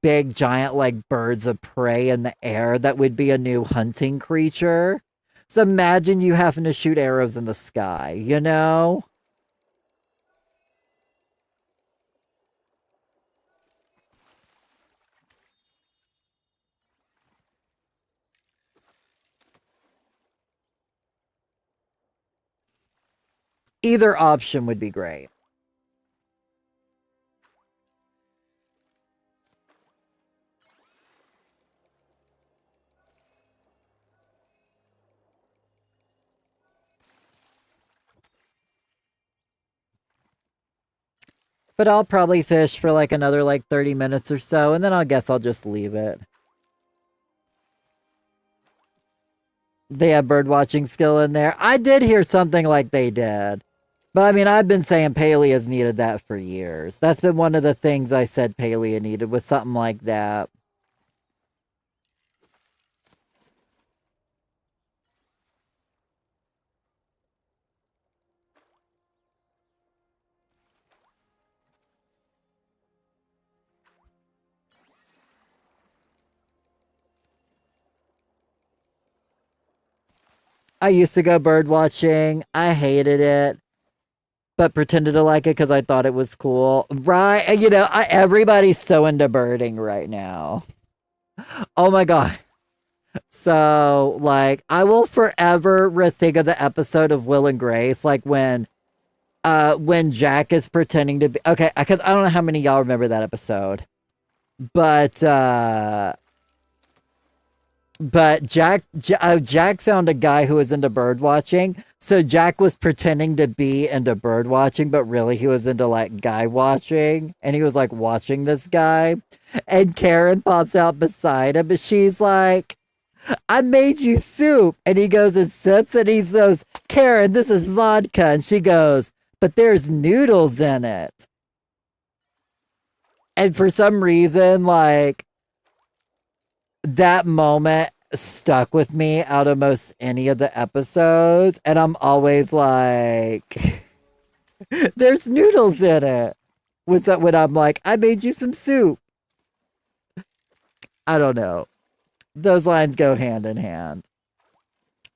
big, giant, like, birds of prey in the air. That would be a new hunting creature. So imagine you having to shoot arrows in the sky. Either option would be great. But I'll probably fish for like another like 30 minutes or so, and then I guess I'll just leave it. They have bird watching skill in there. I did hear something like they did. But I mean, I've been saying Palia's needed that for years. That's been one of the things I said Palia needed, was something like that. I used to go bird watching. I hated it, but pretended to like it because I thought it was cool. Right? And everybody's so into birding right now. Oh my god. So, like, I will forever think of the episode of Will and Grace, like when Jack is pretending to be okay, because I don't know how many of y'all remember that episode, but But Jack found a guy who was into bird watching. So Jack was pretending to be into bird watching, but really he was into like guy watching. And he was like watching this guy. And Karen pops out beside him, but she's like, I made you soup. And he goes and sips and he goes, Karen, this is vodka. And she goes, but there's noodles in it. And for some reason, like, that moment stuck with me out of most any of the episodes. And I'm always like, there's noodles in it. Was that when I'm like, I made you some soup? I don't know. Those lines go hand in hand.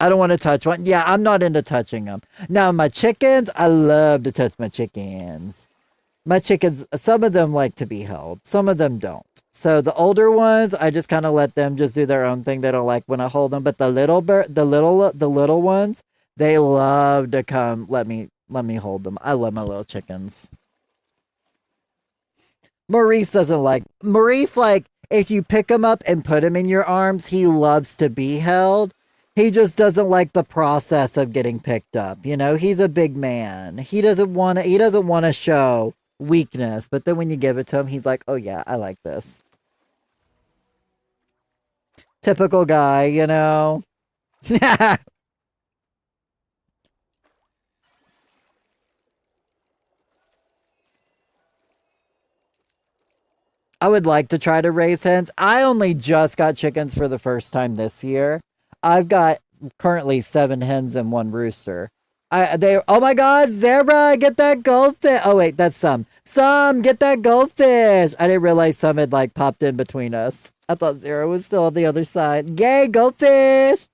I don't want to touch one. Yeah, I'm not into touching them. Now, my chickens, I love to touch my chickens. My chickens, some of them like to be held, some of them don't. So the older ones, I just kind of let them just do their own thing. They don't like when I hold them. But the little ones, they love to come. Let me hold them. I love my little chickens. Maurice doesn't like Maurice. Like if you pick him up and put him in your arms, he loves to be held. He just doesn't like the process of getting picked up. You know, he's a big man. He doesn't want to. He doesn't want to show weakness. But then when you give it to him, he's like, "Oh yeah, I like this." Typical guy, you know. I would like to try to raise hens. I only just got chickens for the first time this year. I've got currently 7 hens and 1 rooster. Oh my god, Zara, get that goldfish. Oh wait, that's some. Some, get that goldfish. I didn't realize some had like popped in between us. I thought Zara was still on the other side. Yay, goldfish!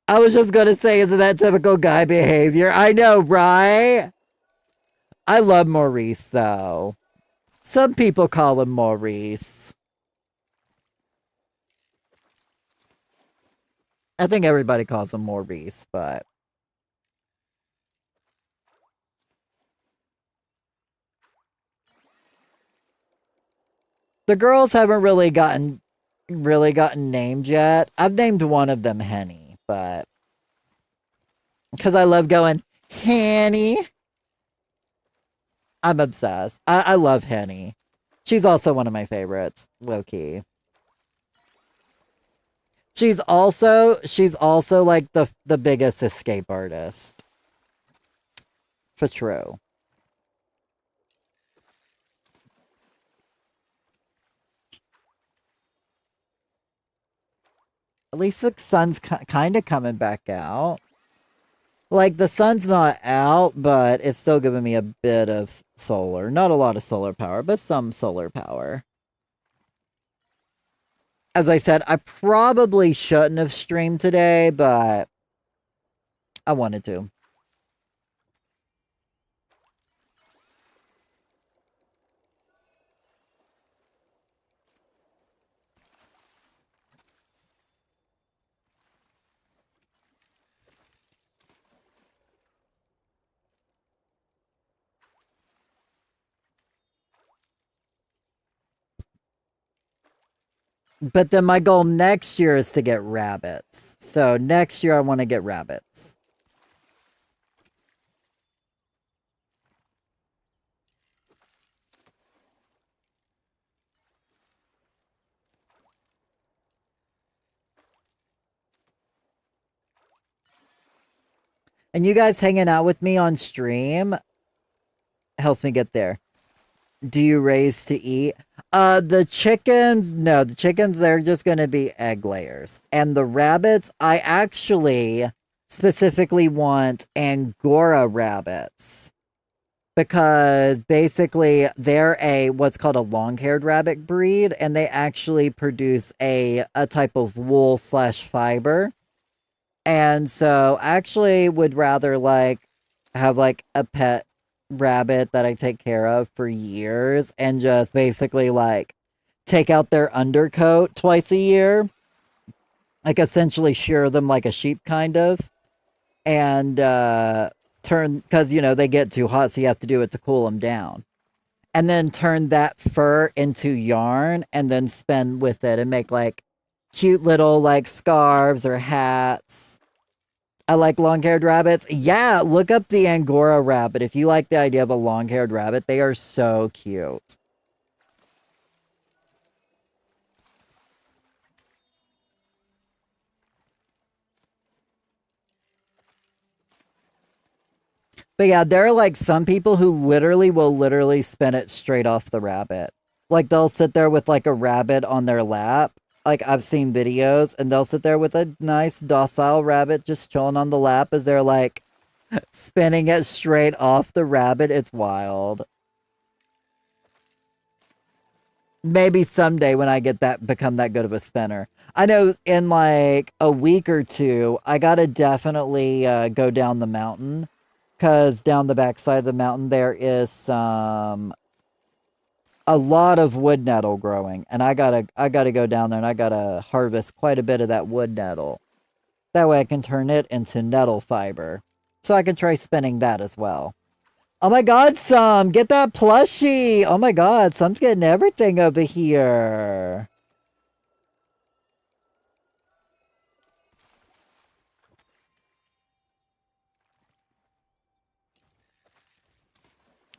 I was just gonna say, isn't that typical guy behavior? I know, right? I love Maurice though. Some people call him Maurice. I think everybody calls him Maurice, but the girls haven't really gotten named yet. I've named one of them Henny, but because I love going Henny. I'm obsessed. I love Henny. She's also one of my favorites, low key. She's also like the biggest escape artist. For true. At least the sun's kind of coming back out. Like the sun's not out, but it's still giving me a bit of solar. Not a lot of solar power, but some solar power. As I said, I probably shouldn't have streamed today, but I wanted to. But then my goal next year is to get rabbits. So next year I want to get rabbits. And you guys hanging out with me on stream helps me get there. Do you raise to eat? The chickens, no, the chickens, they're just gonna be egg layers. And the rabbits, I actually specifically want Angora rabbits. Because basically they're a what's called a long-haired rabbit breed, and they actually produce a type of wool slash fiber. And so I actually would rather like have like a pet rabbit that I take care of for years and just basically like take out their undercoat twice a year, like essentially shear them like a sheep kind of, and turn because you know they get too hot, so you have to do it to cool them down. and then turn that fur into yarn and then spin with it and make like cute little like scarves or hats. I like long-haired rabbits. Yeah, look up the Angora rabbit. If you like the idea of a long-haired rabbit, they are so cute. But yeah, there are like some people who literally will literally spin it straight off the rabbit. Like they'll sit there with like a rabbit on their lap. Like I've seen videos and they'll sit there with a nice docile rabbit just chilling on the lap as they're like spinning it straight off the rabbit. It's wild. Maybe someday when I get that become that good of a spinner. I know in like a week or two, I gotta definitely go down the mountain because down the backside of the mountain there is a lot of wood nettle growing, and I gotta go down there and I gotta harvest quite a bit of that wood nettle. That way I can turn it into nettle fiber, so I can try spinning that as well. Oh my god, Some! Get that plushie! Oh my god, Some's getting everything over here.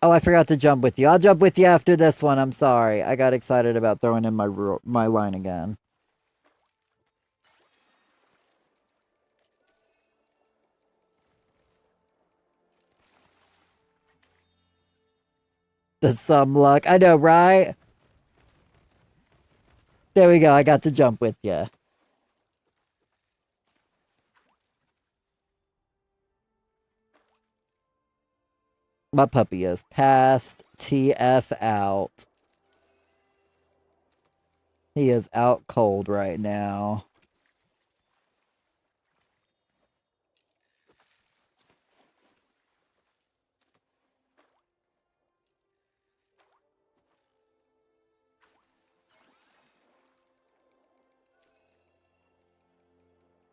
Oh, I forgot to jump with you. I'll jump with you after this one. I'm sorry. I got excited about throwing in my line again. The Some luck. I know, right? There we go. I got to jump with you. My puppy is past TF out. He is out cold right now.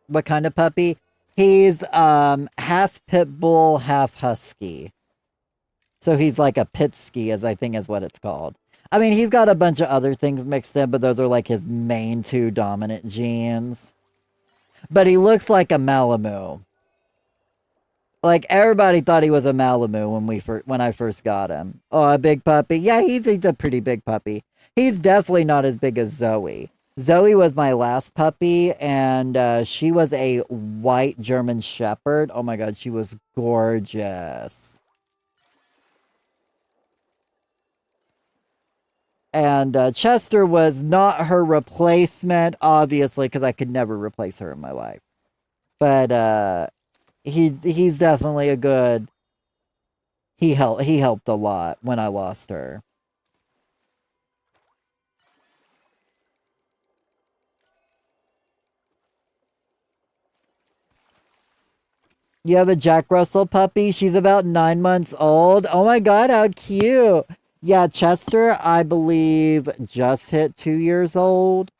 What kind of puppy? He's half pit bull, half husky. So he's like a pitski, as I think is what it's called. I mean, he's got a bunch of other things mixed in, but those are like his main two dominant genes. But he looks like a Malamute. Like everybody thought he was a Malamute when I first got him. Oh, a big puppy. Yeah, he's a pretty big puppy. He's definitely not as big as Zoe. Zoe was my last puppy, and she was a white German Shepherd. Oh my god, she was gorgeous. And Chester was not her replacement, obviously, because I could never replace her in my life. But he's definitely a good. He helped a lot when I lost her. You have a Jack Russell puppy? She's about 9 months old. Oh my god, how cute! Yeah, Chester, I believe, just hit 2 years old.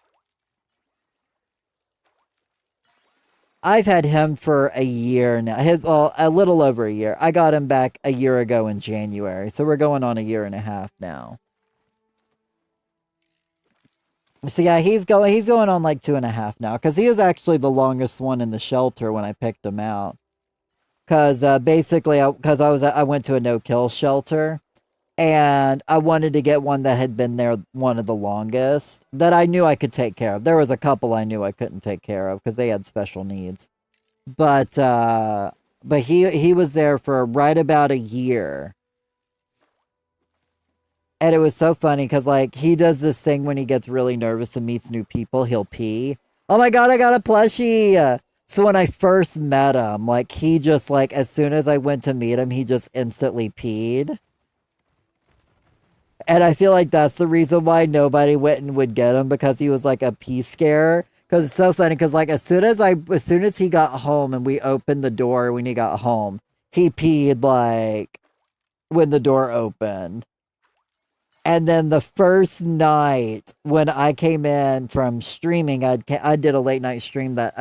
I've had him for a year now. Well, a little over a year. I got him back a year ago in January, so we're going on a year and a half now. So yeah, he's going on like 2.5 now, because he was actually the longest one in the shelter when I picked him out. Because basically, I went to a no-kill shelter, and I wanted to get one that had been there one of the longest that I knew I could take care of. There was a couple I knew I couldn't take care of because they had special needs, but he was there for right about a year, and it was so funny because like he does this thing when he gets really nervous and meets new people, he'll pee. Oh my god, I got a plushie. So when I first met him, like he just like as soon as I went to meet him, he just instantly peed. And I feel like that's the reason why nobody went and would get him, because he was like a pee scare. Because it's so funny, because like as soon as he got home and we opened the door when he got home, he peed like when the door opened. And then the first night when I came in from streaming, I did a late night stream that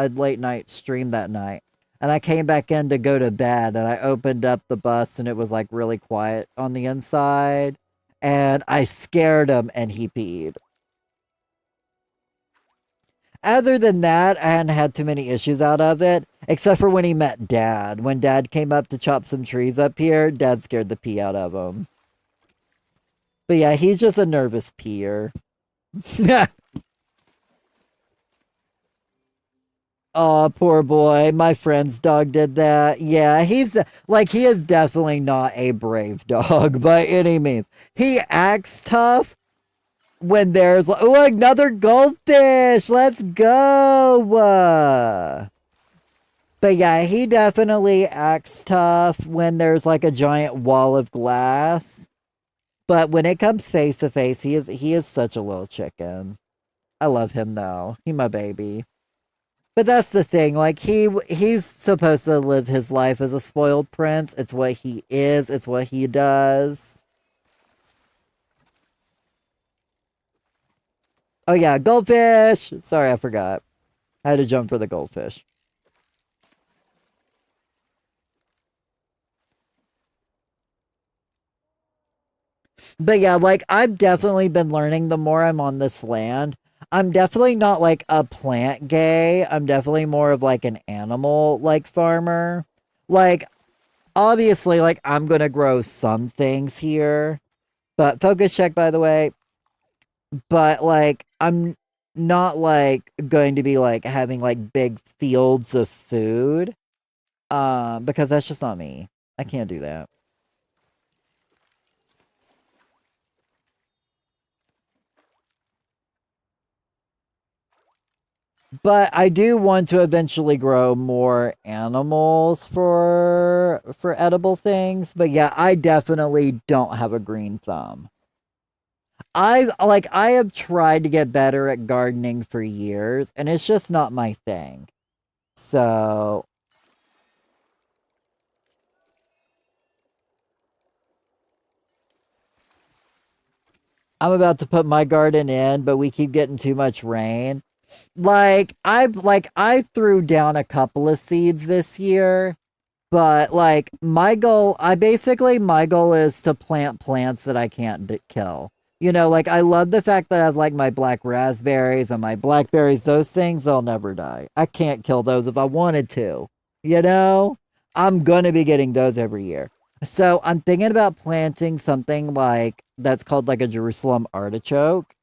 night. And I came back in to go to bed, and I opened up the bus and it was like really quiet on the inside. and I scared him and he peed. Other than that, I hadn't had too many issues out of it, except for when he met Dad. When Dad came up to chop some trees up here, Dad scared the pee out of him. But yeah, he's just a nervous peer. Oh, poor boy. My friend's dog did that. Yeah, he's like, he is definitely not a brave dog by any means. He acts tough when there's, oh, another goldfish. Let's go. But yeah, he definitely acts tough when there's like a giant wall of glass. But when it comes face to face, he is such a little chicken. I love him though. He my baby. But that's the thing, like he's supposed to live his life as a spoiled prince. It's what he is, it's what he does. Oh yeah, goldfish! Sorry, I forgot. I had to jump for the goldfish. But yeah, like I've definitely been learning the more I'm on this land. I'm definitely not like a plant gay. I'm definitely more of like an animal like farmer. Like obviously like I'm going to grow some things here. But focus check by the way. But like I'm not like going to be like having like big fields of food because that's just not me. I can't do that. But I do want to eventually grow more animals for edible things. But yeah, I definitely don't have a green thumb. I have tried to get better at gardening for years and it's just not my thing. So, I'm about to put my garden in, but we keep getting too much rain. I threw down a couple of seeds this year, but like my goal is to plant plants that I can't kill. You know, like I love the fact that I have like my black raspberries and my blackberries, those things they'll never die. I can't kill those if I wanted to. You know? I'm going to be getting those every year. So, I'm thinking about planting something like that's called like a Jerusalem artichoke.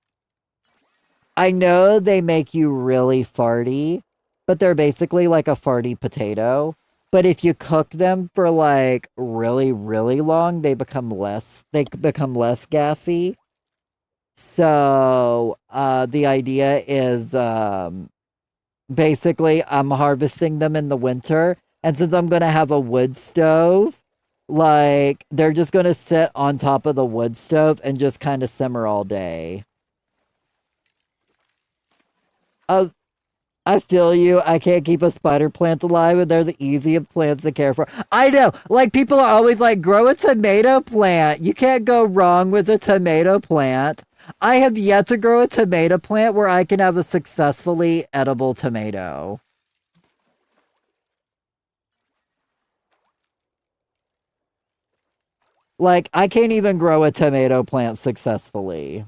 I know they make you really farty, but they're basically like a farty potato. But if you cook them for like really, really long, they become less gassy. So the idea is basically I'm harvesting them in the winter. And since I'm gonna have a wood stove, like they're just gonna sit on top of the wood stove and just kind of simmer all day. Oh, I feel you. I can't keep a spider plant alive, and they're the easiest plants to care for. I know. Like, people are always like, grow a tomato plant. You can't go wrong with a tomato plant. I have yet to grow a tomato plant where I can have a successfully edible tomato. Like, I can't even grow a tomato plant successfully.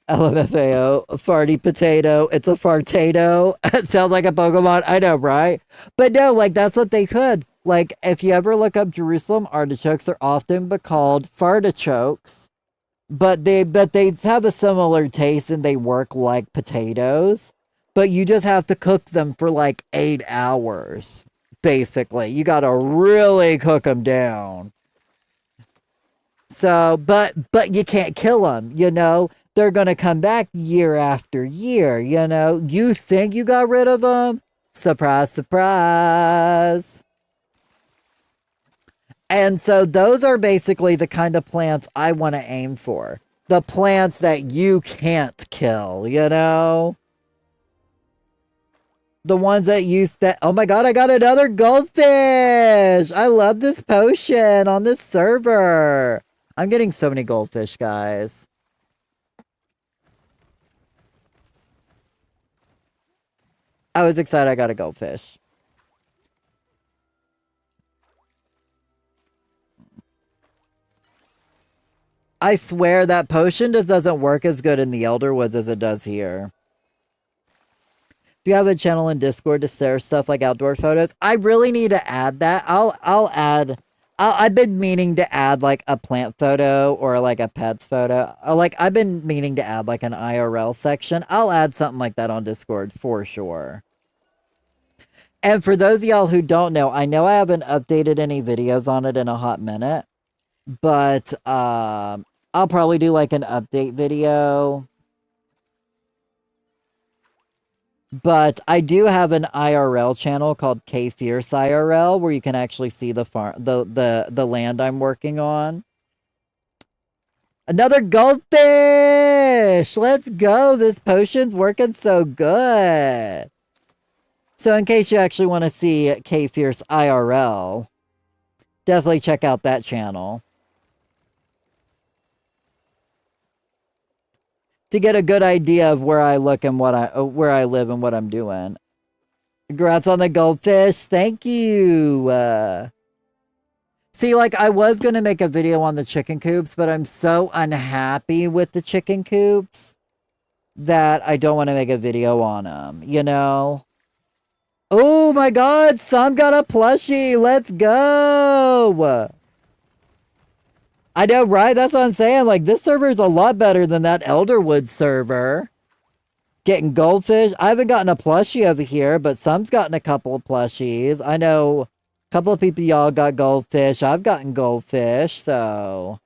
LMFAO, farty potato. It's a fartato. It sounds like a Pokemon. I know, right? But no, like that's what they could. Like if you ever look up Jerusalem artichokes, they're often called fartichokes. But they have a similar taste and they work like potatoes. But you just have to cook them for like 8 hours. Basically, you gotta really cook them down. So, but you can't kill them, you know? They're going to come back year after year, you know? You think you got rid of them? Surprise, surprise. And so those are basically the kind of plants I want to aim for. The plants that you can't kill, you know? The ones that oh my god, I got another goldfish! I love this potion on this server. I'm getting so many goldfish, guys. I was excited I got a goldfish. I swear that potion just doesn't work as good in the Elder Woods as it does here. Do you have a channel in Discord to share stuff like outdoor photos? I really need to add that. I'll add. I've been meaning to add like a plant photo or like a pets photo. Like I've been meaning to add like an IRL section. I'll add something like that on Discord for sure. And for those of y'all who don't know I haven't updated any videos on it in a hot minute, but I'll probably do like an update video. But I do have an IRL channel called K Fierce IRL where you can actually see the farm, the land I'm working on. Another goldfish! Let's go! This potion's working so good. So in case you actually want to see K Fierce IRL, definitely check out that channel to get a good idea of where I look and where I live and what I'm doing. Congrats on the goldfish. Thank you. See, like, I was going to make a video on the chicken coops, but I'm so unhappy with the chicken coops that I don't want to make a video on them, you know? Oh my god, Sam got a plushie. Let's go. I know, right? That's what I'm saying. Like, this server is a lot better than that Elderwood server. Getting goldfish. I haven't gotten a plushie over here, but some's gotten a couple of plushies. I know a couple of people y'all got goldfish. I've gotten goldfish, so...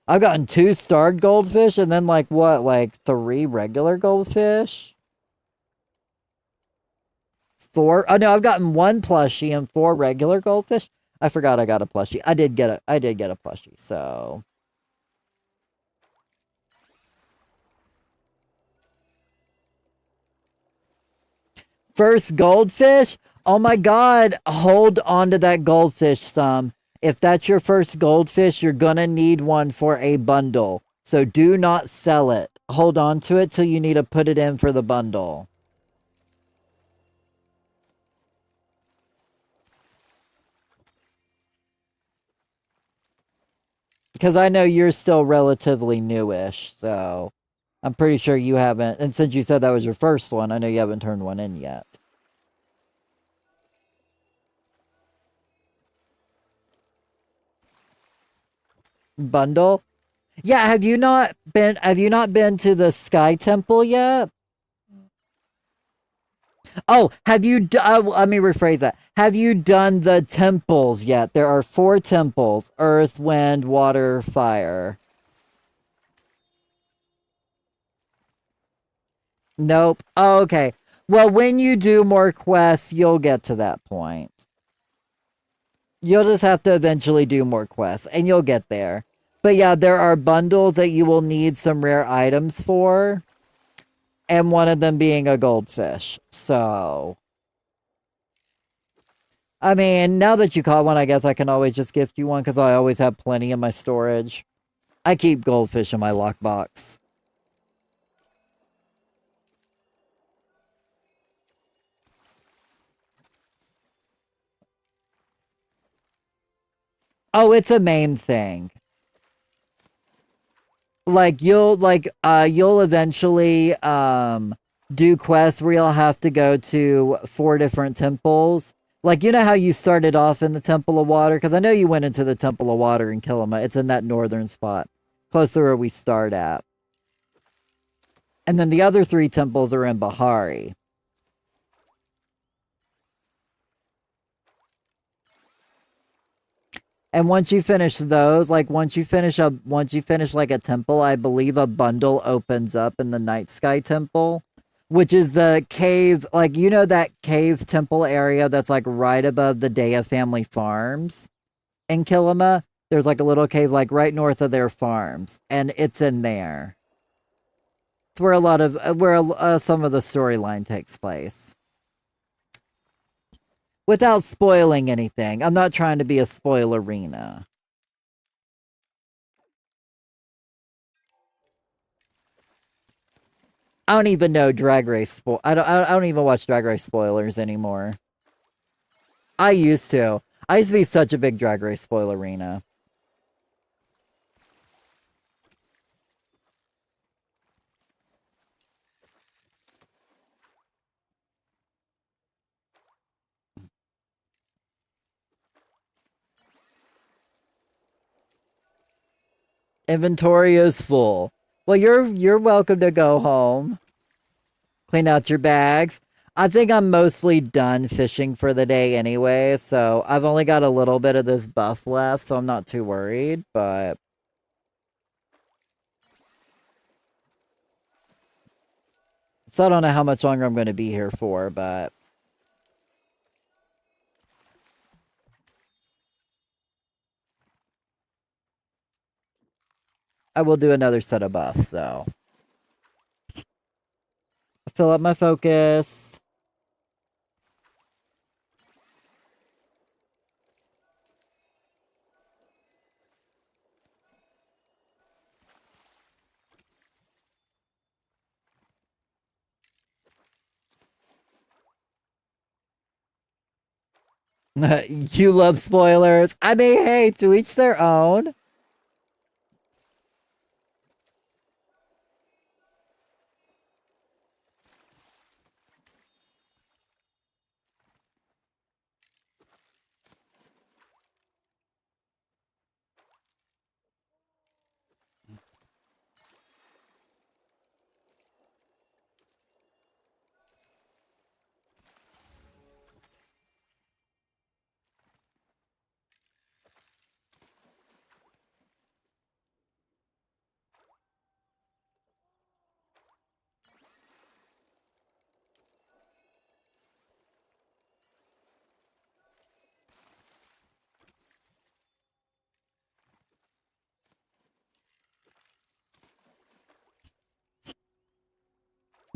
I've gotten 2 starred goldfish and then, like, what? Like, 3 regular goldfish? 4? Oh, no, I've gotten 1 plushie and 4 regular goldfish. I forgot I got a plushie. I did get a plushie, so... First goldfish? Oh my god, hold on to that goldfish some. If that's your first goldfish, you're gonna need one for a bundle. So do not sell it. Hold on to it till you need to put it in for the bundle. Because I know you're still relatively newish, so I'm pretty sure you haven't. And since you said that was your first one, I know you haven't turned one in yet. Bundle? Yeah, have you not been to the Sky Temple yet? Oh, have you let me rephrase that. Have you done the temples yet? There are 4 temples: earth, wind, water, fire. Nope. Oh, okay. Well, when you do more quests, you'll get to that point. You'll just have to eventually do more quests, and you'll get there. But yeah, there are bundles that you will need some rare items for, and one of them being a goldfish. So, I mean, now that you caught one, I guess I can always just gift you one, because I always have plenty in my storage. I keep goldfish in my lockbox. Oh, it's a main thing. Like you'll eventually do quests where you'll have to go to 4 different temples. Like, you know how you started off in the Temple of Water? Because I know you went into the Temple of Water in Kilima. It's in that northern spot, close to where we start at. And then the other 3 temples are in Bahari. And once you finish those, like once you finish like a temple, I believe a bundle opens up in the Night Sky Temple, which is the cave, like, you know, that cave temple area that's like right above the Daya family farms in Kilima. There's like a little cave like right north of their farms, and it's in there. It's where a lot of some of the storyline takes place. Without spoiling anything. I'm not trying to be a spoilerina. I don't even know Drag Race I don't even watch Drag Race spoilers anymore. I used to. I used to be such a big Drag Race spoilerina. Inventory is full. Well, you're welcome to go home. Clean out your bags. I think I'm mostly done fishing for the day anyway, so I've only got a little bit of this buff left, so I'm not too worried, but so I don't know how much longer I'm going to be here for, but I will do another set of buffs, so fill up my focus. You love spoilers. I mean, hey, to each their own.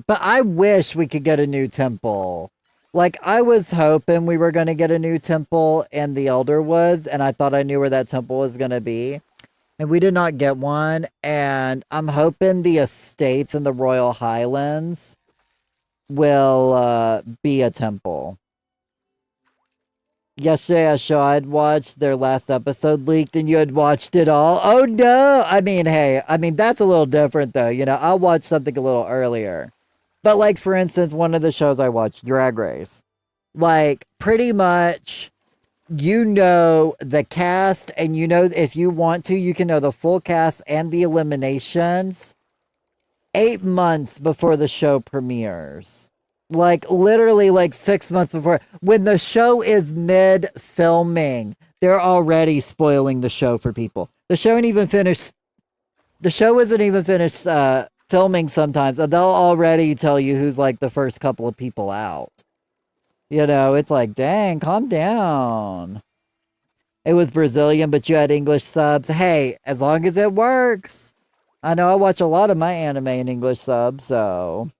But I wish we could get a new temple. Like, I was hoping we were going to get a new temple in the Elder Woods, and I thought I knew where that temple was going to be. And we did not get one, and I'm hoping the estates in the Royal Highlands will be a temple. Yesterday I saw I'd watched their last episode leaked and you had watched it all. Oh no! I mean, hey, that's a little different though. You know, I'll watch something a little earlier. But like for instance, one of the shows I watched, Drag Race. Like pretty much you know the cast and you know if you want to, you can know the full cast and the eliminations 8 months before the show premieres. Like literally like 6 months before. When the show is mid filming, they're already spoiling the show for people. The show isn't even finished. The show isn't even finished filming sometimes, and they'll already tell you who's like the first couple of people out. You know, it's like, dang, calm down. It was Brazilian, but you had English subs. Hey, as long as it works. I know I watch a lot of my anime in English subs, so.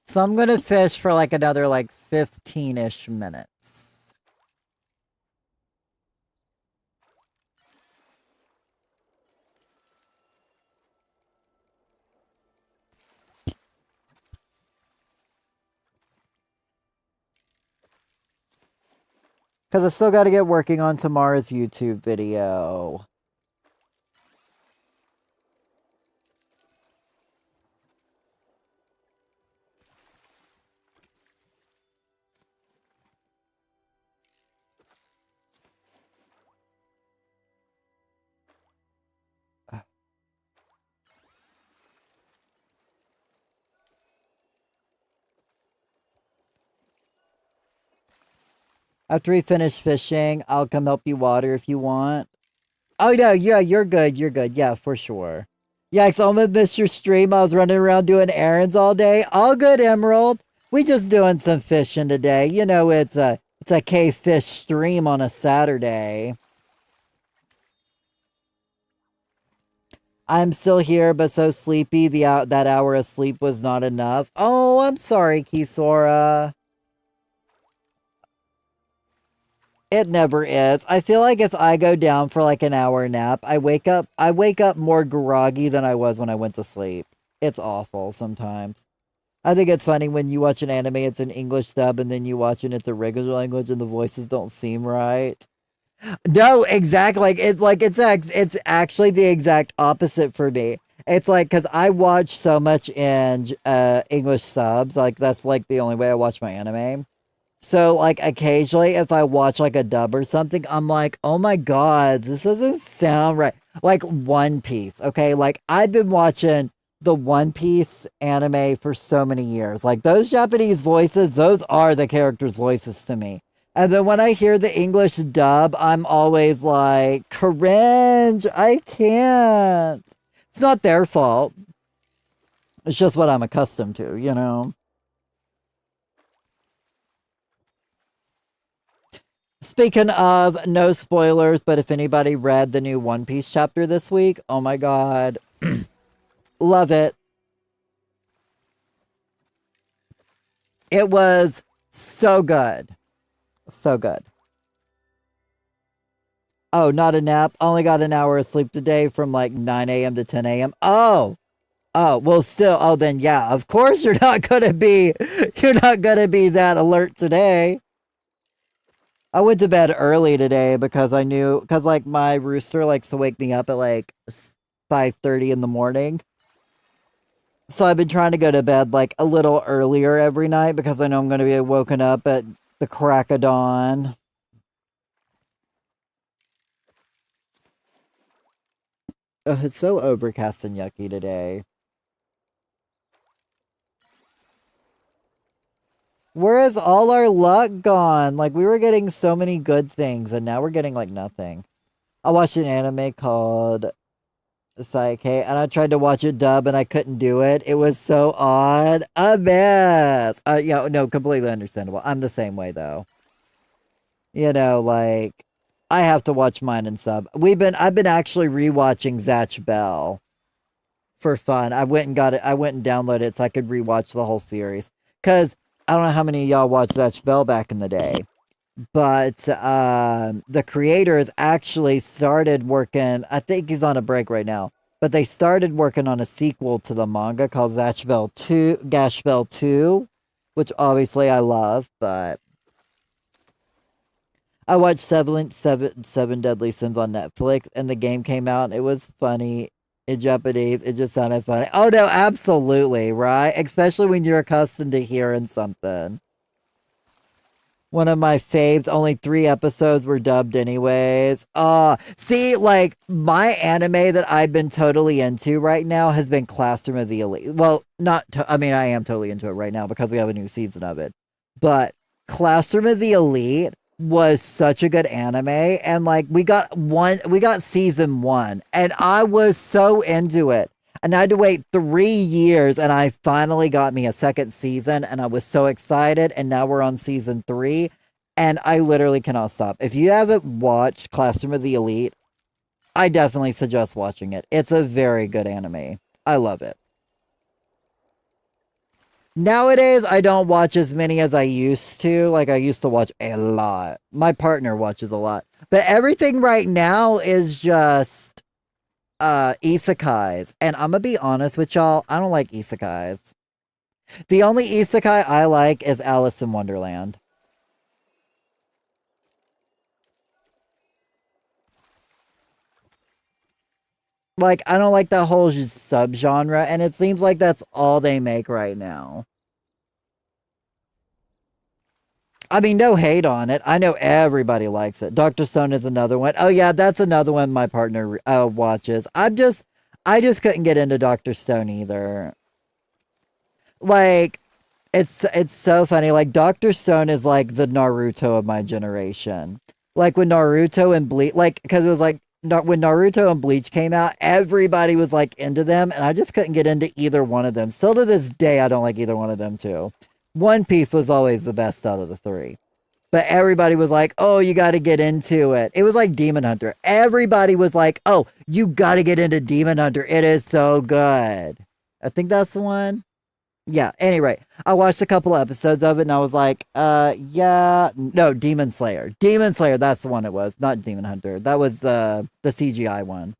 So I'm gonna fish for like another like 15-ish minutes. Because I still gotta get working on tomorrow's YouTube video. After we finish fishing, I'll come help you water if you want. Oh no, yeah, you're good, you're good. Yeah, for sure. Yeah, because I almost missed your stream. I was running around doing errands all day. All good, Emerald. We just doing some fishing today. You know, it's a K-Fish stream on a Saturday. I'm still here, but so sleepy. That hour of sleep was not enough. Oh, I'm sorry, Kisora. It never is. I feel like if I go down for like an hour nap, I wake up more groggy than I was when I went to sleep. It's awful sometimes. I think it's funny when you watch an anime, it's an English dub, and then you watch it, it's a regular language, and the voices don't seem right. No, exactly. It's actually the exact opposite for me. It's like because I watch so much in English subs, like that's like the only way I watch my anime. So like occasionally if I watch like a dub or something, I'm like, oh my god, this doesn't sound right. Like One Piece, okay? Like I've been watching the One Piece anime for so many years. Like those Japanese voices, those are the characters' voices to me. And then when I hear the English dub, I'm always like, cringe, I can't. It's not their fault. It's just what I'm accustomed to, you know? Speaking of no spoilers, but if anybody read the new One Piece chapter this week, oh my god, love it. It was so good. So good. Oh, not a nap. Only got an hour of sleep today from like 9 a.m. to 10 a.m. Oh, well still, oh then yeah, of course you're not gonna be that alert today. I went to bed early today because I knew, because like my rooster likes to wake me up at like 5:30 in the morning. So I've been trying to go to bed like a little earlier every night because I know I'm going to be woken up at the crack of dawn. Ugh, it's so overcast and yucky today. Where is all our luck gone? Like we were getting so many good things and now we're getting like nothing. I watched an anime called Psyche, and I tried to watch it dub and I couldn't do it. It was so odd. A mess. Yeah, no, completely understandable. I'm the same way though. You know, like I have to watch mine in sub. I've been actually rewatching Zatch Bell for fun. I went and got it. I went and downloaded it so I could rewatch the whole series. Cause I don't know how many of y'all watched Zatch Bell back in the day. But the creators actually started working. I think he's on a break right now. But they started working on a sequel to the manga called Gash Bell 2, which obviously I love. But I watched Seven Deadly Sins on Netflix, and the game came out. And it was funny in Japanese. It just sounded funny. Oh no, absolutely, right? Especially when you're accustomed to hearing something. One of my faves, only 3 episodes were dubbed anyways. See, like, my anime that I've been totally into right now has been Classroom of the Elite. Well, I mean, I am totally into it right now because we have a new season of it. But Classroom of the Elite was such a good anime. And, like, we got season 1. And I was so into it. And I had to wait 3 years, and I finally got me a second season, and I was so excited. And now we're on season 3, and I literally cannot stop. If you haven't watched Classroom of the Elite, I definitely suggest watching it. It's a very good anime. I love it. Nowadays, I don't watch as many as I used to. Like, I used to watch a lot. My partner watches a lot. But everything right now is just isekais, and I'm gonna be honest with y'all, I don't like isekais. The only isekai I like is Alice in Wonderland. Like I don't like that whole subgenre, and it seems like that's all they make right now. I mean, no hate on it. I know everybody likes it. Dr. Stone is another one. Oh yeah, that's another one my partner watches. I just couldn't get into Dr. Stone either. Like, it's so funny. Like Dr. Stone is like the Naruto of my generation. Like when Naruto and Bleach, like because it was like when Naruto and Bleach came out, everybody was like into them, and I just couldn't get into either one of them. Still to this day, I don't like either one of them too. One Piece was always the best out of the three. But everybody was like, oh, you got to get into it. It was like Demon Hunter. Everybody was like, oh, you got to get into Demon Hunter. It is so good. I think that's the one. Yeah, anyway, I watched a couple episodes of it and I was like, yeah, no, Demon Slayer. Demon Slayer, that's the one it was, not Demon Hunter. That was the CGI one.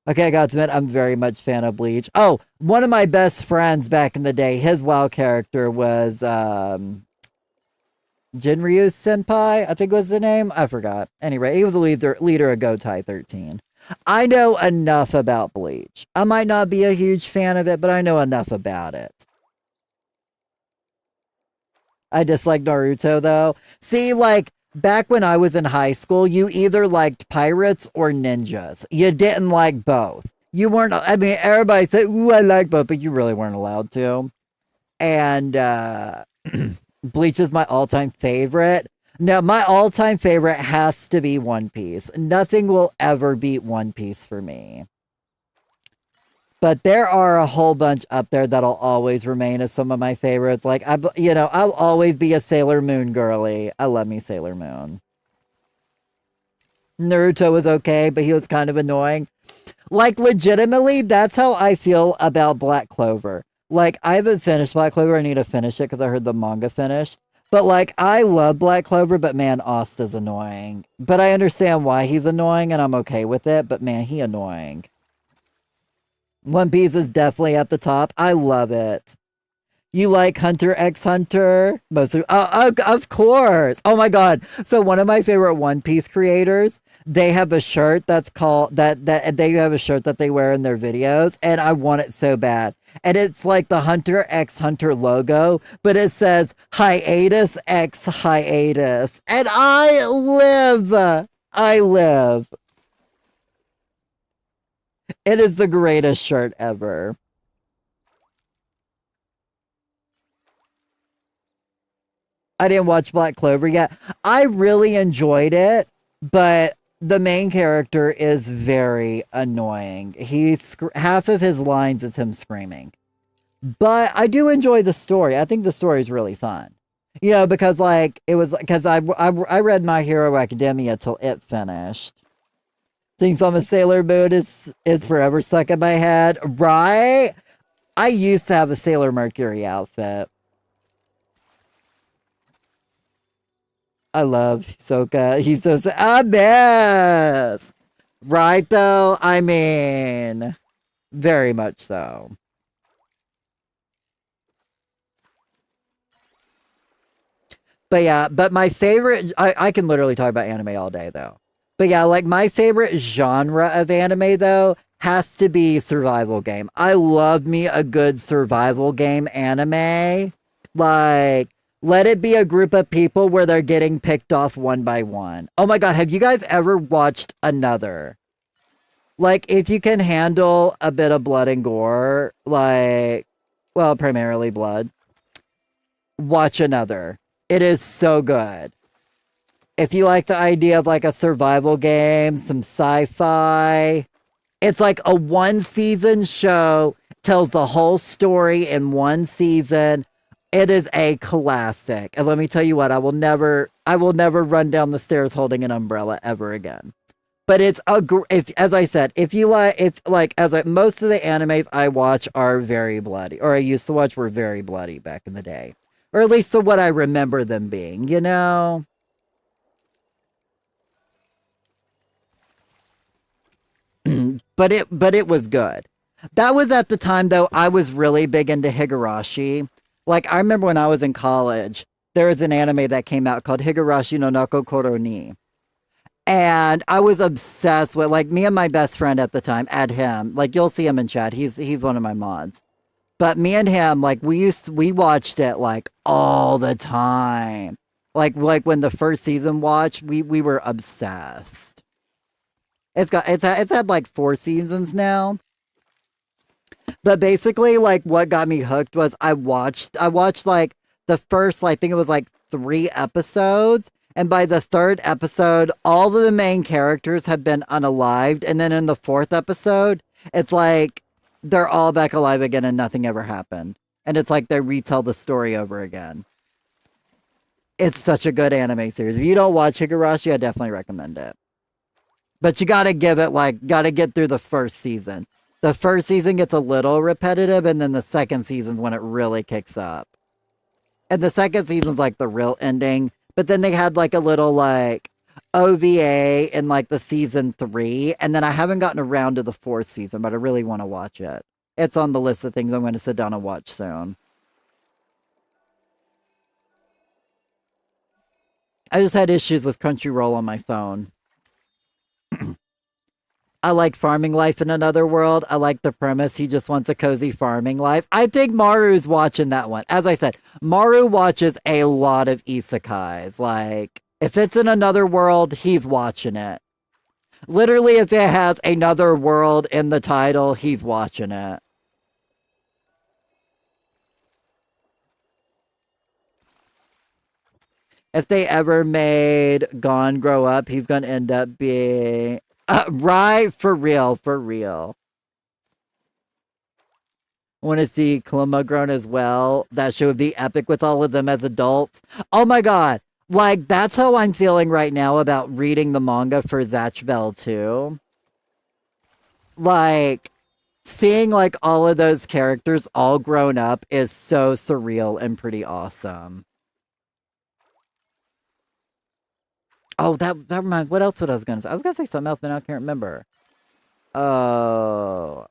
Okay, I got to admit, I'm very much fan of Bleach. Oh, one of my best friends back in the day, his WoW character was Jinryu Senpai, I think was the name. I forgot. Anyway, he was a leader of Gotai 13. I know enough about Bleach. I might not be a huge fan of it, but I know enough about it. I dislike Naruto though. See, like back when I was in high school, you either liked pirates or ninjas. You didn't like both. You weren't, I mean, everybody said, ooh, I like both, but you really weren't allowed to. And Bleach is my all time favorite. Now, my all time favorite has to be One Piece. Nothing will ever beat One Piece for me. But there are a whole bunch up there that'll always remain as some of my favorites. Like, I'll always be a Sailor Moon girly. I love me Sailor Moon. Naruto was okay, but he was kind of annoying. Like, legitimately, that's how I feel about Black Clover. Like, I haven't finished Black Clover. I need to finish it because I heard the manga finished. But, like, I love Black Clover, but man, Asta's annoying. But I understand why he's annoying, and I'm okay with it. But man, he annoying. One Piece is definitely at the top. I love it. You like Hunter x Hunter? Of course. Oh my god. So one of my favorite One Piece creators, they have a shirt that's called that they have a shirt that they wear in their videos, and I want it so bad. And it's like the Hunter x Hunter logo, but it says hiatus x hiatus. And I live. I live. It is the greatest shirt ever. I didn't watch Black Clover yet. I really enjoyed it, but the main character is very annoying. Half of his lines is him screaming. But I do enjoy the story. I think the story is really fun. You know, because like it was because I read My Hero Academia till it finished. Things on the Sailor Moon is forever stuck in my head, right? I used to have a Sailor Mercury outfit. I love Hisoka. He's so a mess, right? Though I mean, very much so. But yeah, but my favorite, I can literally talk about anime all day though. But yeah, like my favorite genre of anime though has to be survival game. I love me a good survival game anime. Like, let it be a group of people where they're getting picked off one by one. Oh my god, have you guys ever watched Another? Like, if you can handle a bit of blood and gore, like, well, primarily blood, watch Another. It is so good. If you like the idea of like a survival game, some sci-fi, it's like a one season show, tells the whole story in one season. It is a classic. And let me tell you what, I will never run down the stairs holding an umbrella ever again. But it's as I said, if you most of the animes I watch are very bloody, or I used to watch were very bloody back in the day. Or at least to what I remember them being, you know? but it was good. That was at the time though I was really big into Higurashi. Like I remember when I was in college, there was an anime that came out called Higurashi no Nako Koro ni. And I was obsessed with like me and my best friend at the time, add him. Like you'll see him in chat. He's one of my mods. But me and him, like we watched it like all the time. Like when the first season watched, we were obsessed. It's had like 4 seasons now. But basically, like what got me hooked was I watched like the first, I think it was like 3 episodes, and by the 3rd episode, all of the main characters have been unalived, and then in the 4th episode, it's like they're all back alive again and nothing ever happened. And it's like they retell the story over again. It's such a good anime series. If you don't watch Higurashi, I definitely recommend it. But you gotta get through the first season. The first season gets a little repetitive, and then the second season's when it really kicks up. And the second season's like the real ending. But then they had like a little like OVA in like the season 3, and then I haven't gotten around to the 4th season, but I really want to watch it. It's on the list of things I'm going to sit down and watch soon. I just had issues with Crunchyroll on my phone. I like farming life in another world. I like the premise. He just wants a cozy farming life. I think Maru's watching that one. As I said, Maru watches a lot of isekais. Like, if it's in another world, he's watching it. Literally, if it has another world in the title, he's watching it. If they ever made Gone Grow Up, he's going to end up being... right, for real, for real. I want to see Kaluma grown as well. That show would be epic with all of them as adults. Oh my god. Like, that's how I'm feeling right now about reading the manga for Zatch Bell too. Like, seeing like all of those characters all grown up is so surreal and pretty awesome. Oh, that reminds. What else? What I was gonna say? I was gonna say something else, but now I can't remember. Oh,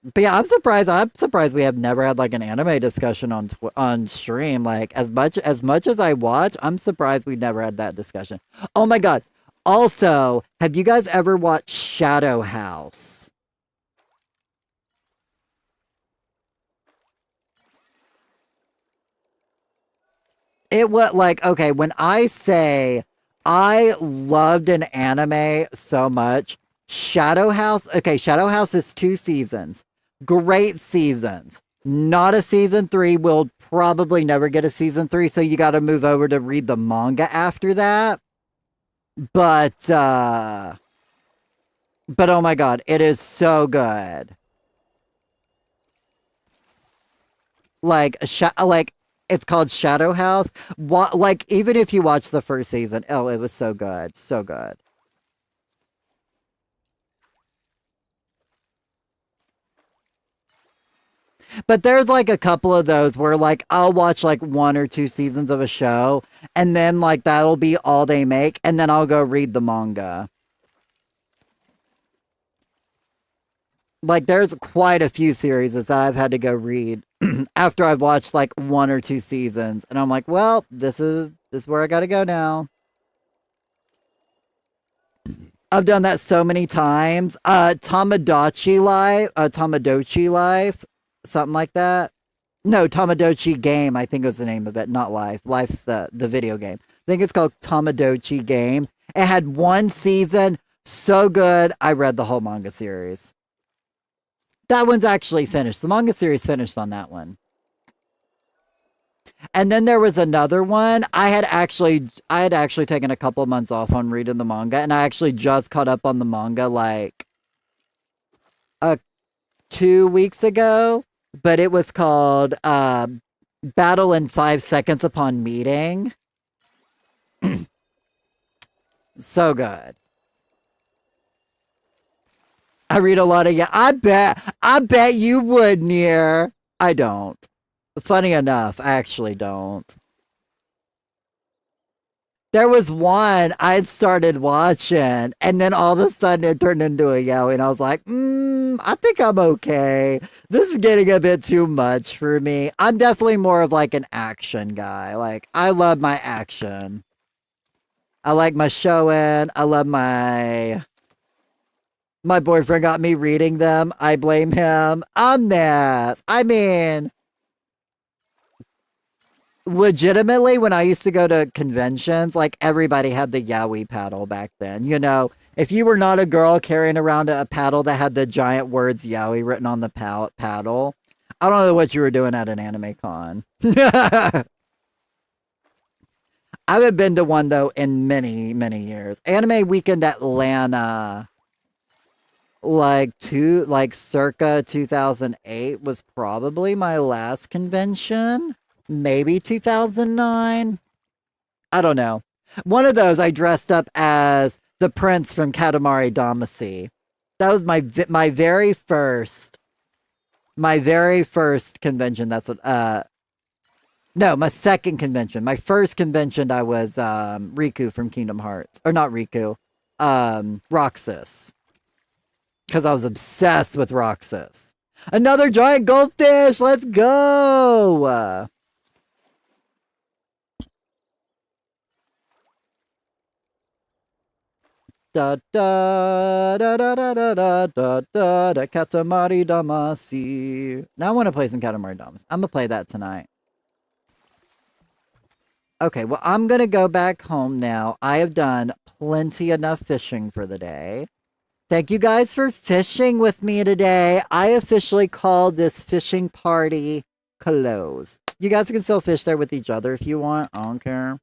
but yeah, I'm surprised. I'm surprised we have never had like an anime discussion on stream. Like as much as I watch, I'm surprised we never had that discussion. Oh my god! Also, have you guys ever watched Shadow House? It was like, okay, when I say I loved an anime so much, Shadow House, okay, Shadow House is 2 seasons. Great seasons. Not a season 3. We'll probably never get a season 3, so you got to move over to read the manga after that. But oh my god, it is so good. Like it's called Shadow House. Like, even if you watch the first season, oh, it was so good. So good. But there's like a couple of those where like I'll watch like 1 or 2 seasons of a show, and then like that'll be all they make, and then I'll go read the manga. Like, there's quite a few series that I've had to go read after I've watched like 1 or 2 seasons, and I'm like, well, this is where I gotta go now. I've done that so many times. Tamagotchi Life, something like that. No, Tamagotchi Game, I think was the name of it, not Life. Life's the video game. I think it's called Tamagotchi Game. It had 1 season, so good. I read the whole manga series. That one's actually finished. The manga series finished on that one. And then there was another one. I had actually taken a couple of months off on reading the manga, and I actually just caught up on the manga like 2 weeks ago. But it was called Battle in 5 Seconds Upon Meeting. So good. I read a lot of, yeah. I bet you would, Near. I don't. Funny enough, I actually don't. There was one I'd started watching, and then all of a sudden it turned into a yaoi, and I was like, I think I'm okay. This is getting a bit too much for me. I'm definitely more of like an action guy. Like, I love my action. I like my shonen. I love my boyfriend got me reading them. I blame him. I'm mad. I mean, legitimately, when I used to go to conventions, like, everybody had the yaoi paddle back then. You know, if you were not a girl carrying around a paddle that had the giant words yaoi written on the paddle, I don't know what you were doing at an anime con. I haven't been to one, though, in many, many years. Anime Weekend Atlanta, like circa 2008 was probably my last convention. Maybe 2009. I don't know. One of those I dressed up as the prince from Katamari Damacy. That was my very first convention. That's what no, my second convention. My first convention I was Riku from Kingdom Hearts. Or not Riku. Roxas. Because I was obsessed with Roxas. Another giant goldfish! Let's go! Da da da da da da da da da da Katamari Damacy. Now I want to play some Katamari Damacy. I'm gonna play that tonight. Okay, well I'm gonna go back home now. I have done plenty enough fishing for the day. Thank you guys for fishing with me today. I officially call this fishing party closed. You guys can still fish there with each other if you want. I don't care.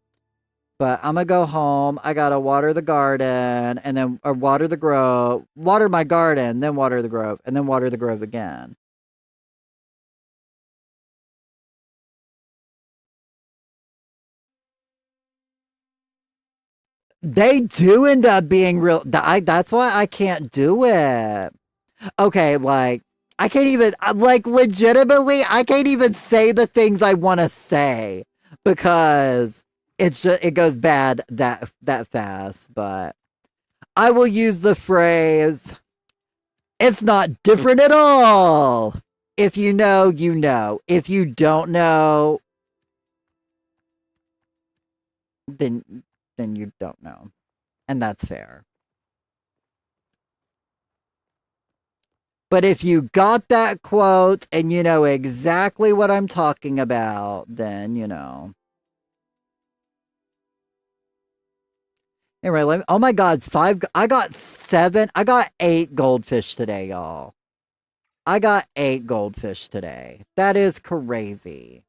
But I'm gonna go home. I gotta water the garden and then or water the grove, water my garden, then water the grove, and then water the grove again. They do end up being real. That's why I can't do it. Okay, like I can't even like legitimately. I can't even say the things I want to say because it goes bad that fast. But I will use the phrase. It's not different at all. If you know, you know. If you don't know, then you don't know. And that's fair. But if you got that quote and you know exactly what I'm talking about, then you know. Anyway, oh my god, I got 8 goldfish today, y'all. I got 8 goldfish today. That is crazy.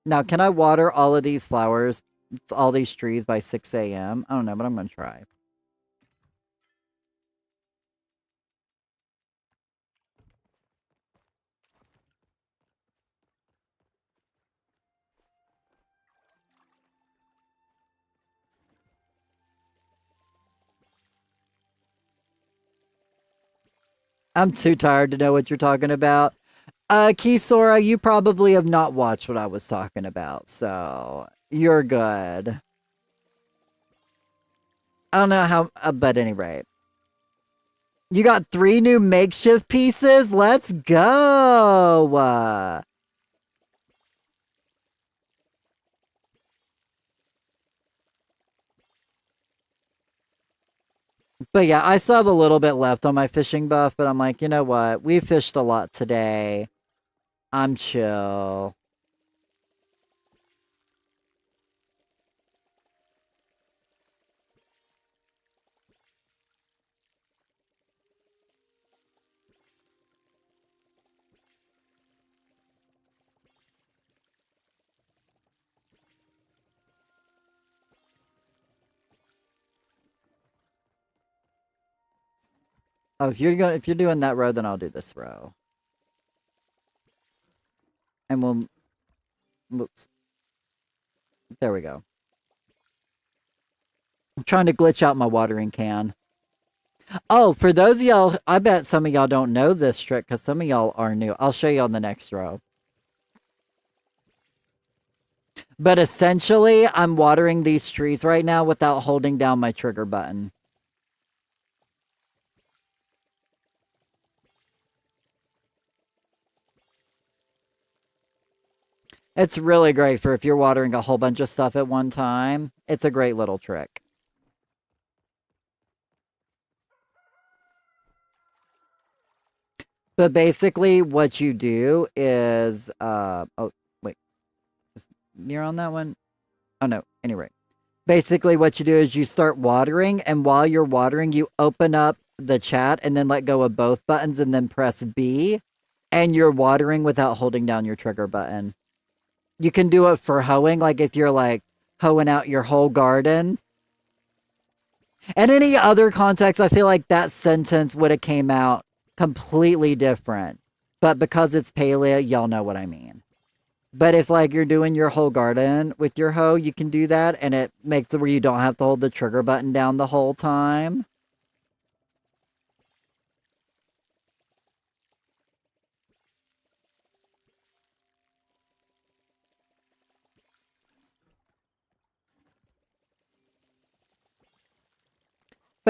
Now, can I water all of these flowers, all these trees by 6 a.m.? I don't know, but I'm going to try. I'm too tired to know what you're talking about. Kisora, you probably have not watched what I was talking about, so you're good. I don't know how, but anyway. You got 3 new makeshift pieces? Let's go! But yeah, I still have a little bit left on my fishing buff, but I'm like, you know what? We fished a lot today. I'm chill. Oh, if you're doing that row, then I'll do this row. And we'll whoops. There we go. I'm trying to glitch out my watering can. Oh, for those of y'all, I bet some of y'all don't know this trick because some of y'all are new. I'll show you on the next row. But essentially, I'm watering these trees right now without holding down my trigger button. It's really great for if you're watering a whole bunch of stuff at one time. It's a great little trick. But basically, what you do is, oh, wait, you're on that one? Oh, no, anyway. Basically, what you do is you start watering, and while you're watering, you open up the chat and then let go of both buttons and then press B, and you're watering without holding down your trigger button. You can do it for hoeing, like if you're like hoeing out your whole garden. And any other context, I feel like that sentence would have came out completely different. But because it's Palia, y'all know what I mean. But if like you're doing your whole garden with your hoe, you can do that and it makes it where you don't have to hold the trigger button down the whole time.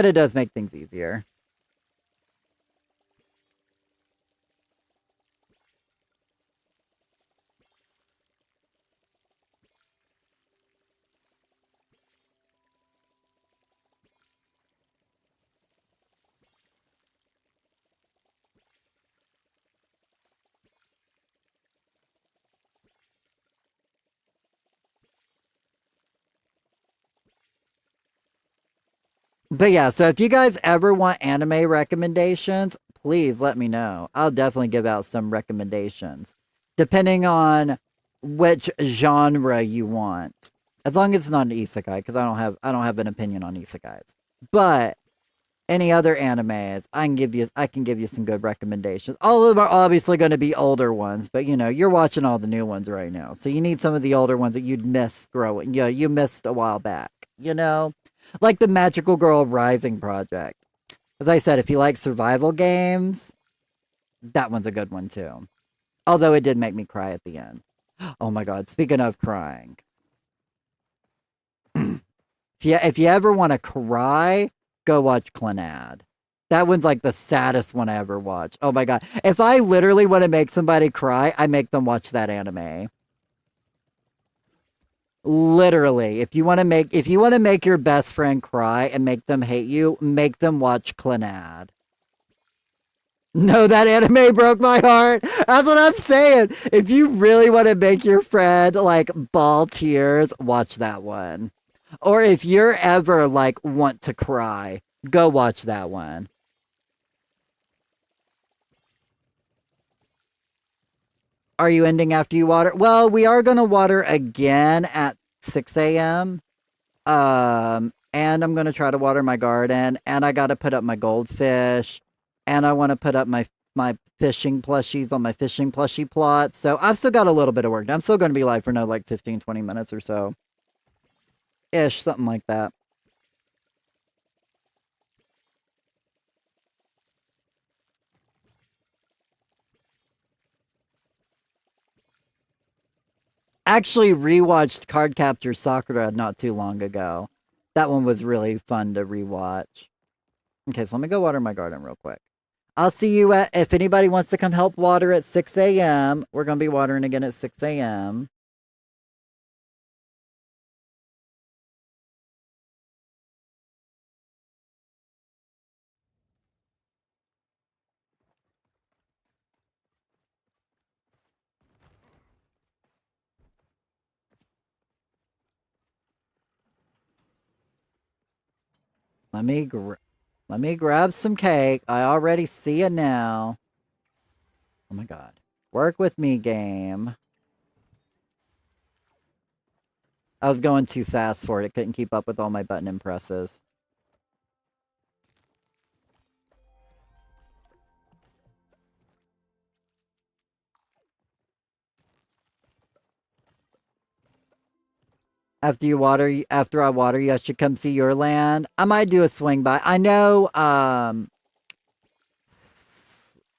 but it does make things easier. But yeah, so if you guys ever want anime recommendations, please let me know. I'll definitely give out some recommendations depending on which genre you want. As long as it's not an isekai, because I don't have an opinion on isekais. But any other animes, I can give you some good recommendations. All of them are obviously going to be older ones, but you're watching all the new ones right now. So you need some of the older ones that you'd miss growing. Yeah, you missed a while back, Like the Magical Girl Rising project. As I said, if you like survival games, that one's a good one too. Although it did make me cry at the end. Oh my god, speaking of crying. If you ever want to cry, go watch Clannad. That one's like the saddest one I ever watched. Oh my god. If I literally want to make somebody cry, I make them watch that anime. Literally. If you want to make your best friend cry and make them hate you, make them watch Clannad. No, that anime broke my heart. That's what I'm saying. If you really want to make your friend like ball tears, watch that one. Or if you're ever like want to cry, go watch that one. Are you ending after you water? Well, we are gonna water again at 6 a.m. And I'm gonna try to water my garden, and I gotta put up my goldfish, and I want to put up my fishing plushies on my fishing plushie plot. So I've still got a little bit of work. I'm still gonna be live for no like 15, 20 minutes or so, ish, something like that. Actually rewatched Cardcaptor Sakura not too long ago. That one was really fun to rewatch. Okay, so let me go water my garden real quick. I'll see you at, if anybody wants to come help water at 6 a.m., we're going to be watering again at 6 a.m. Let me let me grab some cake. I already see it now. Oh my god. Work with me, game. I was going too fast for it. It couldn't keep up with all my button impresses. After I water you, I should come see your land. I might do a swing by. I know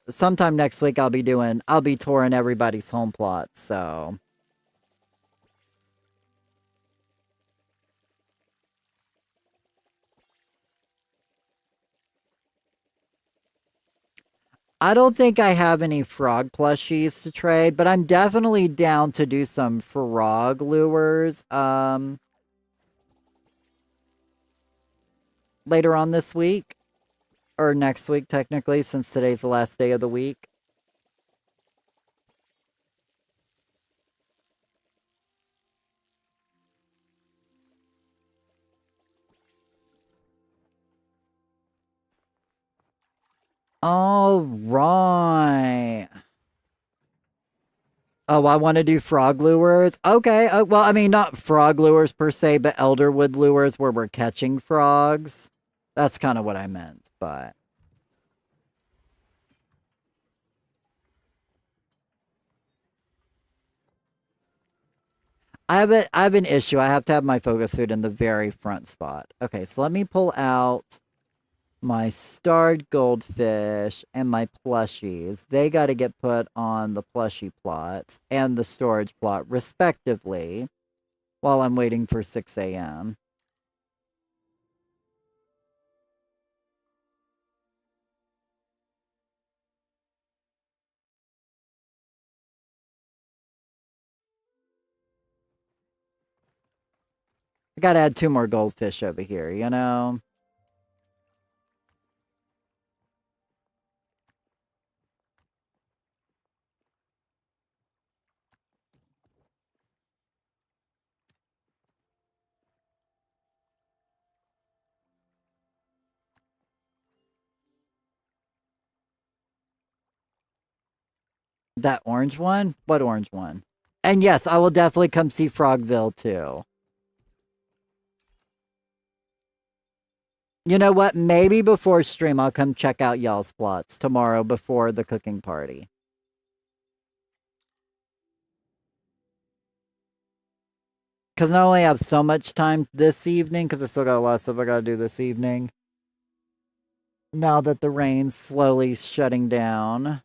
sometime next week I'll be touring everybody's home plot, so I don't think I have any frog plushies to trade, but I'm definitely down to do some frog lures later on this week or next week technically since today's the last day of the week. All right. Oh, I want to do frog lures. Okay. Well, I mean, not frog lures per se, but elderwood lures where we're catching frogs. That's kind of what I meant, but I have an issue. I have to have my focus food in the very front spot. Okay, so let me pull out my starred goldfish and my plushies. They got to get put on the plushie plots and the storage plot respectively while I'm waiting for 6 a.m. I gotta add 2 more goldfish over here, you know? That orange one? What orange one? And yes, I will definitely come see Frogville too. You know what? Maybe before stream, I'll come check out y'all's plots tomorrow before the cooking party. Because not only have so much time this evening, because I still got a lot of stuff I gotta do this evening. Now that the rain's slowly shutting down.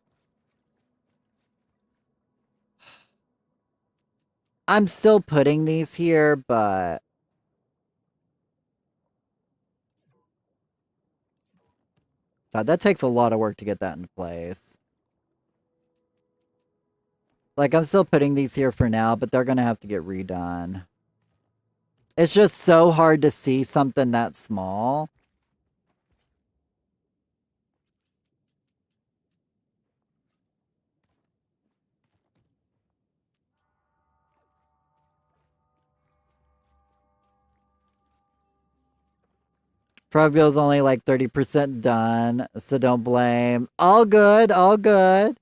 I'm still putting these here, but God, that takes a lot of work to get that into place. Like, I'm still putting these here for now, but they're gonna have to get redone. It's just so hard to see something that small. Frogville's only like 30% done, so don't blame. All good, all good.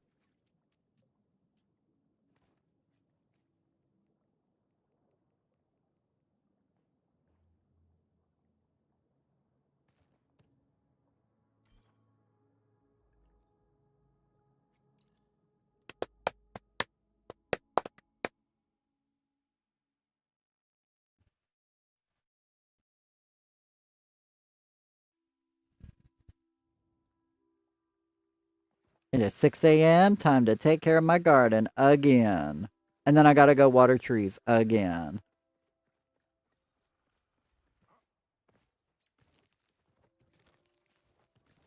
It is 6 a.m. Time to take care of my garden again. And then I gotta go water trees again.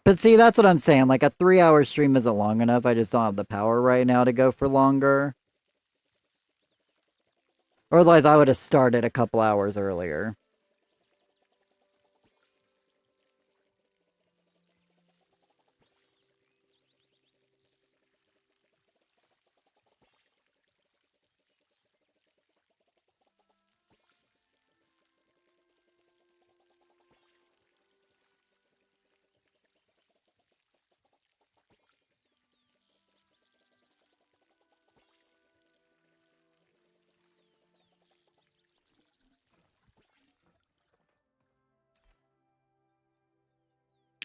But see, that's what I'm saying. Like, a 3-hour stream isn't long enough. I just don't have the power right now to go for longer. Or otherwise, I would have started a couple hours earlier.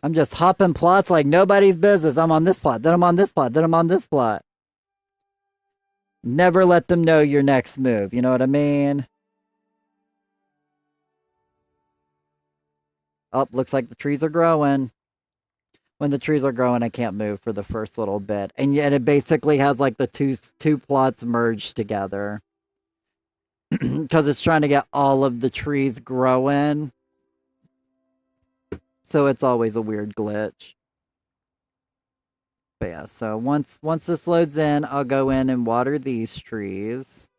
I'm just hopping plots like nobody's business. I'm on this plot, then I'm on this plot, then I'm on this plot. Never let them know your next move. You know what I mean? Oh, looks like the trees are growing. When the trees are growing, I can't move for the first little bit. And yet it basically has like the two plots merged together. Because it's trying to get all of the trees growing. So it's always a weird glitch. But yeah, so once this loads in, I'll go in and water these trees.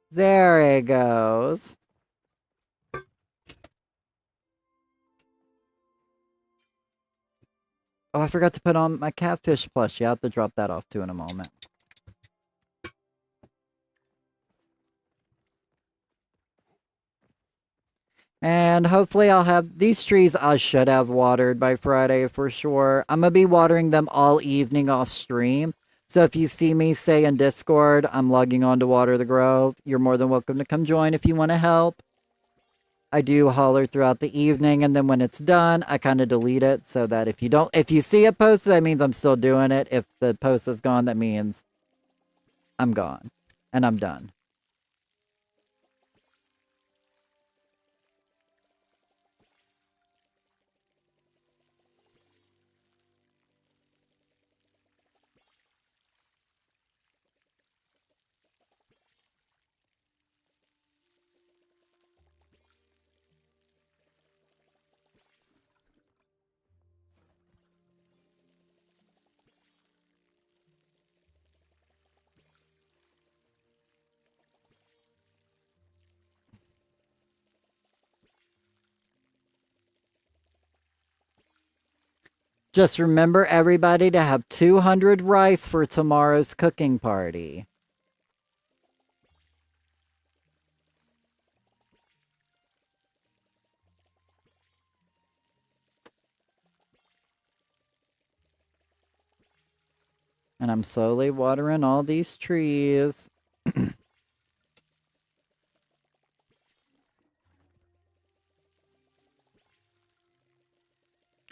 There it goes. Oh, I forgot to put on my catfish plushie. I have to drop that off too in a moment. And hopefully I'll have these trees I should have watered by Friday for sure. I'm going to be watering them all evening off stream. So if you see me say in Discord, I'm logging on to water the grove, you're more than welcome to come join if you want to help. I do holler throughout the evening, and then when it's done, I kind of delete it so that if you see it posted, that means I'm still doing it. If the post is gone, that means I'm gone and I'm done. Just remember, everybody, to have 200 rice for tomorrow's cooking party. And I'm slowly watering all these trees.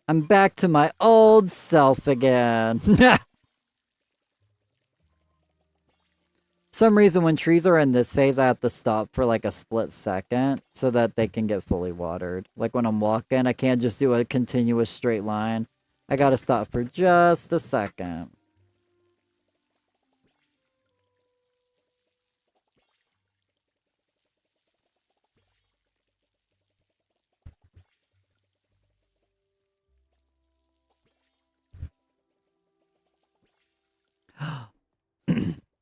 I'm back to my old self again. Some reason when trees are in this phase, I have to stop for like a split second so that they can get fully watered. Like when I'm walking, I can't just do a continuous straight line. I gotta stop for just a second.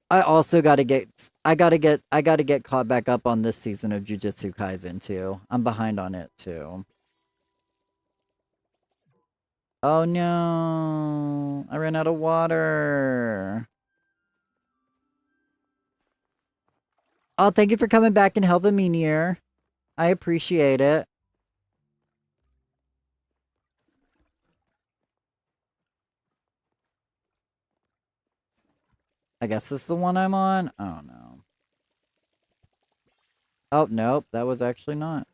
I also gotta get caught back up on this season of Jujutsu Kaisen too. I'm behind on it too. Oh no, I ran out of water. Oh, thank you for coming back and helping me, Nier. I appreciate it. I guess this is the one I'm on. Oh no. Oh nope, that was actually not.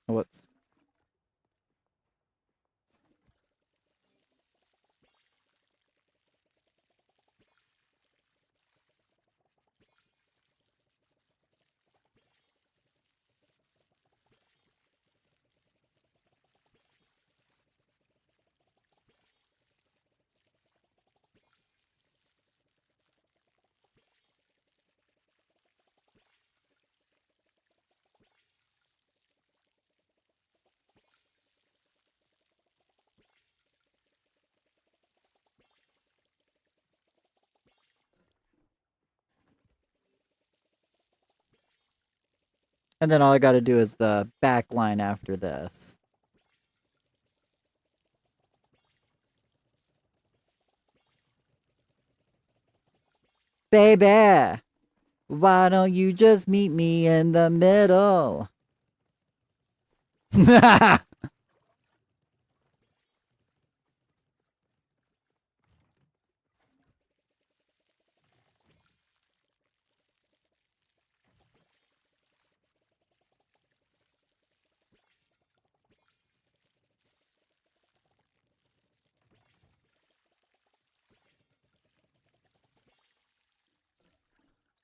Whoops. And then all I gotta do is the back line after this. Baby, why don't you just meet me in the middle?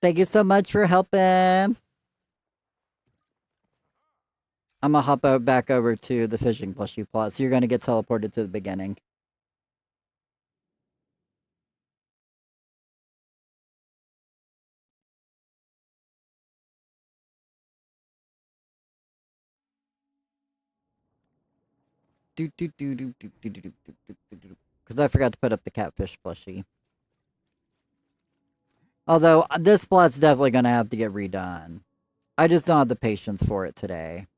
Thank you so much for helping. I'm gonna hop back over to the fishing plushie plot, so you're gonna get teleported to the beginning. Because I forgot to put up the catfish plushie. Although this plot's definitely gonna have to get redone. I just don't have the patience for it today.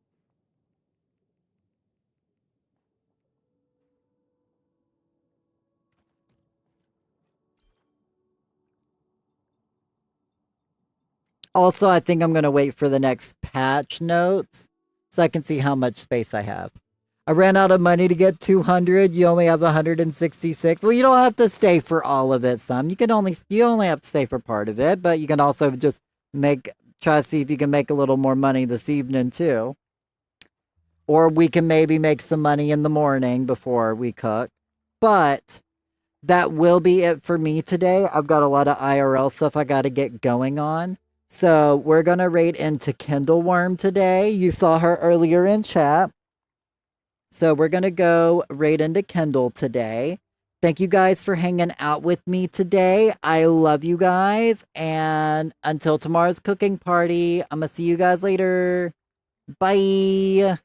Also, I think I'm gonna wait for the next patch notes so I can see how much space I have. I ran out of money to get 200. You only have 166. Well, you don't have to stay for all of it, Some. You only have to stay for part of it, but you can also just try to see if you can make a little more money this evening too. Or we can maybe make some money in the morning before we cook. But that will be it for me today. I've got a lot of IRL stuff I got to get going on. So we're going to raid into Kindleworm today. You saw her earlier in chat. So we're going to go right into Kendall today. Thank you guys for hanging out with me today. I love you guys. And until tomorrow's cooking party, I'm going to see you guys later. Bye.